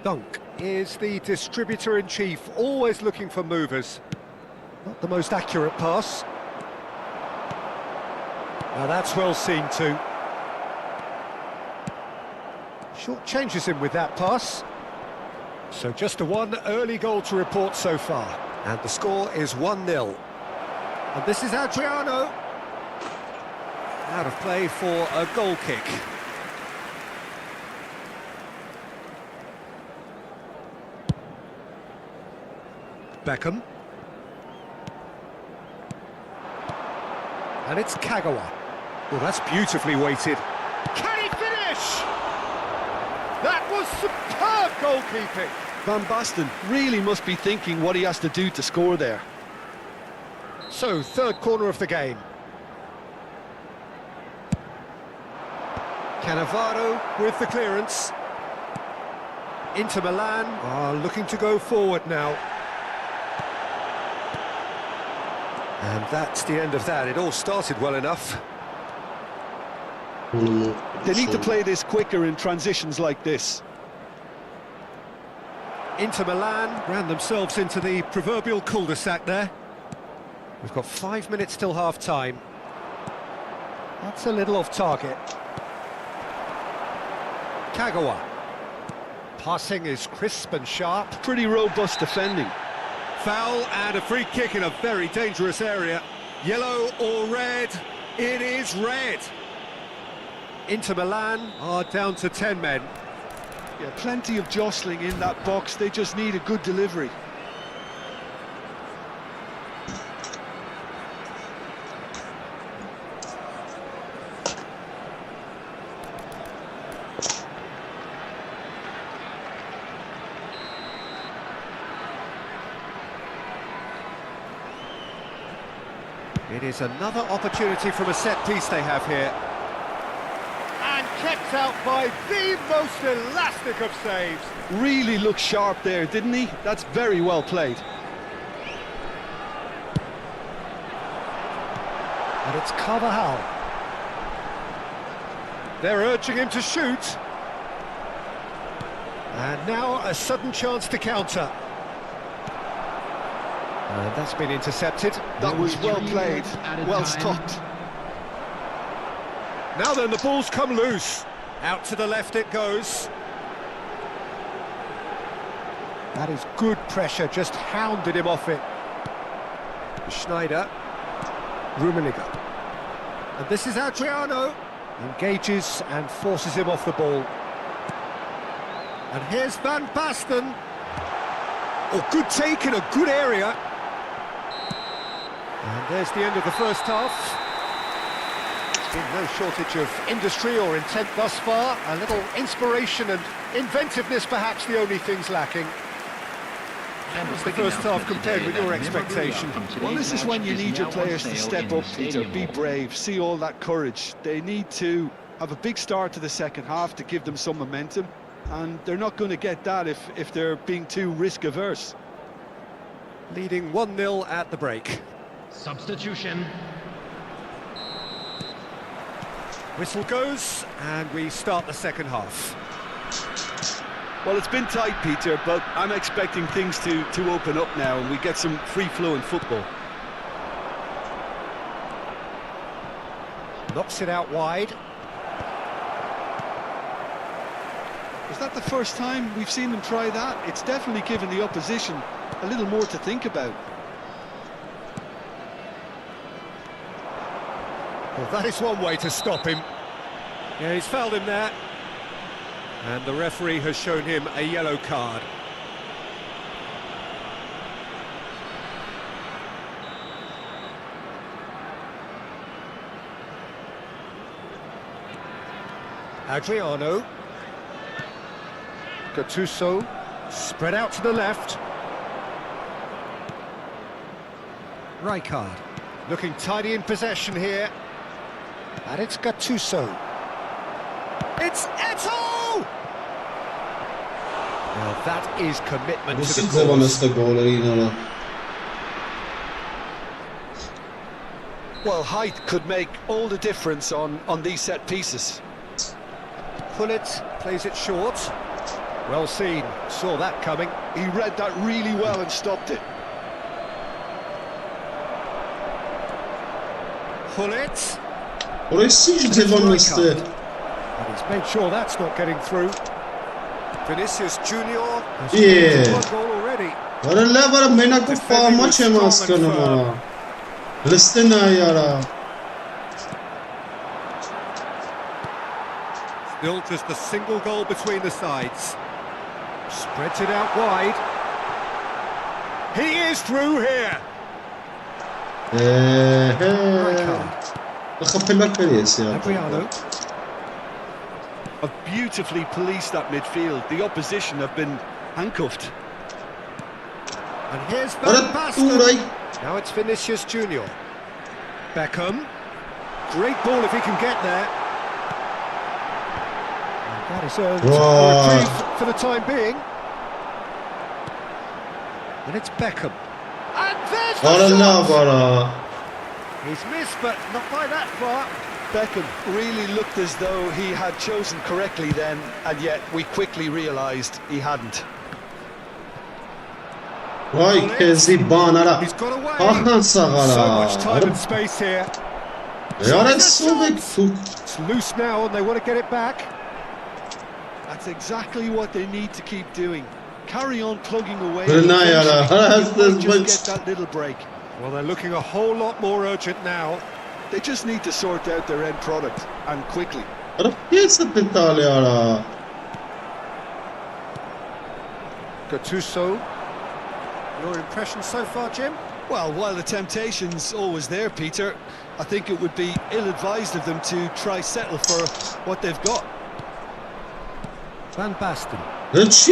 Speaker 2: Dunk is the distributor-in-chief, always looking for movers. Not the most accurate pass. Now that's well seen too. Short changes him with that pass. So just a 1 early goal to report so far. And the score is 1-0. And this is Adriano. Out of play for a goal kick. Beckham. And it's Kagawa. Well, that's beautifully weighted. Can he finish? That was superb goalkeeping.
Speaker 3: Van Basten really must be thinking what he has to do to score there.
Speaker 2: So, third corner of the game. Cannavaro with the clearance. Inter Milan are looking to go forward now. And that's the end of that. It all started well enough.
Speaker 3: They need to play this quicker in transitions like this.
Speaker 2: Inter Milan ran themselves into the proverbial cul-de-sac there. We've got 5 minutes till half-time. That's a little off target. Kagawa. Passing is crisp and sharp.
Speaker 3: Pretty robust defending.
Speaker 2: Foul and a free kick in a very dangerous area. Yellow or red? It is red. Inter Milan are down to 10 men.
Speaker 3: Yeah, plenty of jostling in that box. They just need a good delivery.
Speaker 2: It is another opportunity from a set piece they have here. And kept out by the most elastic of saves.
Speaker 3: Really looked sharp there, didn't he? That's very well played.
Speaker 2: And it's Carvajal. They're urging him to shoot. And now a sudden chance to counter. And that's been intercepted.
Speaker 3: That was well played, well stopped.
Speaker 2: Now then, the ball's come loose. Out to the left it goes. That is good pressure, just hounded him off it. Schneider. Rummenigge. And this is Adriano. Engages and forces him off the ball. And here's Van Basten. Oh, good take in a good area. And there's the end of the first half. There's been no shortage of industry or intent thus far. A little inspiration and inventiveness, perhaps the only things lacking. What's the first half compared with your expectation?
Speaker 3: Well, this is when you need your players to step up, Peter, be brave, see all that courage. They need to have a big start to the second half to give them some momentum, and they're not going to get that if they're being too risk-averse.
Speaker 2: Leading 1-0 at the break.
Speaker 4: Substitution.
Speaker 2: Whistle goes, and we start the second half.
Speaker 3: Well, it's been tight, Peter, but I'm expecting things to open up now and we get some free-flowing football.
Speaker 2: Knocks it out wide.
Speaker 3: Is that the first time we've seen them try that? It's definitely given the opposition a little more to think about.
Speaker 2: Well, that is one way to stop him. Yeah, he's fouled him there. And the referee has shown him a yellow card. Adriano. Gattuso. Spread out to the left. Rijkaard. Looking tidy in possession here. And it's Gattuso. It's Eto'o! Now that is commitment to the cause.
Speaker 3: Well, height could make all the difference on these set pieces.
Speaker 2: Pullet plays it short. Well seen, saw that coming.
Speaker 3: He read that really well and stopped it.
Speaker 2: Pullet.
Speaker 1: Orayı sizce devam
Speaker 2: And he's made sure that's not getting through. Vinicius Junior has
Speaker 1: Yeah.
Speaker 2: scored a goal already.
Speaker 1: Bara mena ko fa maç emas kana. Listen yara.
Speaker 2: Still just a single goal between the sides. Spreads it out wide. He is through here. Adriano.
Speaker 3: Have beautifully policed that midfield. The opposition have been handcuffed.
Speaker 2: And here's Van Basten. Now it's Vinicius Junior. Beckham. Great ball if he can get there. And that is a reprieve for the time being. And it's Beckham. And there's the shot! He's missed, but not by that far.
Speaker 3: Beckham really looked as though he had chosen correctly then, and yet we quickly realised he hadn't.
Speaker 2: He's got away. So much time and space here. It's loose now and they want to get it back.
Speaker 3: That's exactly what they need to keep doing. Carry on plugging away. Just get that little break.
Speaker 2: Well, they're looking a whole lot more urgent now.
Speaker 3: They just need to sort out their end product, and quickly.
Speaker 2: Gattuso. Your impression so far, Jim?
Speaker 3: Well, while the temptation's always there, Peter, I think it would be ill-advised of them to try settle for what they've got.
Speaker 2: Van Basten.
Speaker 1: It's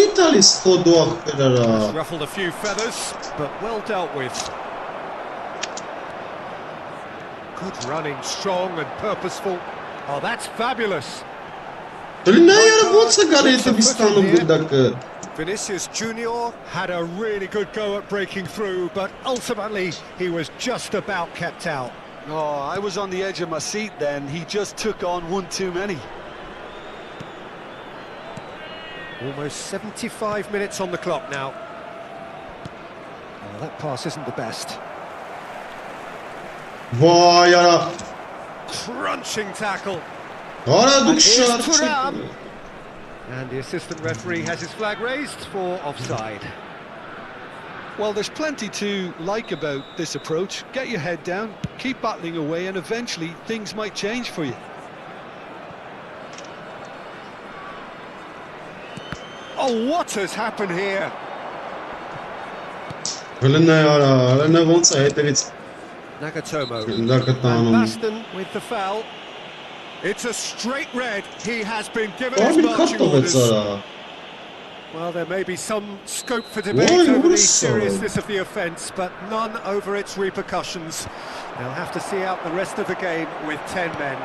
Speaker 2: Ruffled a few feathers, but well dealt with. Good running, strong and purposeful. Oh, that's fabulous. Vinicius Junior had a really good go at breaking through, but ultimately he was just about kept out.
Speaker 3: Oh, I was on the edge of my seat then. He just took on one too many.
Speaker 2: Almost 75 minutes on the clock now. Oh, that pass isn't the best. Crunching tackle. And the assistant referee has his flag raised for offside.
Speaker 3: Well, there's plenty to like about this approach. Get your head down, keep battling away, and eventually things might change for you.
Speaker 2: Oh, what has happened here? Nagatomo. Van Basten with the foul. It's a straight red. He has been given his marching orders. Well, there may be some scope for debate over the seriousness of the offence, but none over its repercussions. They'll have to see out the rest of the game with 10 men.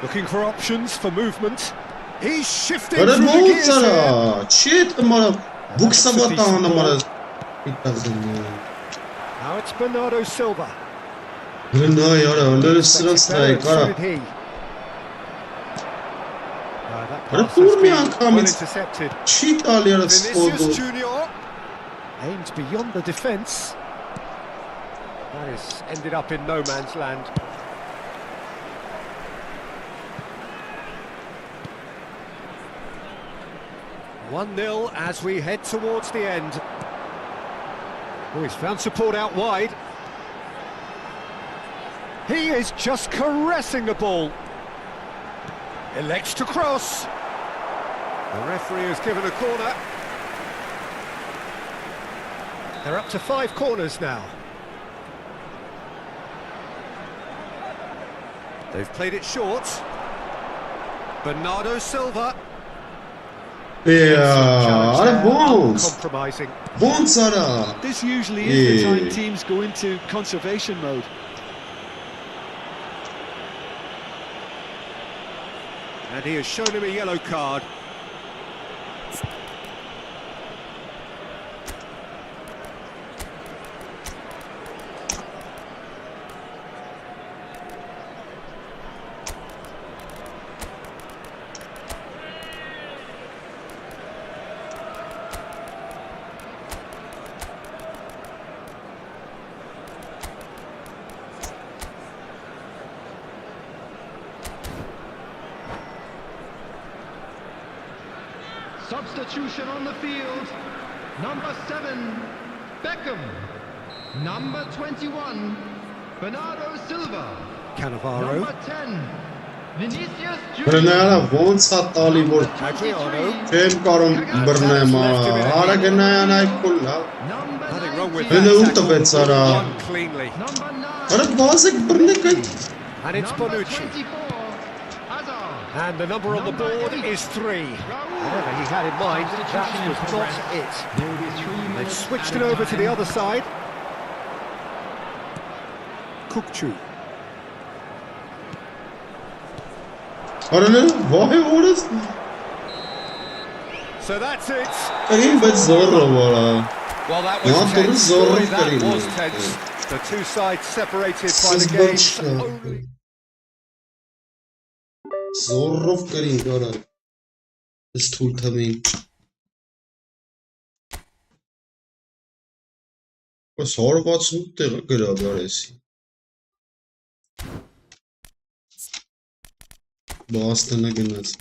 Speaker 2: Looking for options for movement. He's shifting through the gears here.
Speaker 1: Shit, Now
Speaker 2: it's Bernardo Silva. That pass has been well intercepted. Vinicius Junior aimed beyond the defence. That has ended up in no man's land. (1-0) as we head towards the end. Oh, he's found support out wide. He is just caressing the ball. Elects to cross. The referee has given a corner. They're up to 5 corners now. They've played it short. Bernardo Silva. Compromising.
Speaker 3: This usually is the time teams go into conservation mode.
Speaker 2: And he has shown him a yellow card.
Speaker 4: Substitution on the field. Number 7, Beckham. Number 21, Bernardo Silva.
Speaker 2: Cannavaro.
Speaker 4: Number 10, Vinicius
Speaker 1: Bernardo wants a Tollywood. Same Karum Bernama. Araganayana Kulla.
Speaker 2: Nothing wrong with
Speaker 1: that.
Speaker 2: Uncleanly.
Speaker 4: Number 9,
Speaker 2: And it's Bonucci.
Speaker 4: 24, Hazard.
Speaker 2: And the number on the board is 3. Whatever he had in mind, that was not it. They've switched it over to the other side. Kukçu. So that's it. Well, that was tense. Boy, that was tense. The two sides separated by the game's only...
Speaker 1: Zorrov Karim, alright. This tool coming. Sonra batsın da göre böylesi. Boston'a gelmez.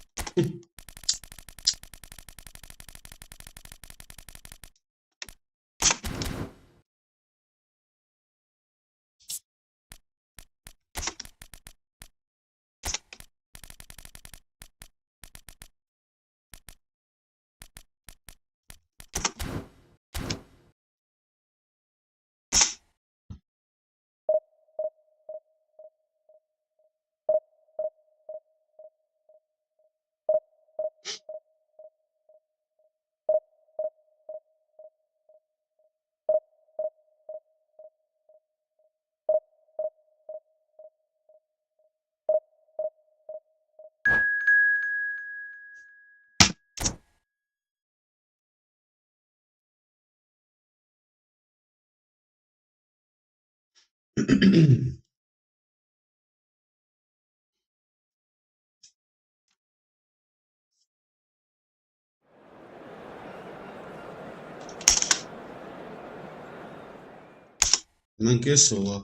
Speaker 1: من كيسوا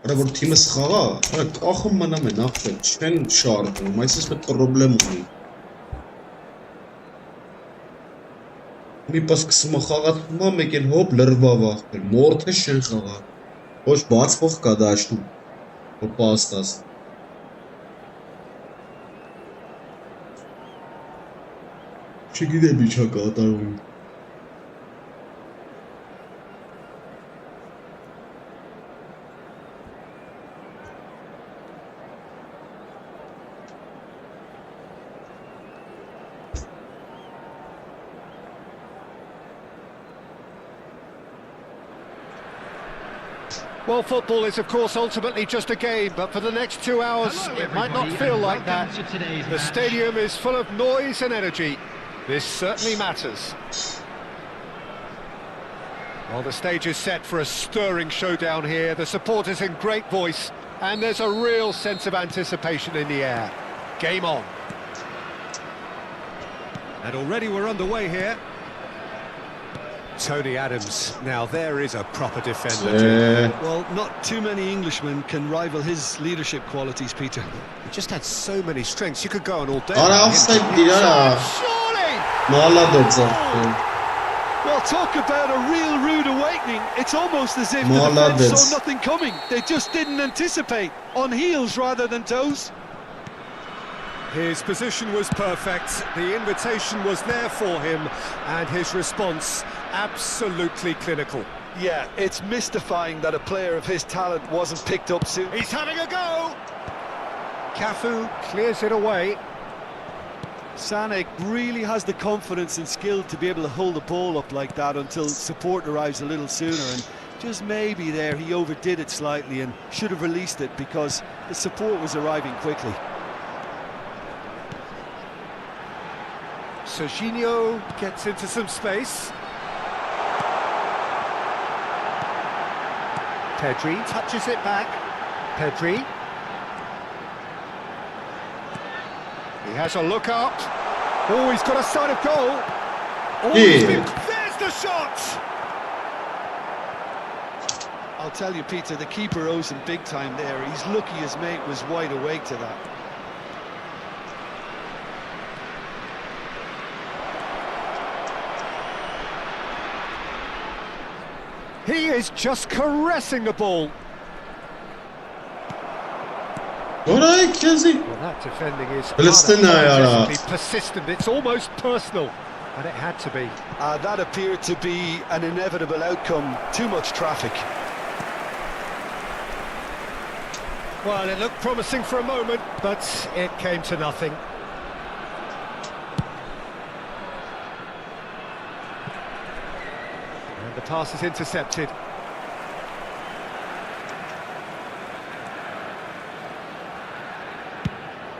Speaker 1: أنا قلت تيم سخاء أنا أخم أنا من أخذ شن شارك وما يصير بالبروبلم مي بس كسم خاغت ما ممكن هوب لربابا المورت شن خاغ وش باس فوق كداشتو وباستاس شو كده بيشا قاطعون
Speaker 2: Well, football is, of course, ultimately just a game, but for the next 2 hours, it might not feel like that. The stadium is full of noise and energy. This certainly matters. Well, the stage is set for a stirring showdown here. The supporters in great voice, and there's a real sense of anticipation in the air. Game on. And already we're underway here. Tony Adams, now there is a proper defender.
Speaker 3: Well, not too many Englishmen can rival his leadership qualities, Peter.
Speaker 2: He just had so many strengths, you could go on all day.
Speaker 1: Offside değil ha.
Speaker 2: Surely!
Speaker 3: Well, talk about a real rude awakening. It's almost as if the defence saw nothing coming. They just didn't anticipate. On heels rather than toes.
Speaker 2: His position was perfect, the invitation was there for him, and his response absolutely clinical.
Speaker 3: Yeah, it's mystifying that a player of his talent wasn't picked up soon.
Speaker 2: He's having a go! Cafu clears it away.
Speaker 3: Sané really has the confidence and skill to be able to hold the ball up like that until support arrives a little sooner, and just maybe there he overdid it slightly and should have released it because the support was arriving quickly.
Speaker 2: Serginho gets into some space. Pedri touches it back. Pedri. He has a look up. Oh, he's got a sight of goal. Oh, there's the shot!
Speaker 3: I'll tell you, Peter, the keeper owes him big time there. He's lucky his mate was wide awake to that.
Speaker 2: He is just caressing the ball.
Speaker 1: Well,
Speaker 2: that defending is persistent. It's almost personal, and it had to be.
Speaker 3: That appeared to be an inevitable outcome. Too much traffic.
Speaker 2: Well, it looked promising for a moment, but it came to nothing. And the pass is intercepted.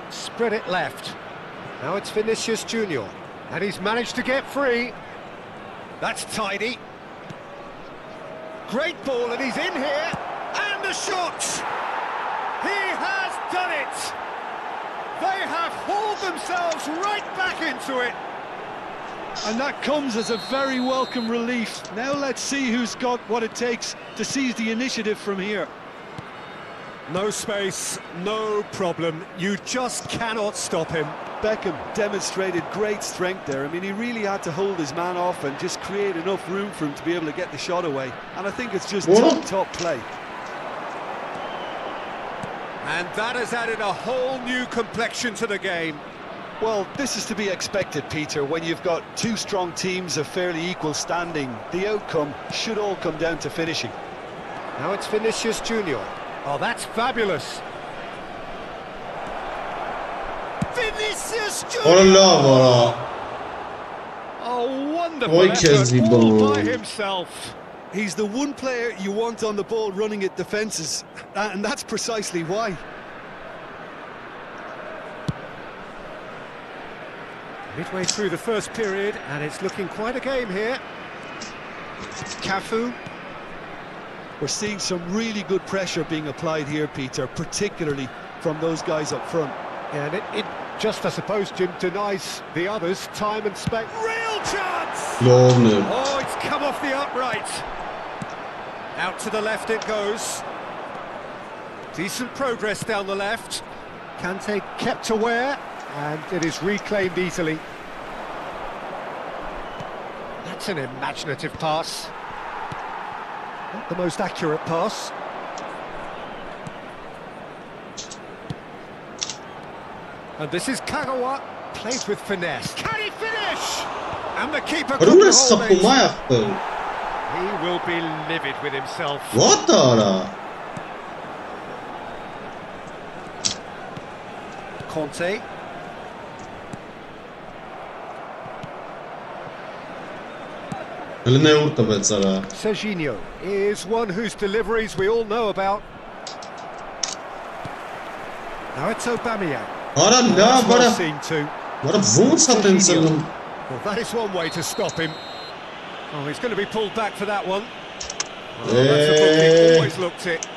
Speaker 2: Spread it left. Now it's Vinicius Junior, and he's managed to get free. That's tidy. Great ball, and he's in here. And the shot! He has done it! They have hauled themselves right back into it.
Speaker 3: And that comes as a very welcome relief. Now let's see who's got what it takes to seize the initiative from here.
Speaker 2: No space, no problem. You just cannot stop him.
Speaker 3: Beckham demonstrated great strength there. I mean, he really had to hold his man off and just create enough room for him to be able to get the shot away. And I think it's just top play.
Speaker 2: And that has added a whole new complexion to the game.
Speaker 3: Well, this is to be expected, Peter. When you've got two strong teams of fairly equal standing, the outcome should all come down to finishing.
Speaker 2: Now it's Vinicius Junior. Oh, that's fabulous. Vinicius Junior! Oh, wonderful effort all by himself.
Speaker 3: He's the one player you want on the ball running at defences, and that's precisely why.
Speaker 2: Midway through the first period, and it's looking quite a game here. Cafu.
Speaker 3: We're seeing some really good pressure being applied here, Peter, particularly from those guys up front.
Speaker 2: Yeah, and it just, I suppose, Jim, denies the others time and space. Real chance! Oh, it's come off the upright. Out to the left it goes. Decent progress down the left. Kante kept aware, and it is reclaimed easily. That's an imaginative pass. Not the most accurate pass. And this is Kagawa, played with finesse. Can he finish? And the keeper couldn't hold it. He will be livid with himself.
Speaker 1: What the?
Speaker 2: Conte.
Speaker 1: Eline urtă pe țara.
Speaker 2: Serginho is one whose deliveries we all know about. Now it's Aubameyang.
Speaker 1: Ara, da,
Speaker 2: That's well
Speaker 1: bara.
Speaker 2: seen too.
Speaker 1: Bara vun să te înțelegem.
Speaker 2: Well, that is one way to stop him. Oh, he's going to be pulled back for that one. Oh,
Speaker 1: Eh.
Speaker 2: that's a bookie, always looked it.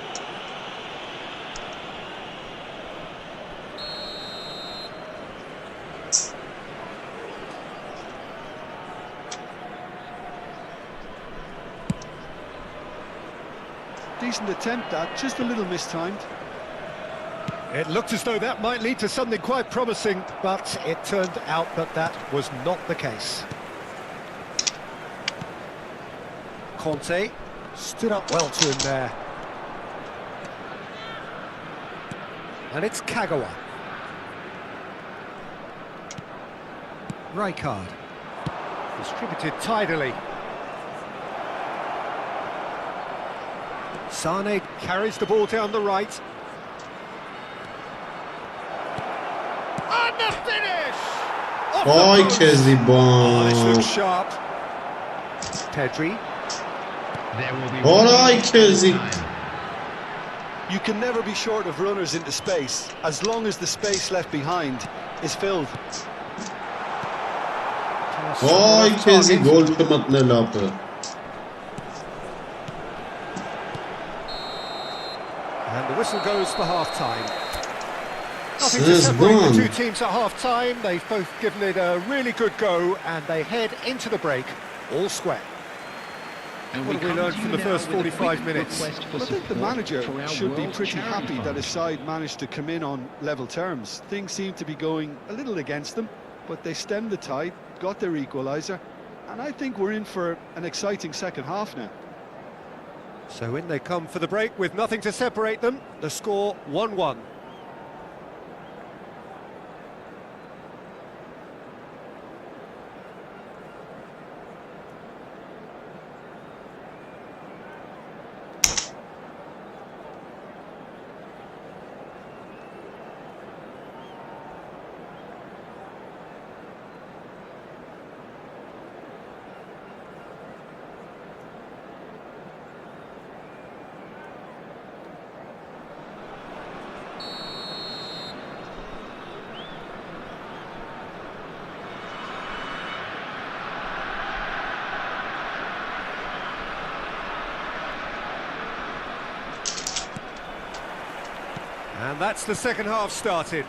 Speaker 3: Decent attempt, that, just a little mistimed.
Speaker 2: It looked as though that might lead to something quite promising, but it turned out that that was not the case. Conte stood up well to him there. And it's Kagawa. Rijkaard. Distributed tidily. Sane carries the ball down the right. And the finish!
Speaker 1: Ay kezi
Speaker 2: Oh, this
Speaker 1: bom.
Speaker 2: looks sharp. Pedri.
Speaker 4: There will be
Speaker 1: Ay kezi.
Speaker 3: You can never be short of runners into space, as long as the space left behind is filled.
Speaker 1: Ay kezi gol kımatne lapı.
Speaker 2: And the whistle goes for half-time. Nothing to
Speaker 1: Says
Speaker 2: separate the
Speaker 1: gone.
Speaker 2: two teams at half-time. They've both given it a really good go, and they head into the break all square.
Speaker 4: And
Speaker 2: What have we
Speaker 4: come
Speaker 2: learned
Speaker 4: to
Speaker 2: from
Speaker 4: you
Speaker 2: the
Speaker 4: now
Speaker 2: first
Speaker 4: with a
Speaker 2: 45
Speaker 4: quick
Speaker 2: minutes?
Speaker 4: request for
Speaker 3: I think the
Speaker 4: support
Speaker 3: manager
Speaker 4: for our
Speaker 3: should be
Speaker 4: World
Speaker 3: pretty
Speaker 4: Charity
Speaker 3: happy that
Speaker 4: Fund.
Speaker 3: his side managed to come in on level terms. Things seem to be going a little against them, but they stemmed the tide, got their equaliser, and I think we're in for an exciting second half now.
Speaker 2: So in they come for the break with nothing to separate them. The score 1-1. And that's the second half started.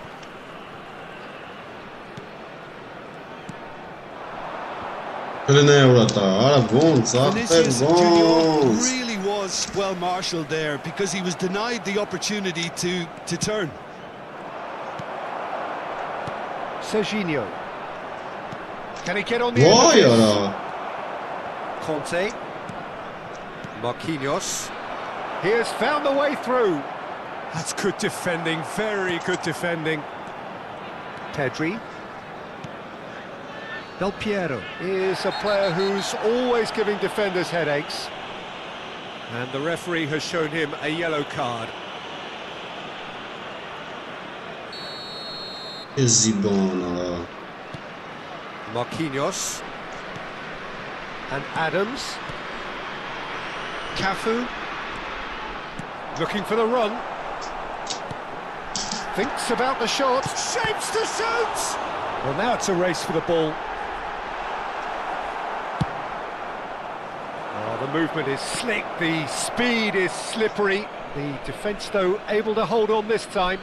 Speaker 1: Eline urată. Ara vun, să
Speaker 3: Vinicius
Speaker 1: te
Speaker 3: Junior
Speaker 1: vun.
Speaker 3: really was well marshalled there because he was denied the opportunity to turn.
Speaker 2: Serginho. Can he get on the end of
Speaker 1: Vay
Speaker 2: this?
Speaker 1: ara.
Speaker 2: Conte. Marquinhos. He has found the way through. That's good defending, very good defending. Pedri. Del Piero is a player who's always giving defenders headaches. And the referee has shown him a yellow card.
Speaker 1: Kezi bom ara.
Speaker 2: Marquinhos. And Adams. Cafu. Looking for the run. Thinks about the shot. Shapes to shoot! Well, now it's a race for the ball. Oh, the movement is slick, the speed is slippery. The defence, though, able to hold on this time.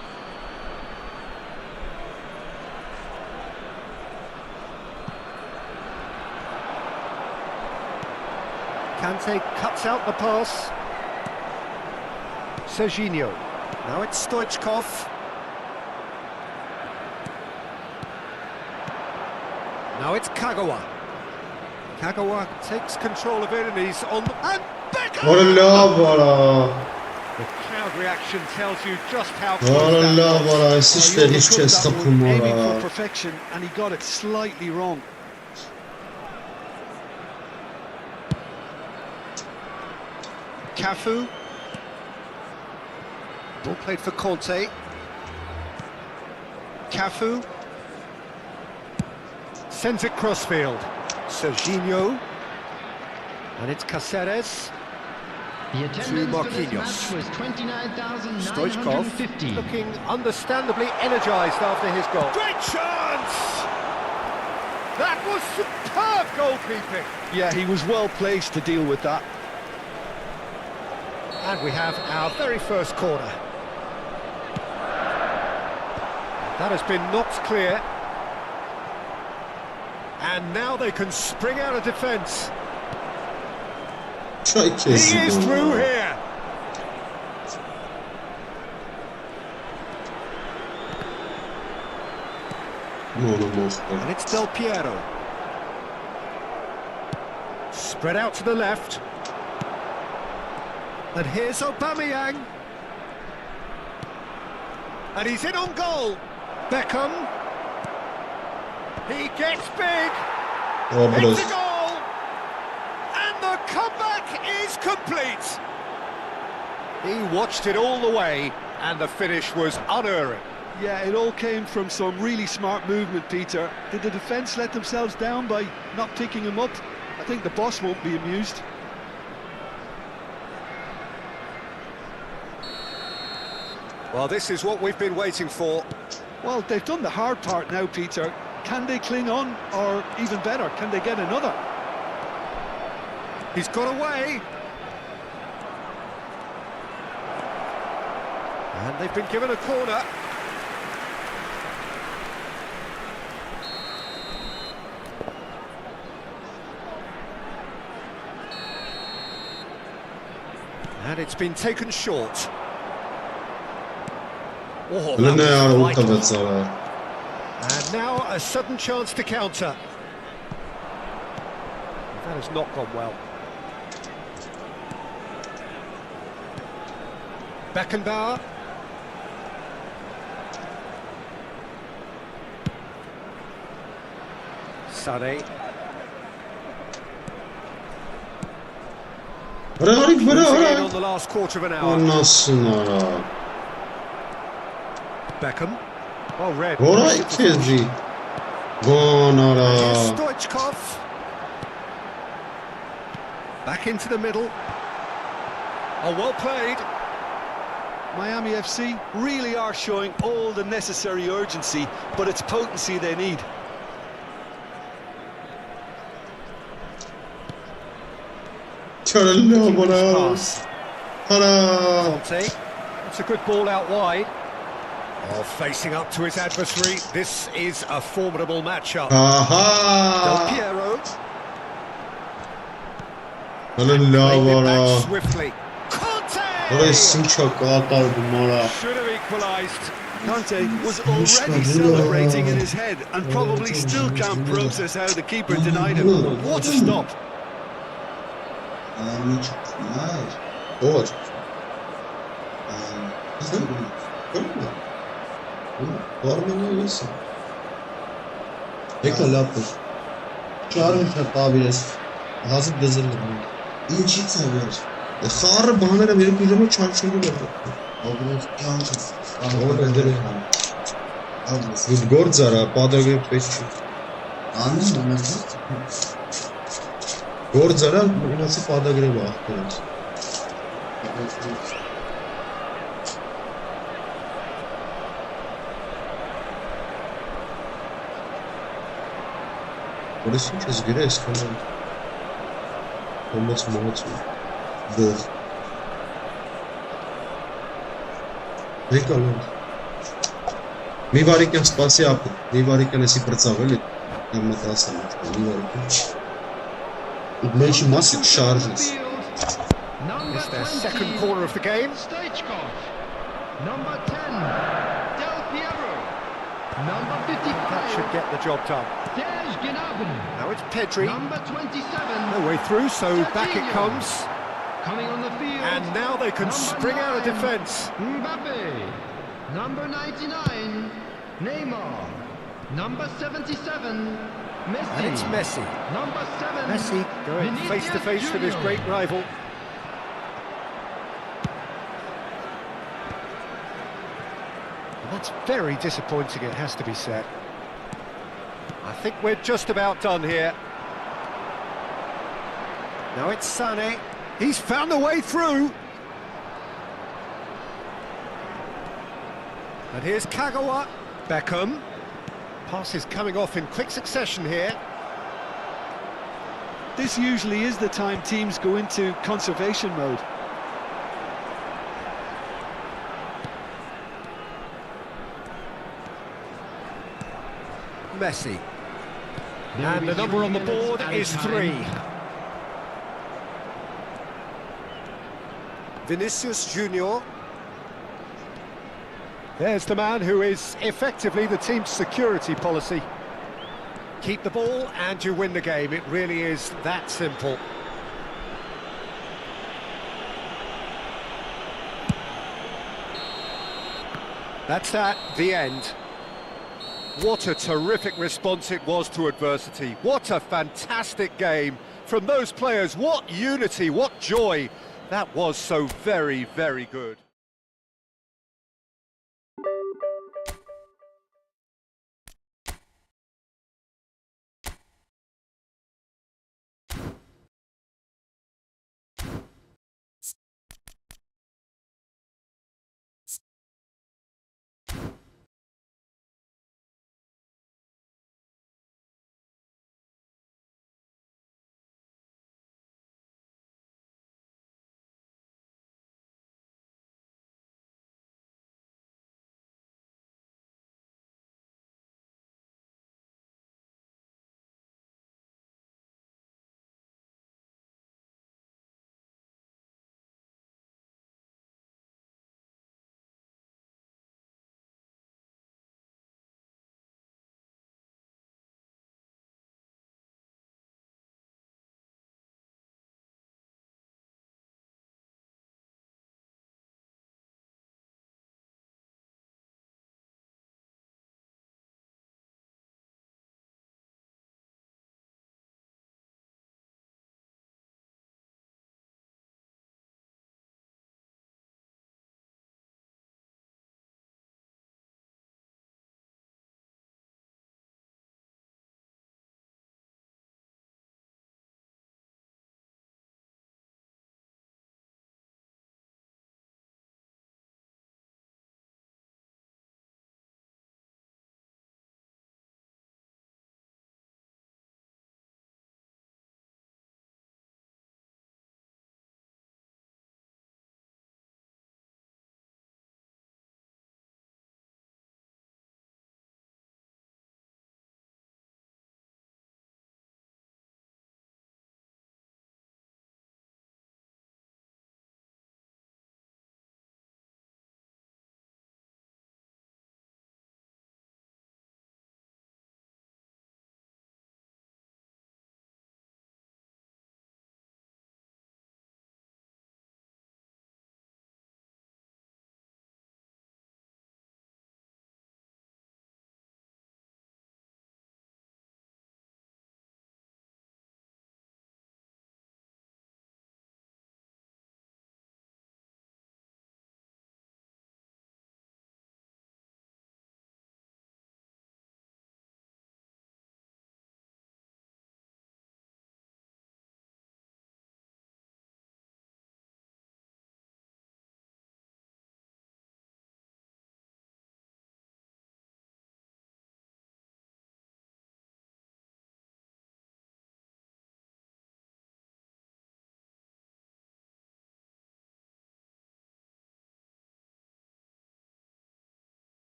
Speaker 2: Kante cuts out the pass. Serginho. Now it's Stoichkov. Now it's Kagawa. Kagawa takes control of it and he's on the... And Beckham!
Speaker 1: Valla bara.
Speaker 2: The crowd reaction tells you just how close
Speaker 1: Valla
Speaker 2: that was.
Speaker 1: bara. Siz
Speaker 3: Well,
Speaker 1: hiç
Speaker 3: Jurgen
Speaker 1: kes
Speaker 3: Klopp
Speaker 1: takım
Speaker 3: was aiming for
Speaker 1: ara.
Speaker 3: perfection and he got it slightly wrong.
Speaker 2: Cafu. Ball played for Conte. Cafu. Sends it crossfield. Serginho. And it's Caceres.
Speaker 4: The attendance for this
Speaker 2: Marquinhos.
Speaker 4: match was 29,950.
Speaker 2: Stoichkov looking understandably energised after his goal. Great chance! That was superb goalkeeping.
Speaker 3: Yeah, he was well placed to deal with that.
Speaker 2: And we have our very first corner. That has been knocked clear. And now they can spring out of defence. He is through here. And it's Del Piero. Spread out to the left. And here's Aubameyang. And he's in on goal. Beckham. He gets big. It's a goal. And the comeback is complete. He watched it all the way, and the finish was unerring.
Speaker 3: Yeah, it all came from some really smart movement, Peter. Did the defence let themselves down by not picking him up? I think the boss won't be amused.
Speaker 2: Well, this is what we've been waiting for.
Speaker 3: Well, they've done the hard part now, Peter. Can they cling on, or even better, can they get another?
Speaker 2: He's got away. And they've been given a corner. And it's been taken short. Oh, that was vital. And now a sudden chance to counter. That has not gone well. Beckenbauer. Sané. On the last quarter of an hour. Beckham. Well read. Stoichkov. Back into the middle. Oh, well played.
Speaker 3: Miami FC really are showing all the necessary urgency, but it's potency they need.
Speaker 2: Pass. Conte. It's a good ball out wide. Oh, facing up to his adversary. This is a formidable matchup. Del Piero. Back swiftly. Conte! Should have equalised.
Speaker 3: Conte was already celebrating in his head and probably still can't process how the keeper denied him. What a stop!
Speaker 1: Mi varikam spasi apă, mi varikam esi prățaveli, am mătras am asta, mi varikam. Mai și masiv charges.
Speaker 2: It's their second corner of the game.
Speaker 4: Stoichkov. Number 10, Del Piero. Number 55.
Speaker 2: That should get the job done. Now it's Pedri.
Speaker 4: Number 27.
Speaker 2: No way through, so back it comes.
Speaker 4: Coming on the field.
Speaker 2: And now they can spring out of defence.
Speaker 4: Mbappe. Number 99, Neymar. Number 77, Messi.
Speaker 2: And it's Messi.
Speaker 4: Number 7,
Speaker 2: Messi going face to face with his great rival. And that's very disappointing, it has to be said. I think we're just about done here. Now it's Sané. He's found a way through. And here's Kagawa. Beckham. Pass is coming off in quick succession here.
Speaker 3: This usually is the time teams go into conservation mode.
Speaker 2: Messi. And the number on the board is 3. Vinicius Junior. There's the man who is effectively the team's security policy. Keep the ball and you win the game. It really is that simple. That's that, the end. What a terrific response it was to adversity. What a fantastic game from those players. What unity, what joy. That was so very, very good.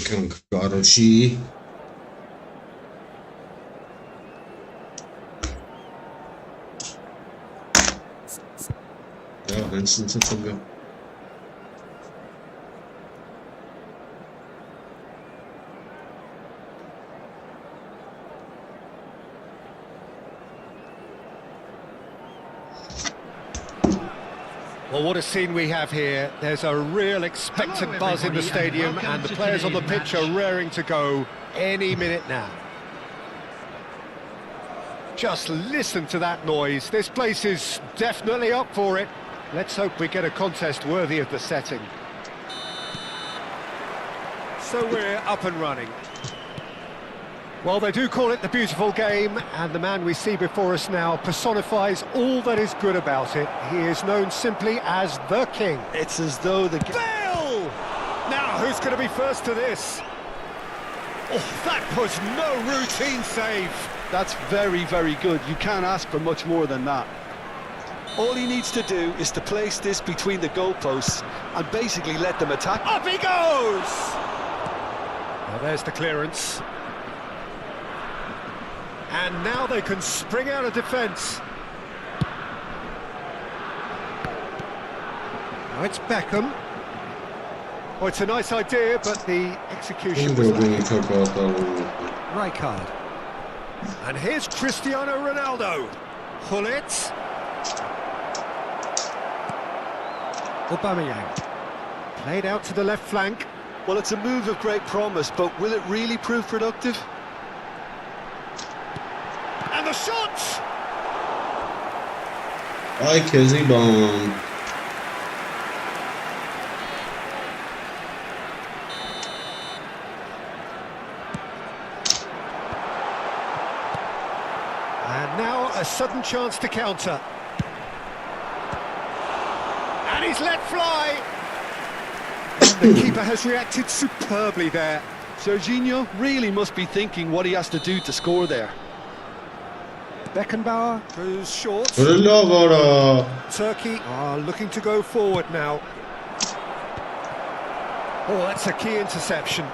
Speaker 1: kanka Garoshi. Ja, ręczny co sobie.
Speaker 2: Well, what a scene we have here. There's a real expectant buzz in the stadium, and the players on the pitch are raring to go any minute now. Just listen to that noise. This place is definitely up for it. Let's hope we get a contest worthy of the setting. So we're up and running. Well, they do call it the beautiful game, and the man we see before us now personifies all that is good about it. He is known simply as the King.
Speaker 3: It's as though the...
Speaker 2: Bale! Now, who's going to be first to this? Oh, that was no routine save.
Speaker 3: That's very, very good. You can't ask for much more than that. All he needs to do is to place this between the goalposts and basically let them attack.
Speaker 2: Up he goes! Well, there's the clearance. And now they can spring out of defence. Now it's Beckham. Oh, it's a nice idea, but the execution was lacking. Right card. And here's Cristiano Ronaldo. Hullet. Aubameyang. Played out to the left flank.
Speaker 3: Well, it's a move of great promise, but will it really prove productive?
Speaker 2: And the shots!
Speaker 1: Ay Kezi bomb.
Speaker 2: And now a sudden chance to counter. And he's let fly! And the keeper has reacted superbly there.
Speaker 3: Serginho really must be thinking what he has to do to score there.
Speaker 2: Beckenbauer goes short. Turkey are looking to go forward now. Oh, that's a key interception.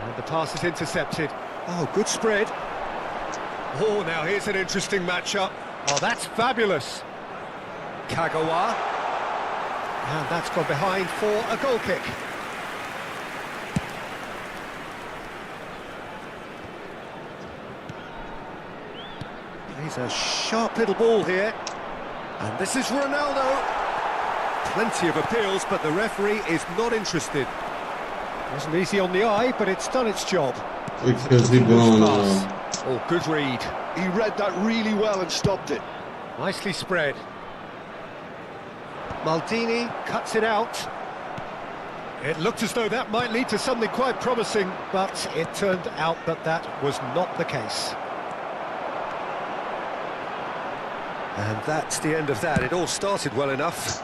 Speaker 2: And the pass is intercepted. Oh, good spread. Oh, now here's an interesting matchup. Oh, that's fabulous. Kagawa. And that's gone behind for a goal kick. He's a sharp little ball here. And this is Ronaldo. Plenty of appeals, but the referee is not interested. Wasn't easy on the eye, but it's done its job. Oh, good read.
Speaker 3: He read that really well and stopped it.
Speaker 2: Nicely spread. Maldini cuts it out. It looked as though that might lead to something quite promising, but it turned out that that was not the case. And that's the end of that. It all started well enough.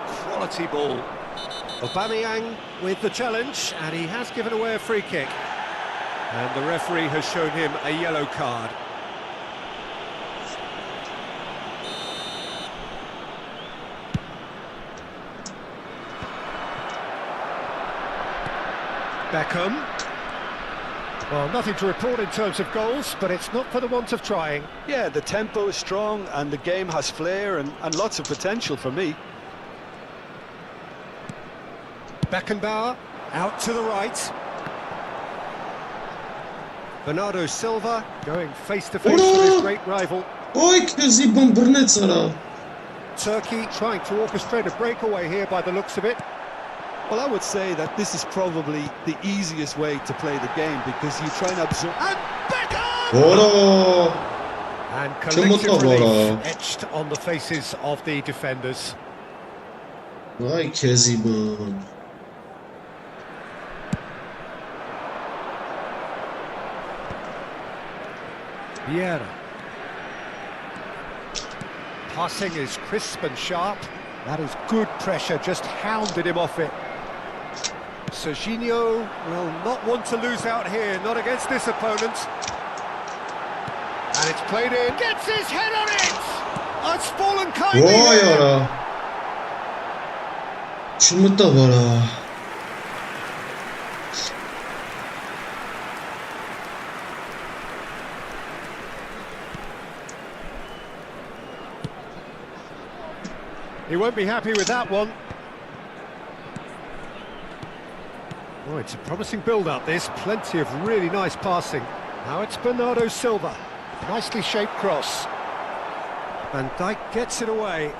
Speaker 2: Quality ball. Aubameyang with the challenge, and he has given away a free kick. And the referee has shown him a yellow card. Beckham. Well, nothing to report in terms of goals, but it's not for the want of trying.
Speaker 3: Yeah, the tempo is strong and the game has flair and lots of potential for me.
Speaker 2: Beckenbauer out to the right. Bernardo Silva going face-to-face with his great rival. Turkey trying to orchestrate a breakaway here by the looks of it.
Speaker 3: Well, I would say that this is probably the easiest way to play the game because you try and absorb...
Speaker 2: And Beckham! And collective relief etched on the faces of the defenders.
Speaker 1: Vay Keziban.
Speaker 2: Vieira. Passing is crisp and sharp. That is good pressure, just hounded him off it. Serginho will not want to lose out here, not against this opponent. And it's played in. Gets his head on it! Oh, it's fallen kindly.
Speaker 1: Şunu da var ha.
Speaker 2: He won't be happy with that one. Oh, it's a promising build-up, this. Plenty of really nice passing. Now it's Bernardo Silva. Nicely shaped cross. Van Dijk gets it away.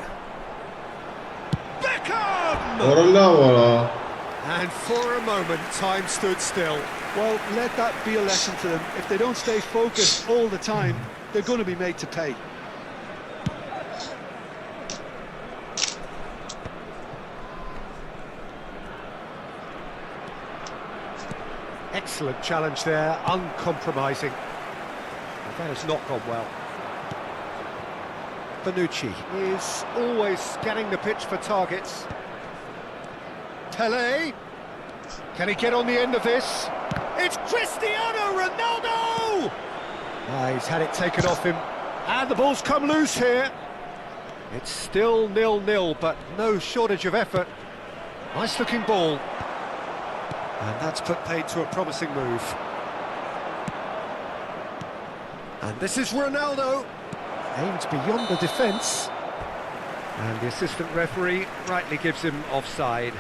Speaker 2: Beckham! And for a moment, time stood still.
Speaker 3: Well, let that be a lesson to them. If they don't stay focused all the time, they're going to be made to pay.
Speaker 2: Excellent challenge there, uncompromising. But that has not gone well. Bonucci is always scanning the pitch for targets. Pele, can he get on the end of this? It's Cristiano Ronaldo! He's had it taken off him, and the ball's come loose here. It's still 0-0, but no shortage of effort. Nice looking ball. And that's put paid to a promising move. And this is Ronaldo. Aimed beyond the defence. And the assistant referee rightly gives him offside.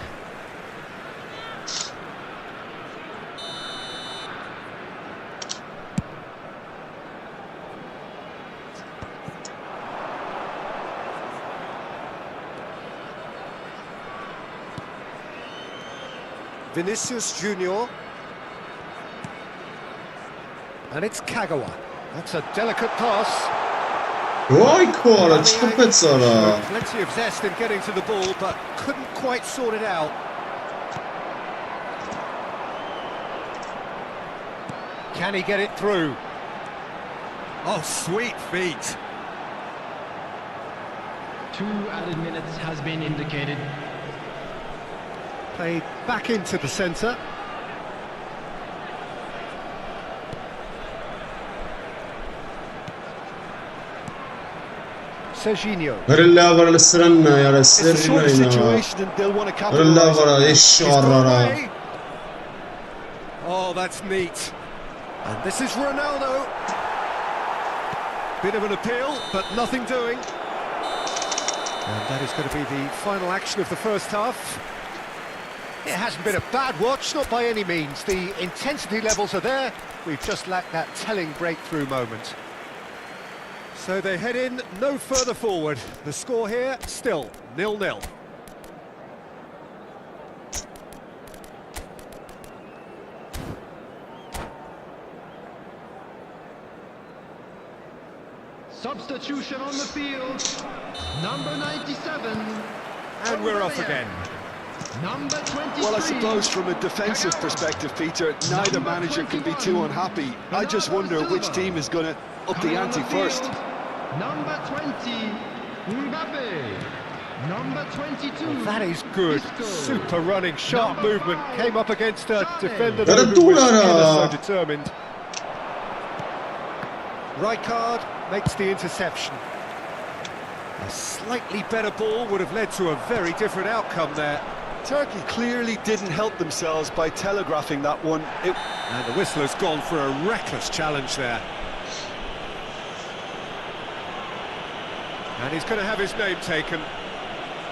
Speaker 2: Vinicius Junior. And it's Kagawa. That's a delicate pass.
Speaker 1: Vay koala, çıkıp sonra.
Speaker 2: Plenty of zest in getting to the ball, but couldn't quite sort it out. Can he get it through? Oh, sweet feet.
Speaker 4: 2 added minutes has been indicated.
Speaker 2: Played back into the centre. Serginho.
Speaker 1: Varilla var السرنا يا
Speaker 3: It's the sort of
Speaker 1: السرنا.
Speaker 3: situation and they'll want to
Speaker 1: Varilla
Speaker 3: capitalise.
Speaker 1: var
Speaker 2: He's got
Speaker 1: eşşarlara.
Speaker 2: away. Oh, that's neat. And this is Ronaldo. Bit of an appeal, but nothing doing. And that is going to be the final action of the first half. It hasn't been a bad watch, not by any means. The intensity levels are there. We've just lacked that telling breakthrough moment. So they head in no further forward. The score here, still 0-0.
Speaker 4: Substitution on the field. Number 97.
Speaker 2: And we're off again.
Speaker 4: Number 23.
Speaker 3: Well, I suppose from a defensive perspective, Peter, neither manager can be too unhappy. I just wonder which team is going to up the ante first.
Speaker 4: Number 20, Mbappe. Number 22.
Speaker 2: Well, that is good. Super running, sharp movement. Came up against a defender
Speaker 1: Better
Speaker 2: who
Speaker 1: do
Speaker 2: was
Speaker 1: that,
Speaker 2: ever so determined. Rijkaard makes the interception. A slightly better ball would have led to a very different outcome there.
Speaker 3: Turkey clearly didn't help themselves by telegraphing that one.
Speaker 2: And the whistler's gone for a reckless challenge there. And he's going to have his name taken.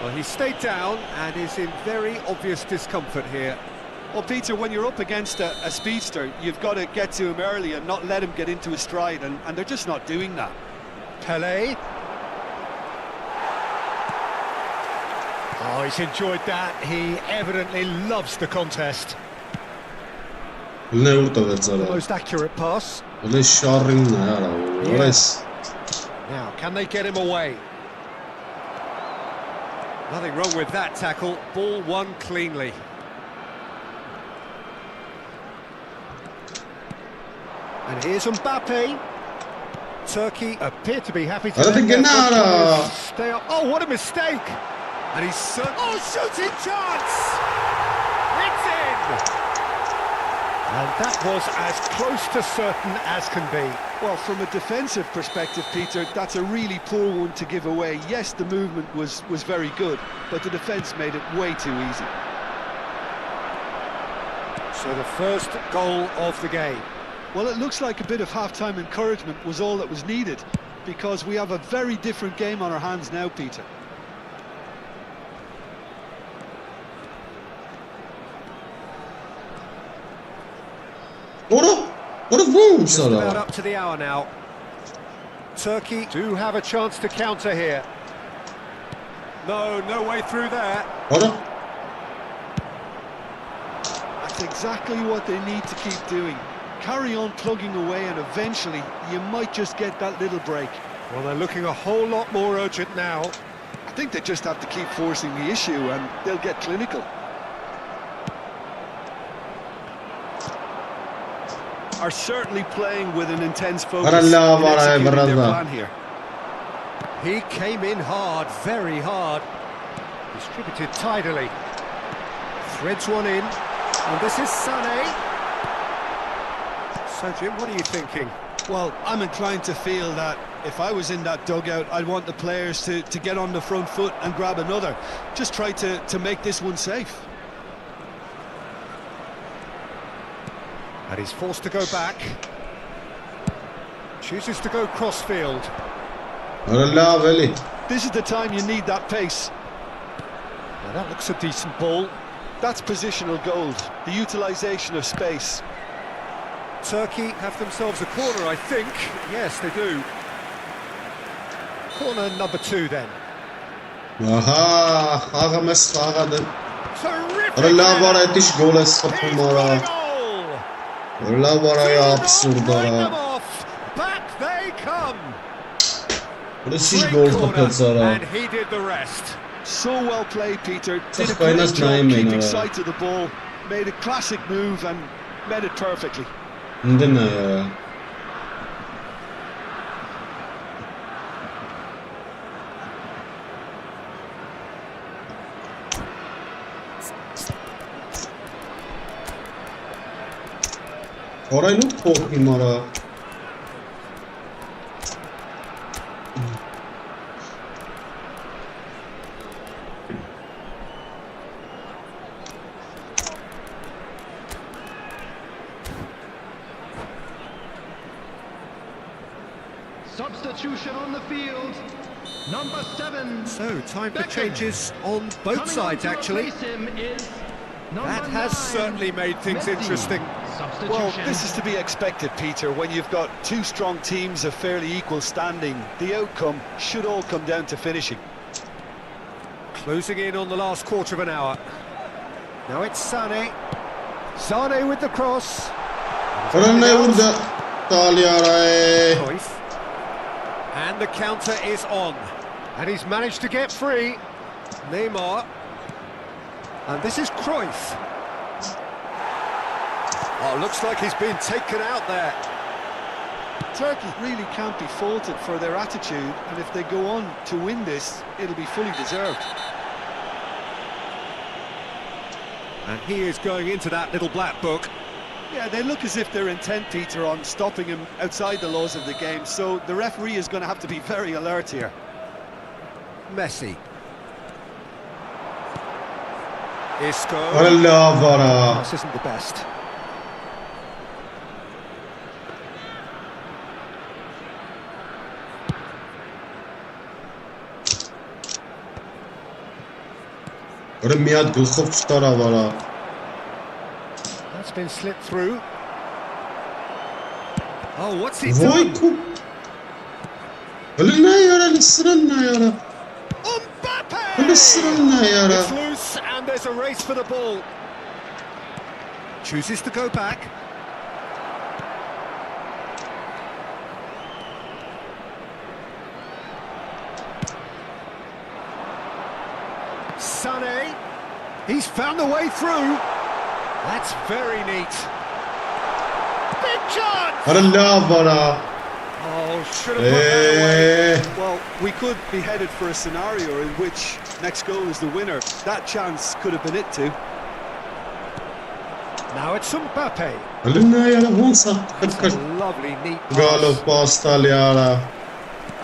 Speaker 2: Well, he stayed down and is in very obvious discomfort here.
Speaker 3: Well, Peter, when you're up against a speedster, you've got to get to him early and not let him get into a stride, and they're just not doing that.
Speaker 2: Pele. Oh, he's enjoyed that. He evidently loves the contest.
Speaker 1: Ne urtavad seda?
Speaker 2: Most accurate pass.
Speaker 1: Oli šarrinna ära. Oles.
Speaker 2: Now, can they get him away? Nothing wrong with that tackle. Ball won cleanly. And here's Mbappe. Turkey appear to be happy to
Speaker 1: Hadi
Speaker 2: let their
Speaker 1: Gennaro.
Speaker 2: footballers stay up. Oh, what a mistake! And he's shooting chance! It's in! And that was as close to certain as can be.
Speaker 3: Well, from a defensive perspective, Peter, that's a really poor one to give away. Yes, the movement was very good, but the defence made it way too easy.
Speaker 2: So the first goal of the game.
Speaker 3: Well, it looks like a bit of half-time encouragement was all that was needed, because we have a very different game on our hands now, Peter.
Speaker 1: What a boom,
Speaker 2: Just about up to the hour now. Turkey do have a chance to counter here. No way through there.
Speaker 3: That's exactly what they need to keep doing. Carry on plugging away, and eventually you might just get that little break.
Speaker 2: Well, they're looking a whole lot more urgent now.
Speaker 3: I think they just have to keep forcing the issue and they'll get clinical. Are certainly playing with an intense focus in executing their plan here.
Speaker 2: He came in hard, very hard. Distributed tidily. Threads one in. And this is Sané. So, Jim, what are you thinking?
Speaker 3: Well, I'm inclined to feel that if I was in that dugout, I'd want the players to get on the front foot and grab another. Just try to make this one safe.
Speaker 2: And he's forced to go back. Chooses to go crossfield.
Speaker 3: This is the time you need that pace.
Speaker 2: Now that looks a decent ball.
Speaker 3: That's positional gold, the utilisation of space.
Speaker 2: Turkey have themselves a corner, I think. Yes, they do. Corner number 2 then. Back they come. And he did the rest.
Speaker 3: So well played, Peter. Did a great job keeping sight of the ball. Made a classic move and made it perfectly.
Speaker 4: Substitution on the field, number 7.
Speaker 2: So, time for changes on both sides, actually. That has certainly made things interesting.
Speaker 3: Well, this is to be expected, Peter. When you've got two strong teams of fairly equal standing, the outcome should all come down to finishing.
Speaker 2: Closing in on the last quarter of an hour. Now it's Sané. Sané with the cross. Cruyff. And the counter is on. And he's managed to get free. Neymar. And this is Cruyff. Oh, looks like he's been taken out there.
Speaker 3: Turkey really can't be faulted for their attitude, and if they go on to win this, it'll be fully deserved.
Speaker 2: And he is going into that little black book.
Speaker 3: Yeah, they look as if they're intent, Peter, on stopping him outside the laws of the game, so the referee is going to have to be very alert here.
Speaker 2: Messi. Isco. This isn't the best. That's been slipped through. Oh, what's he done? It's loose and there's a race for the ball. Chooses to go back. Sané. He's found the way through. That's very neat. Big chance! Oh, should have put that away.
Speaker 3: Well, we could be headed for a scenario in which next goal is the winner. That chance could have been it too.
Speaker 2: Now it's Mbappe.
Speaker 1: Alina jävla Honsa.
Speaker 2: That's a lovely, neat pass.
Speaker 1: Galo pastal jävla.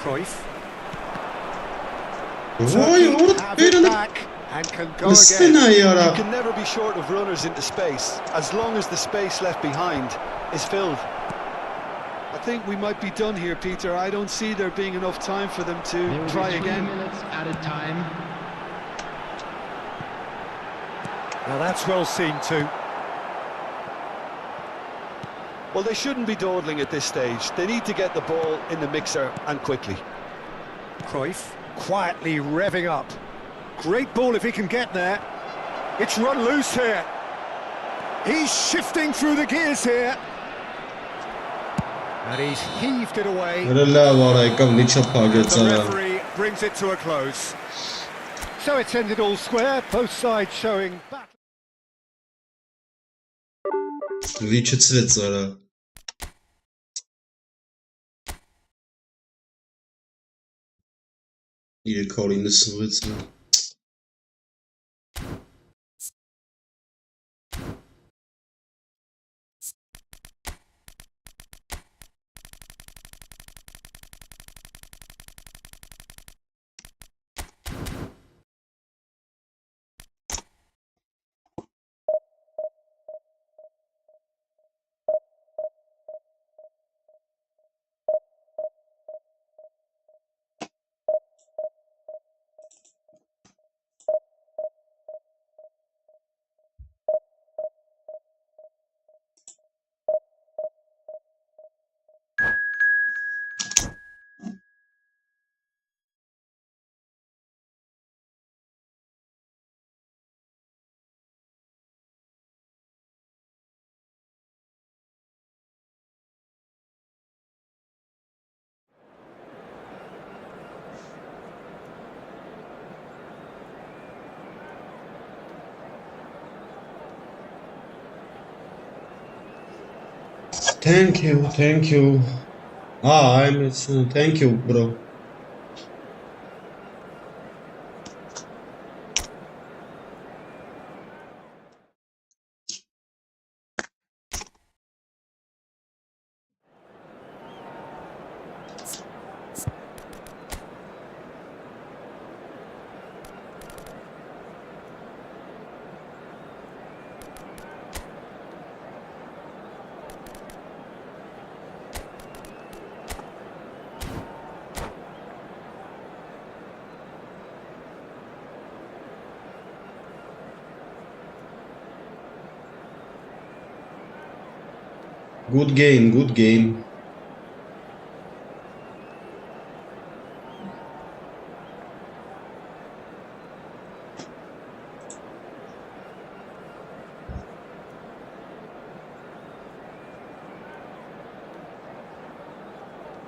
Speaker 2: Cruyff.
Speaker 1: Oj, oot,
Speaker 2: Have it
Speaker 1: pidä nyt.
Speaker 2: back and can go
Speaker 1: Mitä
Speaker 2: again.
Speaker 1: sinä
Speaker 3: You
Speaker 1: jävla?
Speaker 3: can never be short of runners into space, as long as the space left behind is filled. I think we might be done here, Peter. I don't see there being enough time for them to
Speaker 4: There will
Speaker 3: try
Speaker 4: be 3
Speaker 3: again.
Speaker 4: minutes added time.
Speaker 2: Now that's well seen too.
Speaker 3: Well, they shouldn't be dawdling at this stage. They need to get the ball in the mixer, and quickly.
Speaker 2: Cruyff quietly revving up. Great ball if he can get there. It's run loose here. He's shifting through the gears here. And he's heaved it away.
Speaker 1: Vedellä vara eikä nichapaa
Speaker 2: The
Speaker 1: götsää.
Speaker 2: referee brings it to a close. So it's ended all square, both sides showing back.
Speaker 1: Ličet svět zara. Yine Colin'de sınırsın. Thank you, thank you. Thank you, bro. Good game, good game.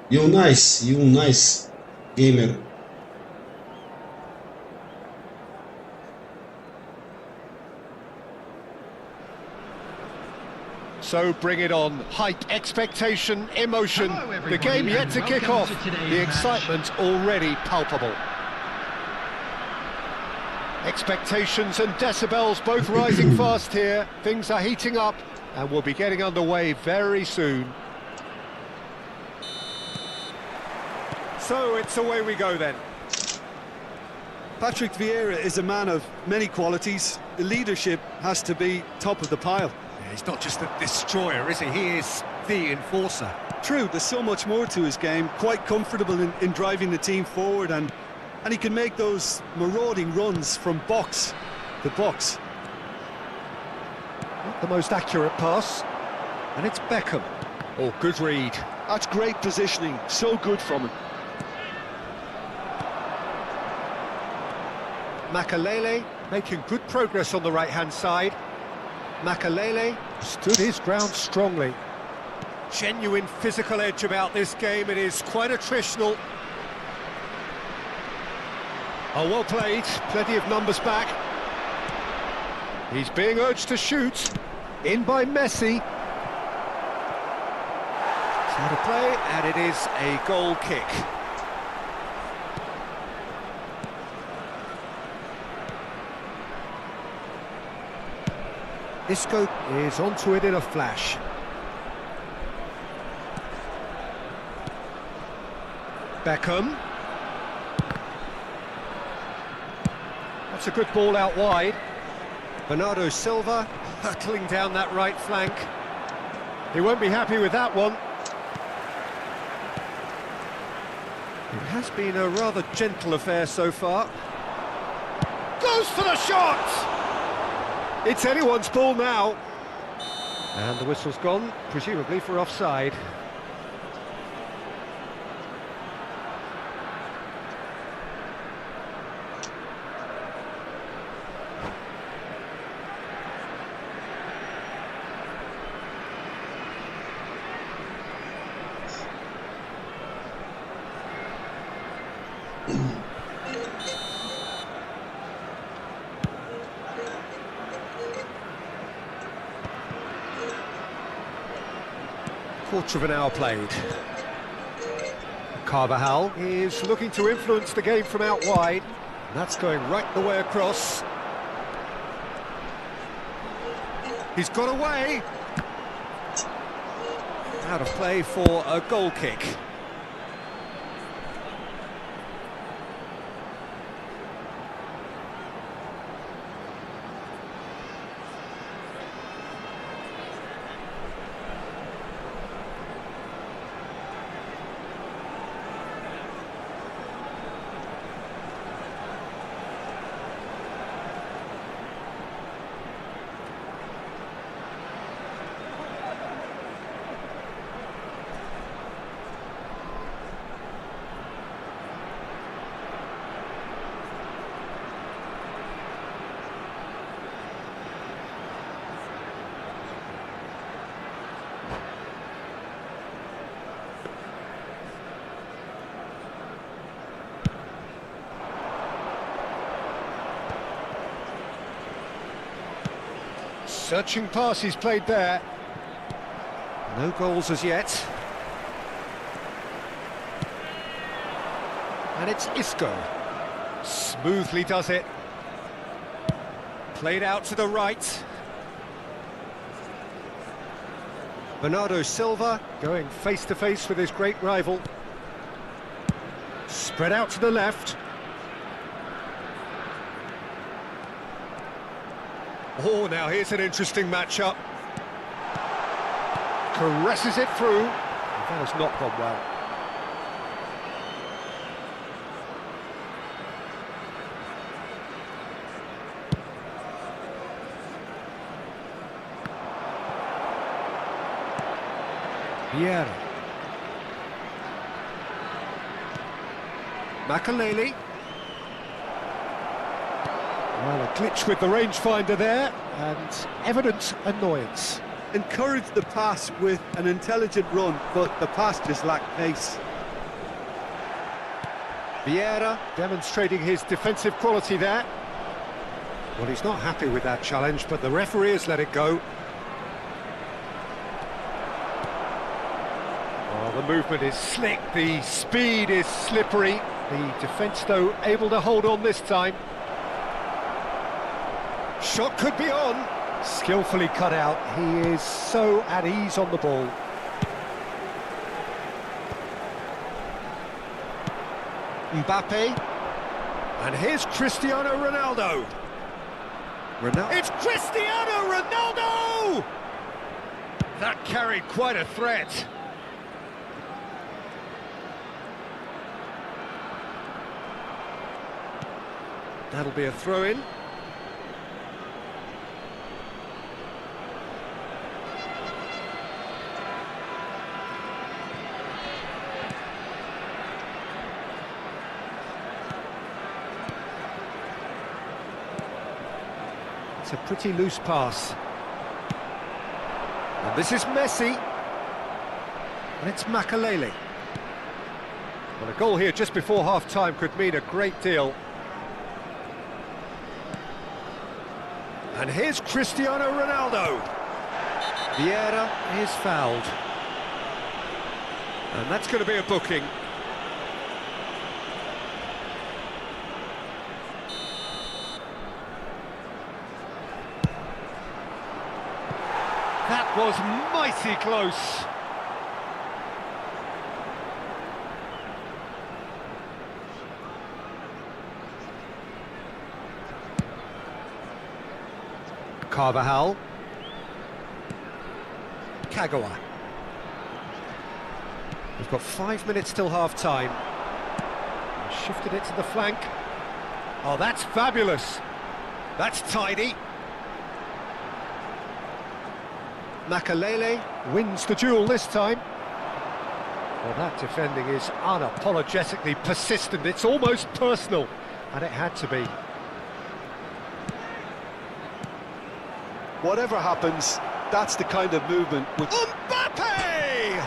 Speaker 1: You nice, gamer.
Speaker 2: So bring it on. Hype, expectation, emotion.
Speaker 4: Hello,
Speaker 2: The
Speaker 4: everybody,
Speaker 2: game yet
Speaker 4: and
Speaker 2: to kick
Speaker 4: welcome
Speaker 2: off.
Speaker 4: to today's
Speaker 2: The
Speaker 4: match.
Speaker 2: excitement already palpable. Expectations and decibels both rising fast here. Things are heating up and we'll be getting underway very soon. So it's away we go then.
Speaker 3: Patrick Vieira is a man of many qualities. The leadership has to be top of the pile.
Speaker 2: Yeah, he's not just a destroyer, is he? He is the enforcer.
Speaker 3: True, there's so much more to his game. Quite comfortable in driving the team forward, and he can make those marauding runs from box to box.
Speaker 2: Not the most accurate pass. And it's Beckham. Oh, good read.
Speaker 3: That's great positioning, so good from him.
Speaker 2: Makalele making good progress on the right-hand side. Makalele stood his ground strongly. Genuine physical edge about this game. It is quite attritional. Oh, well played. Plenty of numbers back. He's being urged to shoot. In by Messi. Out of play, and it is a goal kick. Isco is onto it in a flash. Beckham. That's a good ball out wide. Bernardo Silva hurtling down that right flank. He won't be happy with that one. It has been a rather gentle affair so far. Goes for the shot! It's anyone's ball now. And the whistle's gone, presumably for offside. Quarter of an hour played. Carvajal is looking to influence the game from out wide. And that's going right the way across. He's got away. Out of play for a goal kick. Searching pass he's played there. No goals as yet. And it's Isco. Smoothly does it. Played out to the right. Bernardo Silva going face to face with his great rival. Spread out to the left. Oh, now here's an interesting matchup. Caresses it through. That has not gone well. Vieira. Makaleli. Well, a glitch with the rangefinder there, and evident annoyance.
Speaker 3: Encouraged the pass with an intelligent run, but the pass just lacked pace.
Speaker 2: Vieira demonstrating his defensive quality there. Well, he's not happy with that challenge, but the referee has let it go. Oh, the movement is slick, the speed is slippery. The defence, though, able to hold on this time. Shot could be on. Skillfully cut out. He is so at ease on the ball. Mbappe. And here's Cristiano Ronaldo. It's Cristiano Ronaldo! That carried quite a threat. That'll be a throw-in. It's a pretty loose pass. And this is Messi. And it's Makaleli. Well, a goal here just before half-time could mean a great deal. And here's Cristiano Ronaldo. Vieira is fouled. And that's going to be a booking. That was mighty close. Carvajal. Kagawa. We've got 5 minutes till half-time. Shifted it to the flank. Oh, that's fabulous. That's tidy. Makalele wins the duel this time. Well, that defending is unapologetically persistent. It's almost personal, and it had to be.
Speaker 3: Whatever happens, that's the kind of movement which...
Speaker 2: Mbappe!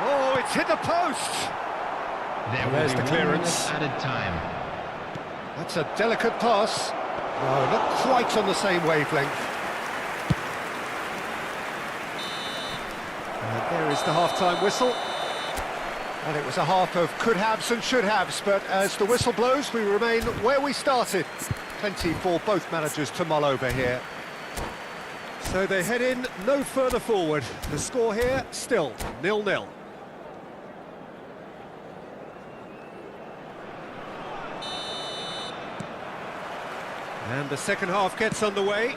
Speaker 2: Oh, it's hit the post. There's the clearance.
Speaker 4: Added time.
Speaker 2: That's a delicate pass. No, not quite on the same wavelength. And there is the half-time whistle. And it was a half of could-haves and should-haves, but as the whistle blows, we remain where we started. Plenty for both managers to mull over here. So they head in no further forward. The score here, still 0-0. And the second half gets underway.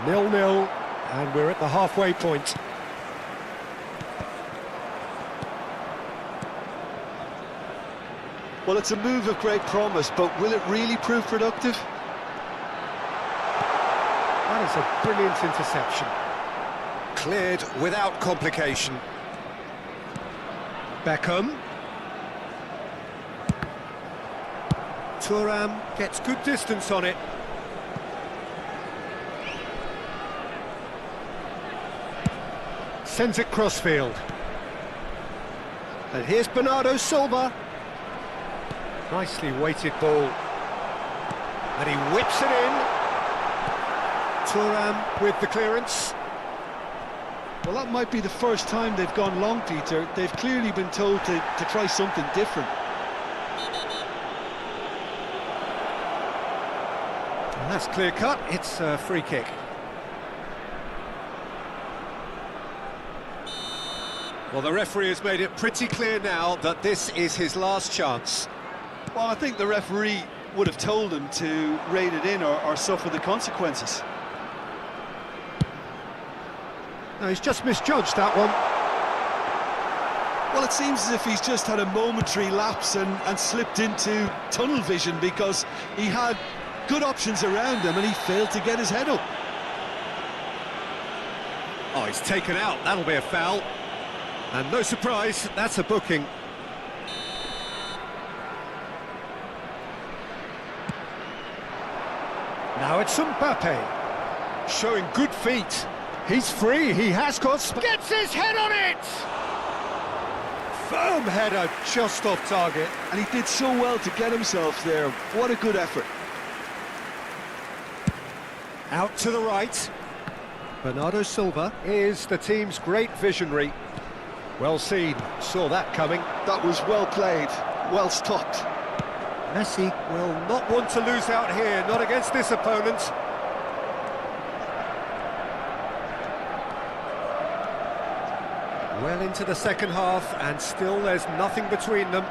Speaker 2: 0-0, and we're at the halfway point.
Speaker 3: Well, it's a move of great promise, but will it really prove productive?
Speaker 2: That is a brilliant interception. Cleared without complication. Beckham. Thuram gets good distance on it. Sends it crossfield. And here's Bernardo Silva. Nicely weighted ball. And he whips it in. Thuram with the clearance.
Speaker 3: Well, that might be the first time they've gone long, Peter. They've clearly been told to try something different.
Speaker 2: And that's clear cut. It's a free kick. Well, the referee has made it pretty clear now that this is his last chance.
Speaker 3: Well, I think the referee would have told him to rein it in or suffer the consequences.
Speaker 2: No, he's just misjudged that one.
Speaker 3: Well, it seems as if he's just had a momentary lapse and slipped into tunnel vision because he had good options around him and he failed to get his head up.
Speaker 2: Oh, he's taken out. That'll be a foul. And no surprise, that's a booking. Now it's Mbappe, showing good feet. He's free, he has got... Gets his head on it! Firm header, just off target.
Speaker 3: And he did so well to get himself there. What a good effort.
Speaker 2: Out to the right. Bernardo Silva is the team's great visionary. Well seen, saw that coming.
Speaker 3: That was well played, well stopped.
Speaker 2: Messi will not want to lose out here, not against this opponent. Well into the second half, and still there's nothing between them.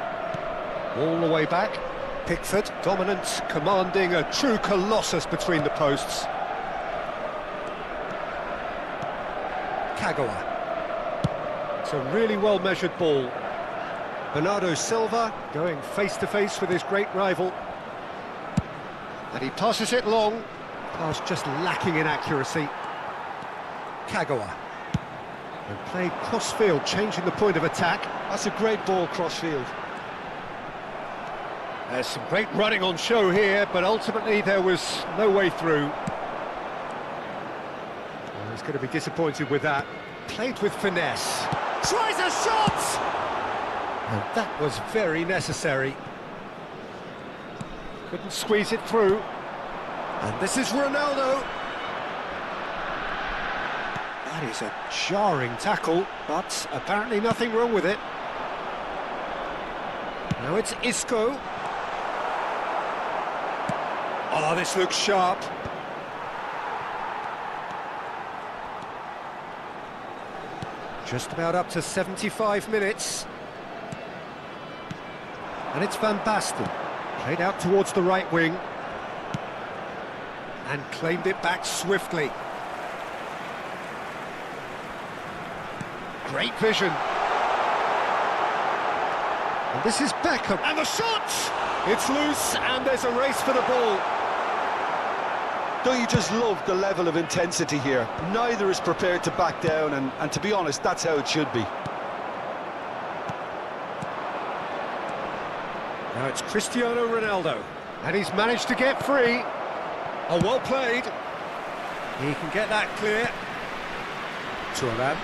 Speaker 2: All the way back. Pickford, dominant, commanding, a true colossus between the posts. Kagawa. It's a really well-measured ball. Bernardo Silva going face-to-face with his great rival. And he passes it long. Pass just lacking in accuracy. Kagawa. And played cross-field, changing the point of attack.
Speaker 3: That's a great ball cross-field.
Speaker 2: There's some great running on show here, but ultimately there was no way through. Well, he's going to be disappointed with that. Played with finesse. Tries a shot! And that was very necessary. Couldn't squeeze it through. And this is Ronaldo. That is a jarring tackle, but apparently nothing wrong with it. Now it's Isco. Oh, this looks sharp. Just about up to 75 minutes. And it's Van Basten. Played out towards the right wing. And claimed it back swiftly. Great vision. And this is Beckham. And the shot! It's loose, and there's a race for the ball.
Speaker 3: Don't you just love the level of intensity here? Neither is prepared to back down, and to be honest, that's how it should be.
Speaker 2: Now it's Cristiano Ronaldo, and he's managed to get free. Oh, well played. He can get that clear. Thuram.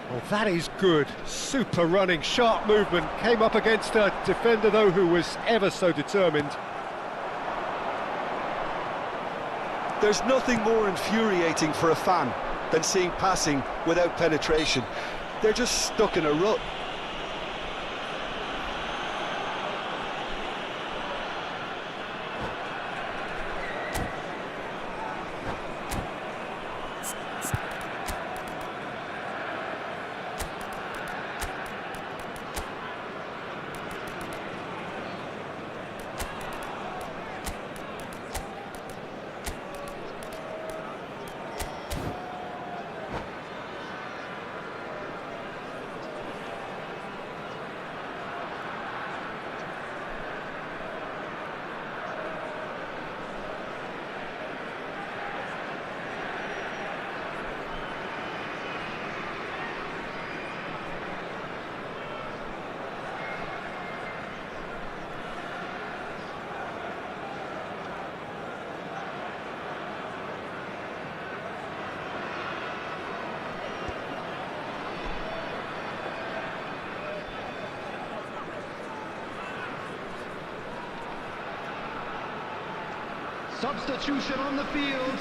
Speaker 2: Well, that is good. Super running, sharp movement. Came up against a defender, though, who was ever so determined.
Speaker 3: There's nothing more infuriating for a fan than seeing passing without penetration. They're just stuck in a rut.
Speaker 4: Substitution on the field.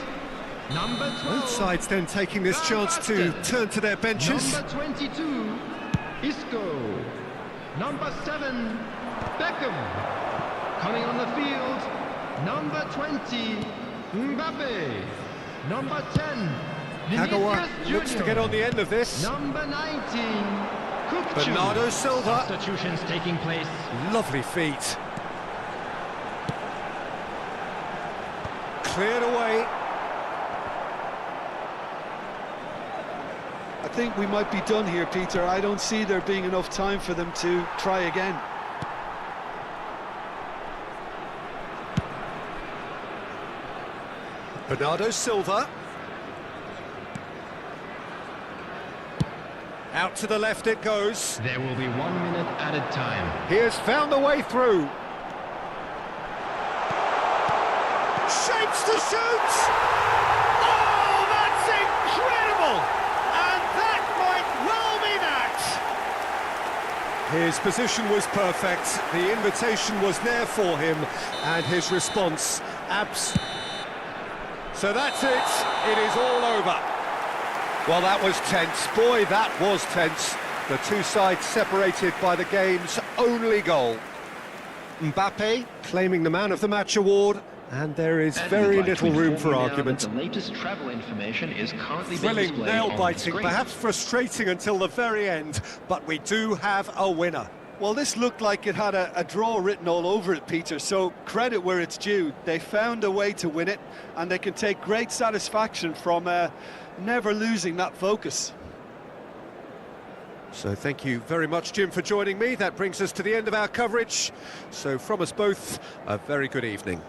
Speaker 4: Number 12.
Speaker 2: Both sides then taking this chance to turn to their benches.
Speaker 4: Number 22, Isco. Number 7, Beckham. Coming on the field, number 20, Mbappe. Number 10,
Speaker 2: Kagawa
Speaker 4: Vinicius
Speaker 2: looks to
Speaker 4: Jr..
Speaker 2: get on the end of this.
Speaker 4: Number 19, Kukçu.
Speaker 2: Bernardo Silva.
Speaker 4: Substitutions taking place.
Speaker 2: Lovely feet. Cleared away.
Speaker 3: I think we might be done here, Peter. I don't see there being enough time for them to try again.
Speaker 2: Bernardo Silva. Out to the left it goes.
Speaker 4: There will be 1 minute added time.
Speaker 2: He has found the way through. Shapes to shoot! Oh, that's incredible! And that might well be that! His position was perfect, the invitation was there for him, and his response, So that's it is all over. Well, that was tense. Boy, that was tense. The two sides separated by the game's only goal. Mbappe claiming the Man of the Match award, and there is very little room for argument.
Speaker 6: The latest travel information is currently being
Speaker 2: Thrilling,
Speaker 6: displayed
Speaker 2: nail-biting,
Speaker 6: on the
Speaker 2: perhaps frustrating until the very end, but we do have a winner.
Speaker 3: Well, this looked like it had a draw written all over it, Peter, so credit where it's due. They found a way to win it, and they can take great satisfaction from never losing that focus.
Speaker 2: So thank you very much, Jim, for joining me. That brings us to the end of our coverage. So from us both, a very good evening.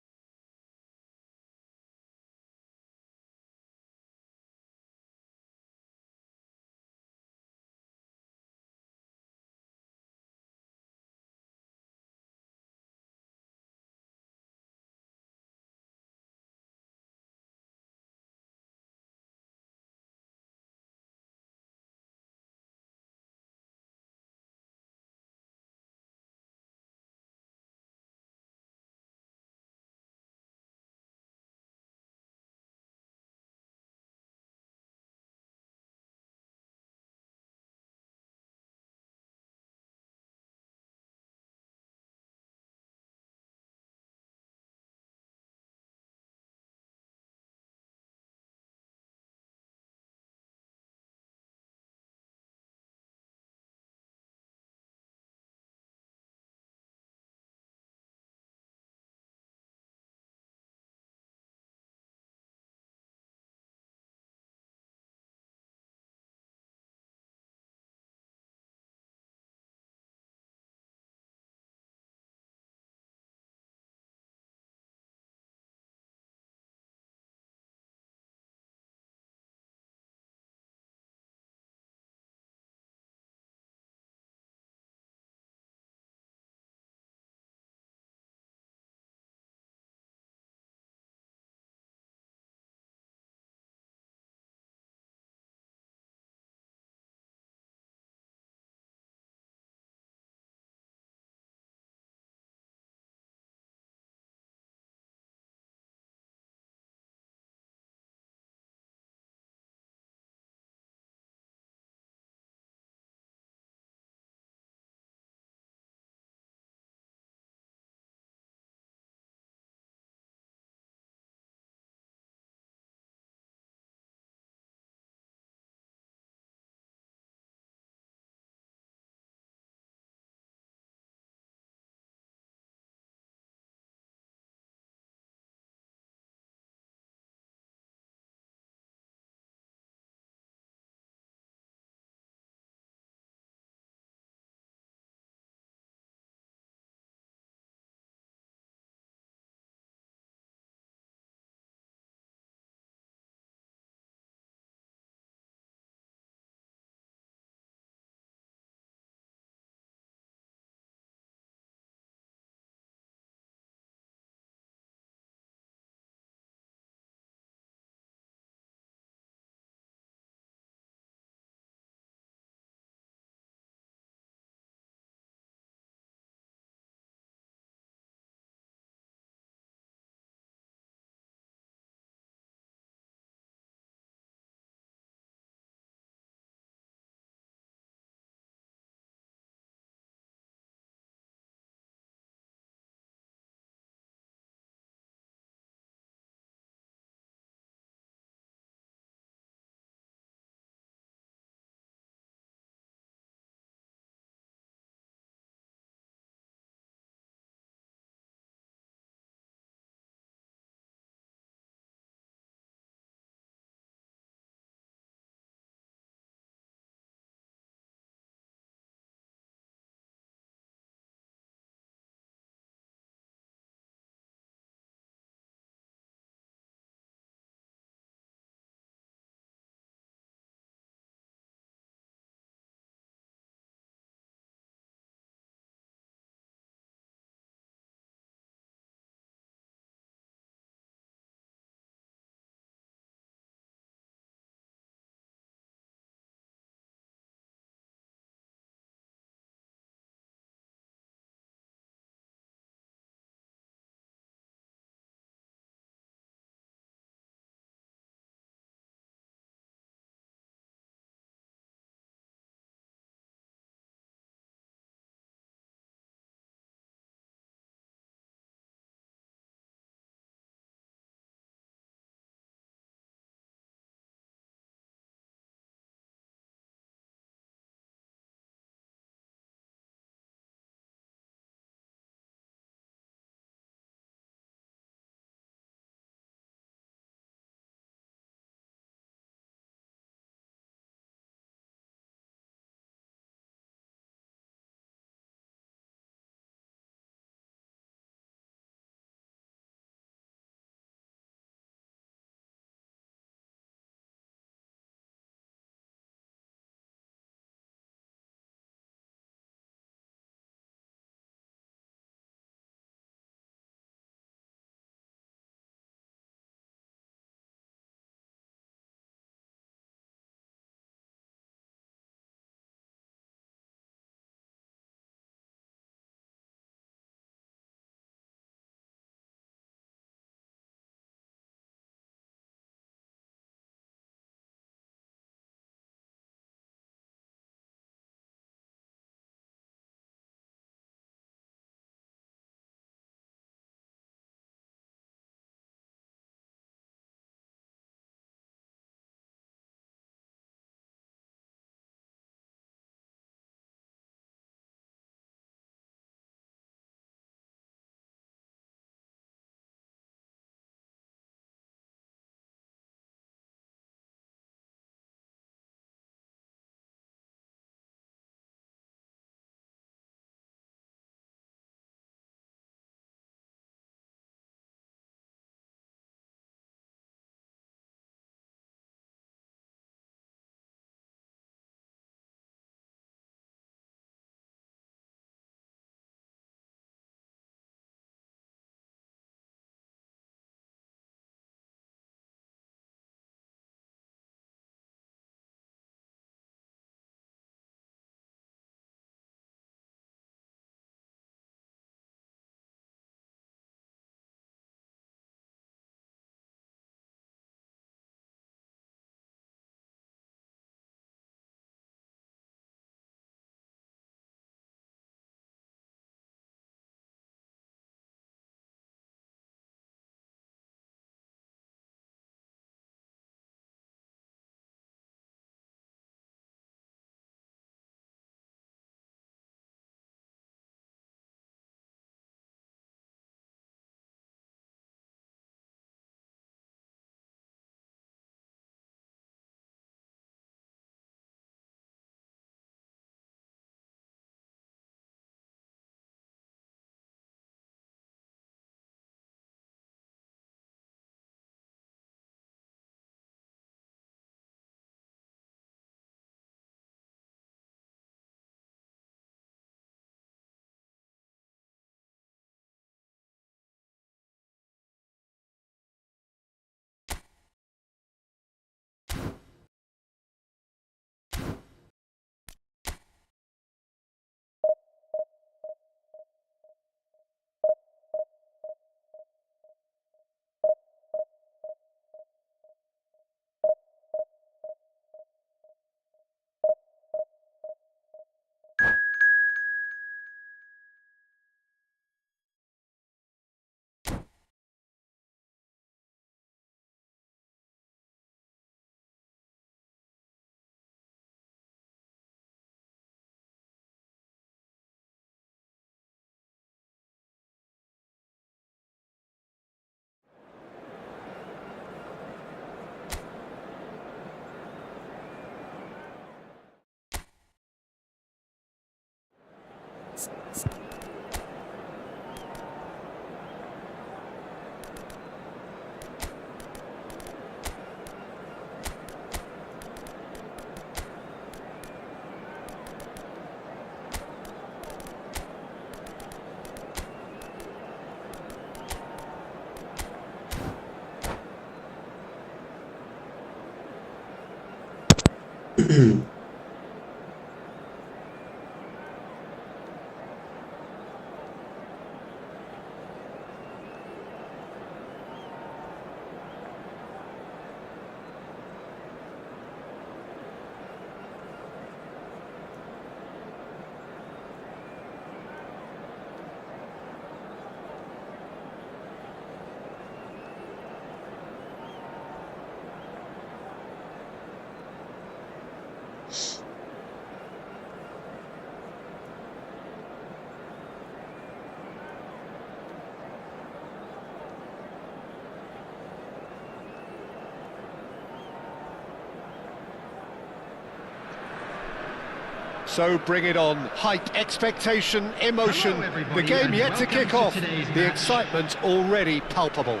Speaker 2: So bring it on. Hype, expectation, emotion.
Speaker 4: Hello,
Speaker 2: The game yet to
Speaker 4: welcome
Speaker 2: kick
Speaker 4: to
Speaker 2: off.
Speaker 4: today's
Speaker 2: The
Speaker 4: match.
Speaker 2: excitement already palpable.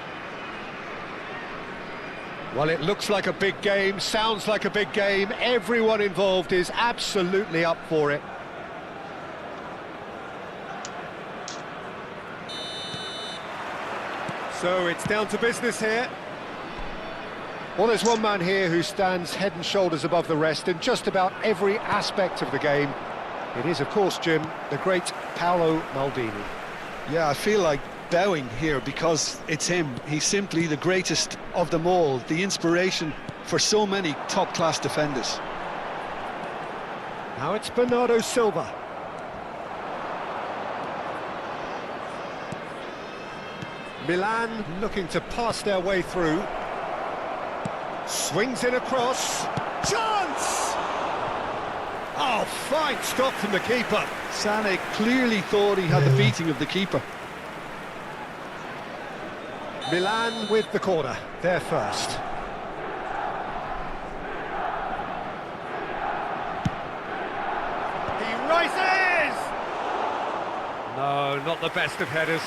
Speaker 2: Well, it looks like a big game, sounds like a big game. Everyone involved is absolutely up for it. So it's down to business here. Well, there's one man here who stands head and shoulders above the rest in just about every aspect of the game. It is, of course, Jim, the great Paolo Maldini.
Speaker 3: Yeah, I feel like bowing here because it's him. He's simply the greatest of them all, the inspiration for so many top-class defenders.
Speaker 2: Now it's Bernardo Silva. Milan looking to pass their way through. Swings in across. Chance! Oh, fine stop from the keeper.
Speaker 3: Sané clearly thought he had the beating of the keeper.
Speaker 2: Milan with the corner, there first. He rises! No, not the best of headers.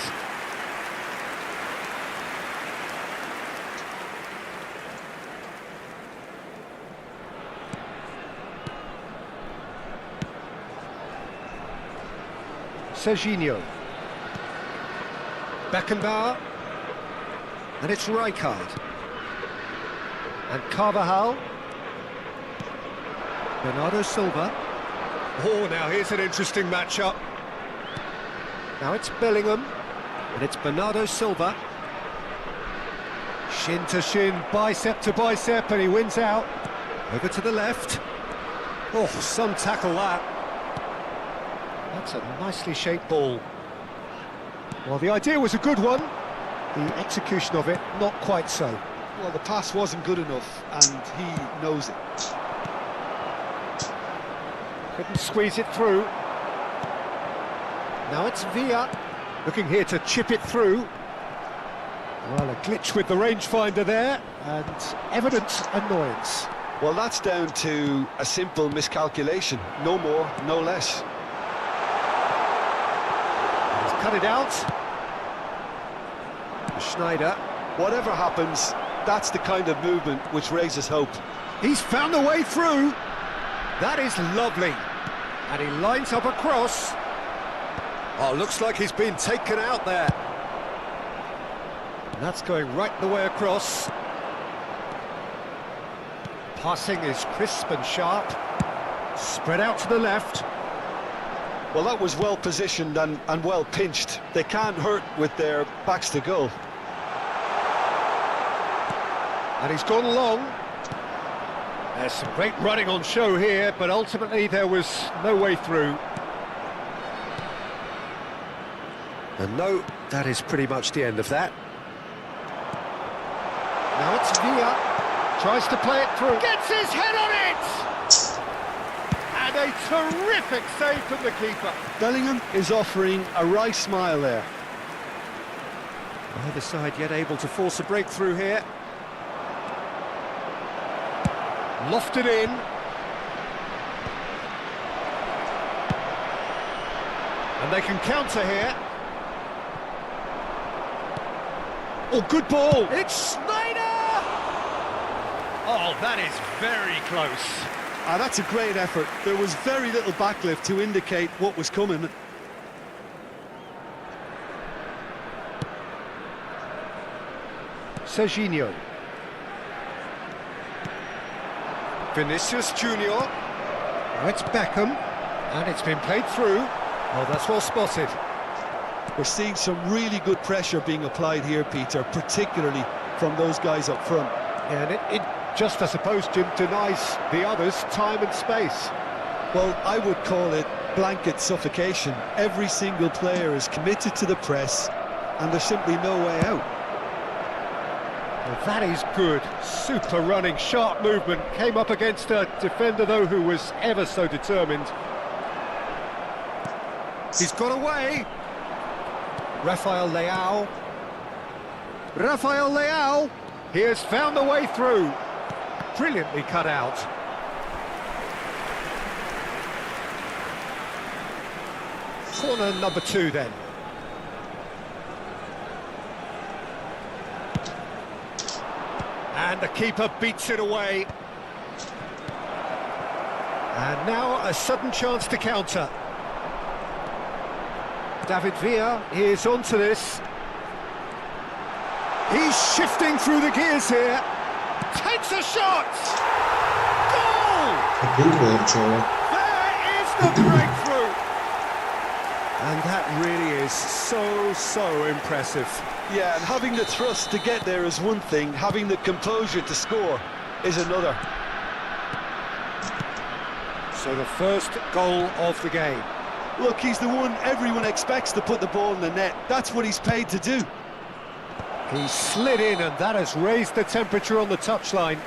Speaker 2: Serginho. Beckenbauer. And it's Rijkaard. And Carvajal. Bernardo Silva. Oh, now here's an interesting matchup. Now it's Bellingham. And it's Bernardo Silva. Shin to shin, bicep to bicep, and he wins out. Over to the left. Oh, some tackle that. That's a nicely shaped ball. Well, the idea was a good one. The execution of it, not quite so.
Speaker 3: Well, the pass wasn't good enough, and he knows it.
Speaker 2: Couldn't squeeze it through. Now it's Villa, looking here to chip it through. Well, a glitch with the rangefinder there, and evident annoyance.
Speaker 3: Well, that's down to a simple miscalculation. No more, no less.
Speaker 2: Cut it out. Schneider.
Speaker 3: Whatever happens, that's the kind of movement which raises hope.
Speaker 2: He's found a way through. That is lovely. And he lines up a cross. Oh, looks like he's been taken out there. And that's going right the way across. Passing is crisp and sharp. Spread out to the left.
Speaker 3: Well, that was well positioned and well pinched. They can't hurt with their backs to goal.
Speaker 2: And he's gone long. There's some great running on show here, but ultimately there was no way through. And no, that is pretty much the end of that. Now it's Villa. Tries to play it through. Gets his head on it! And a terrific save from the keeper.
Speaker 3: Bellingham is offering a wry smile there.
Speaker 2: Either side yet able to force a breakthrough here. Lofted in. And they can counter here. Oh, good ball. It's Schneider! Oh, that is very close.
Speaker 3: That's a great effort. There was very little backlift to indicate what was coming.
Speaker 2: Serginho. Vinicius Junior. Now it's Beckham, and it's been played through. Oh, that's well spotted.
Speaker 3: We're seeing some really good pressure being applied here, Peter, particularly from those guys up front.
Speaker 2: Yeah, and it just, I suppose, Jim, denies the others time and space.
Speaker 3: Well, I would call it blanket suffocation. Every single player is committed to the press, and there's simply no way out.
Speaker 2: Well, that is good. Super running, sharp movement. Came up against a defender, though, who was ever so determined. He's got away. Rafael Leao. Rafael Leao. He has found the way through. Brilliantly cut out. Corner number 2 then. And the keeper beats it away. And now a sudden chance to counter. David Villa is onto this. He's shifting through the gears here. Takes a shot! Goal! There is the breakthrough! And that really is so impressive.
Speaker 3: Yeah, and having the thrust to get there is one thing, having the composure to score is another.
Speaker 2: So the first goal of the game.
Speaker 3: Look, he's the one everyone expects to put the ball in the net. That's what he's paid to do.
Speaker 2: He slid in, and that has raised the temperature on the touchline.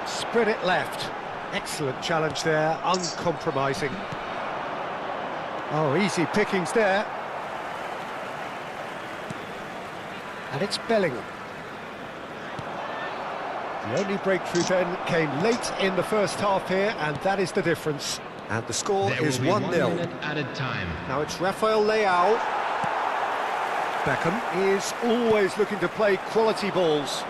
Speaker 2: Spread it left. Excellent challenge there, uncompromising. Oh, easy pickings there. And it's Bellingham. The only breakthrough then came late in the first half here, and that is the difference. And the score is 1-0.
Speaker 4: 1 minute added time.
Speaker 2: Now it's Rafael Leao. Beckham is always looking to play quality balls.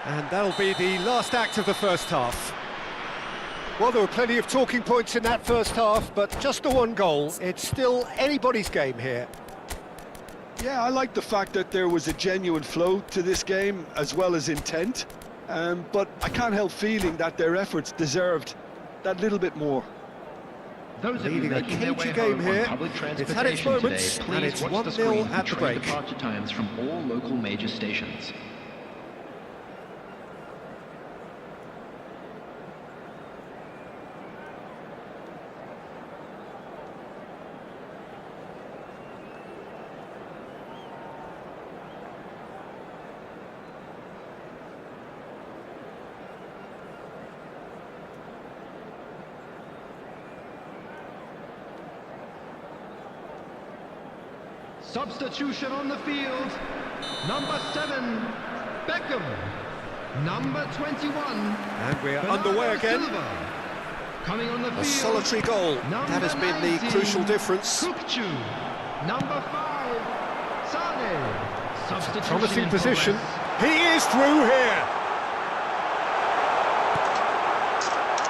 Speaker 2: And that'll be the last act of the first half. Well, there were plenty of talking points in that first half, but just the one goal. It's still anybody's game here.
Speaker 3: Yeah, I like the fact that there was a genuine flow to this game, as well as intent. But I can't help feeling that their efforts deserved that little bit more.
Speaker 4: Those of you
Speaker 2: Leading a
Speaker 4: making their way
Speaker 2: cagey game
Speaker 4: home
Speaker 2: here.
Speaker 4: on public
Speaker 2: It's had its
Speaker 4: transportation
Speaker 2: moments,
Speaker 4: today,
Speaker 2: and it's
Speaker 4: please watch the
Speaker 2: 1-0
Speaker 4: screen
Speaker 2: at the
Speaker 4: for train
Speaker 2: break.
Speaker 4: departure times from all local major stations. Substitution on the field. Number 7, Beckham. Number 21.
Speaker 2: And we're
Speaker 4: Bernardo
Speaker 2: underway again.
Speaker 4: Silva. Coming on the field.
Speaker 2: A solitary goal. That has been the
Speaker 4: 19,
Speaker 2: crucial difference.
Speaker 4: Kukcu. Number 5, Sane. Substitution
Speaker 2: Promising
Speaker 4: in
Speaker 2: position.
Speaker 4: progress.
Speaker 2: He is through here.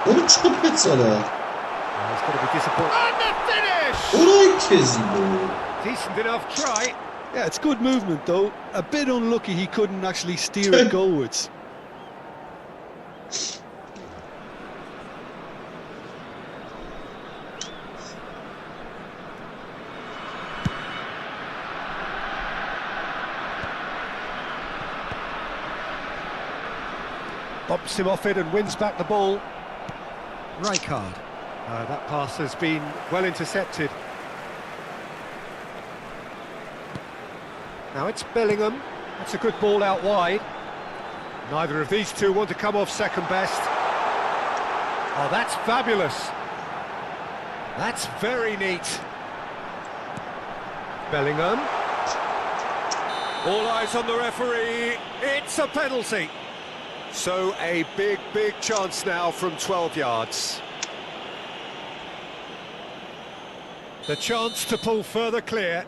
Speaker 1: Oğlum çok mesela.
Speaker 2: He's got to be disappointed. And the finish!
Speaker 1: Orayı kezi bu.
Speaker 2: Decent enough try.
Speaker 3: Yeah, it's good movement, though. A bit unlucky he couldn't actually steer it goalwards.
Speaker 2: Bumps him off it and wins back the ball. Rijkaard. That pass has been well intercepted. Now it's Bellingham. That's a good ball out wide. Neither of these two want to come off second best. Oh, that's fabulous. That's very neat. Bellingham. All eyes on the referee. It's a penalty. So a big chance now from 12 yards. The chance to pull further clear.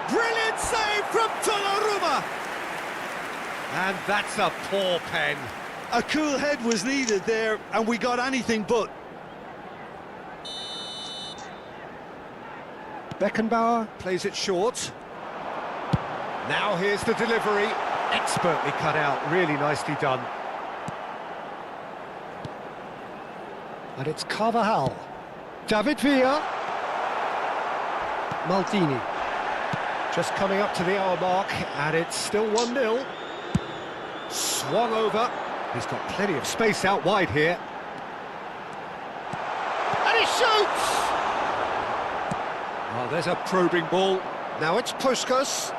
Speaker 2: Brilliant save from Donnarumma! And that's a poor pen.
Speaker 3: A cool head was needed there, and we got anything but.
Speaker 2: Beckenbauer plays it short. Now here's the delivery. Expertly cut out, really nicely done. And it's Carvajal. David Villa. Maldini. Just coming up to the hour mark, and it's still 1-0. Swung over. He's got plenty of space out wide here. And he shoots! Oh, there's a probing ball. Now it's Puskás.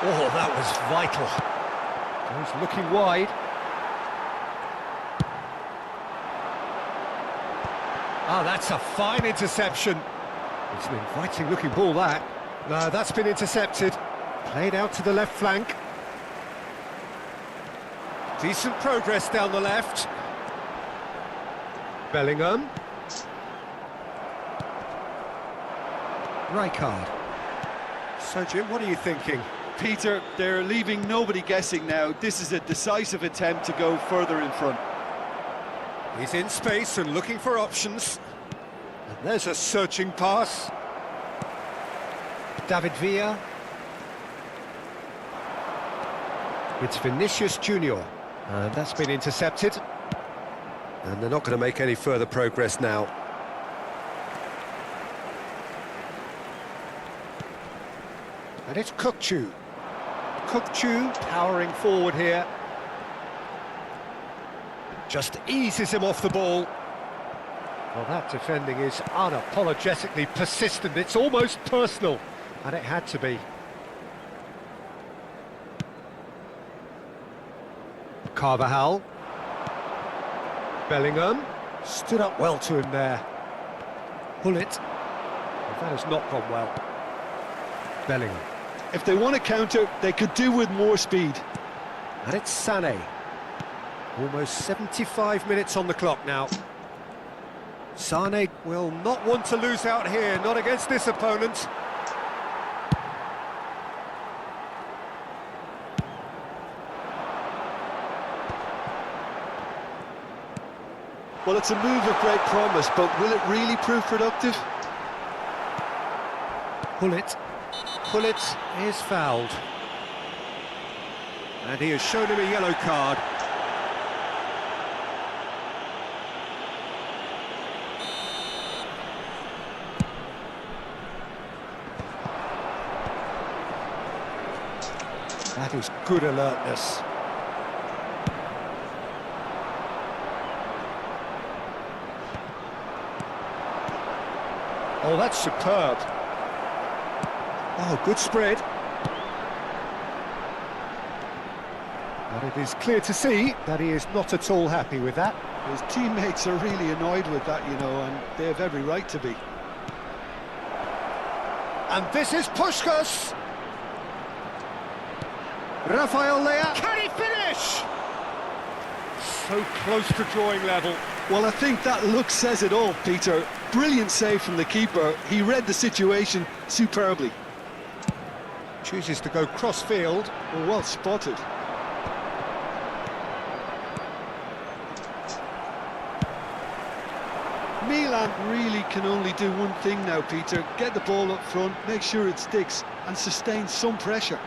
Speaker 2: Oh, that was vital. He's looking wide. Ah, that's a fine interception. It's an inviting looking ball, that. No, that's been intercepted. Played out to the left flank. Decent progress down the left. Bellingham. Rijkaard. So, Jim, what are you thinking?
Speaker 3: Peter, they're leaving nobody guessing now. This is a decisive attempt to go further in front.
Speaker 2: He's in space and looking for options. And there's a searching pass. David Villa. It's Vinicius Junior. And that's been intercepted. And they're not going to make any further progress now. And it's Kukçu. Kukçu powering forward here. Just eases him off the ball. Well, that defending is unapologetically persistent. It's almost personal. And it had to be. Carvajal. Bellingham. Stood up well to him there. Hullet. Well, that has not gone well. Bellingham.
Speaker 3: If they want to counter, they could do with more speed.
Speaker 2: And it's Sané. Almost 75 minutes on the clock now. Sané will not want to lose out here, not against this opponent.
Speaker 3: Well, it's a move of great promise, but will it really prove productive?
Speaker 2: Hullet. Hullet is fouled. And he has shown him a yellow card. That is good alertness. Oh, that's superb. Oh, good spread. But it is clear to see that he is not at all happy with that.
Speaker 3: His teammates are really annoyed with that, you know, and they have every right to be.
Speaker 2: And this is Puskás. Rafael Leao. Can he finish? So close to drawing level.
Speaker 3: Well, I think that look says it all, Peter. Brilliant save from the keeper. He read the situation superbly.
Speaker 2: Chooses to go cross-field.
Speaker 3: Well spotted. Milan really can only do one thing now, Peter. Get the ball up front, make sure it sticks, and sustain some pressure.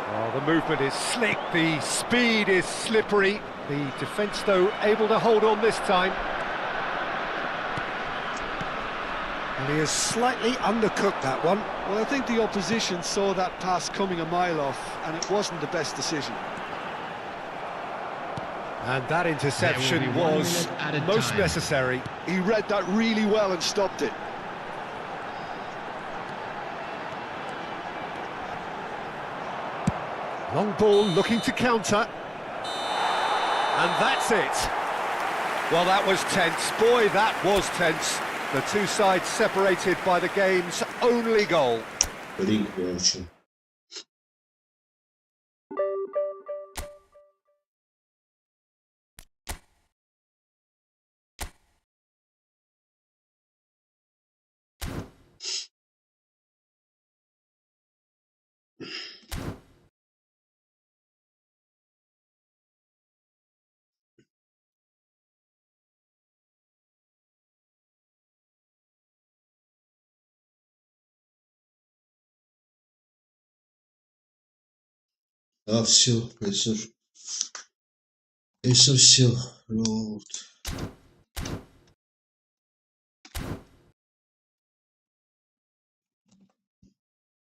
Speaker 2: Oh, the movement is slick, the speed is slippery. The defence, though, able to hold on this time. And he has slightly undercooked that one.
Speaker 3: Well, I think the opposition saw that pass coming a mile off, and it wasn't the best decision.
Speaker 2: And that interception was most necessary.
Speaker 3: He read that really well and stopped it.
Speaker 2: Long ball looking to counter. And that's it. Well, that was tense. Boy, that was tense. The two sides separated by the game's only goal.
Speaker 1: Very А, все, Эсер. Эсер все. Вот.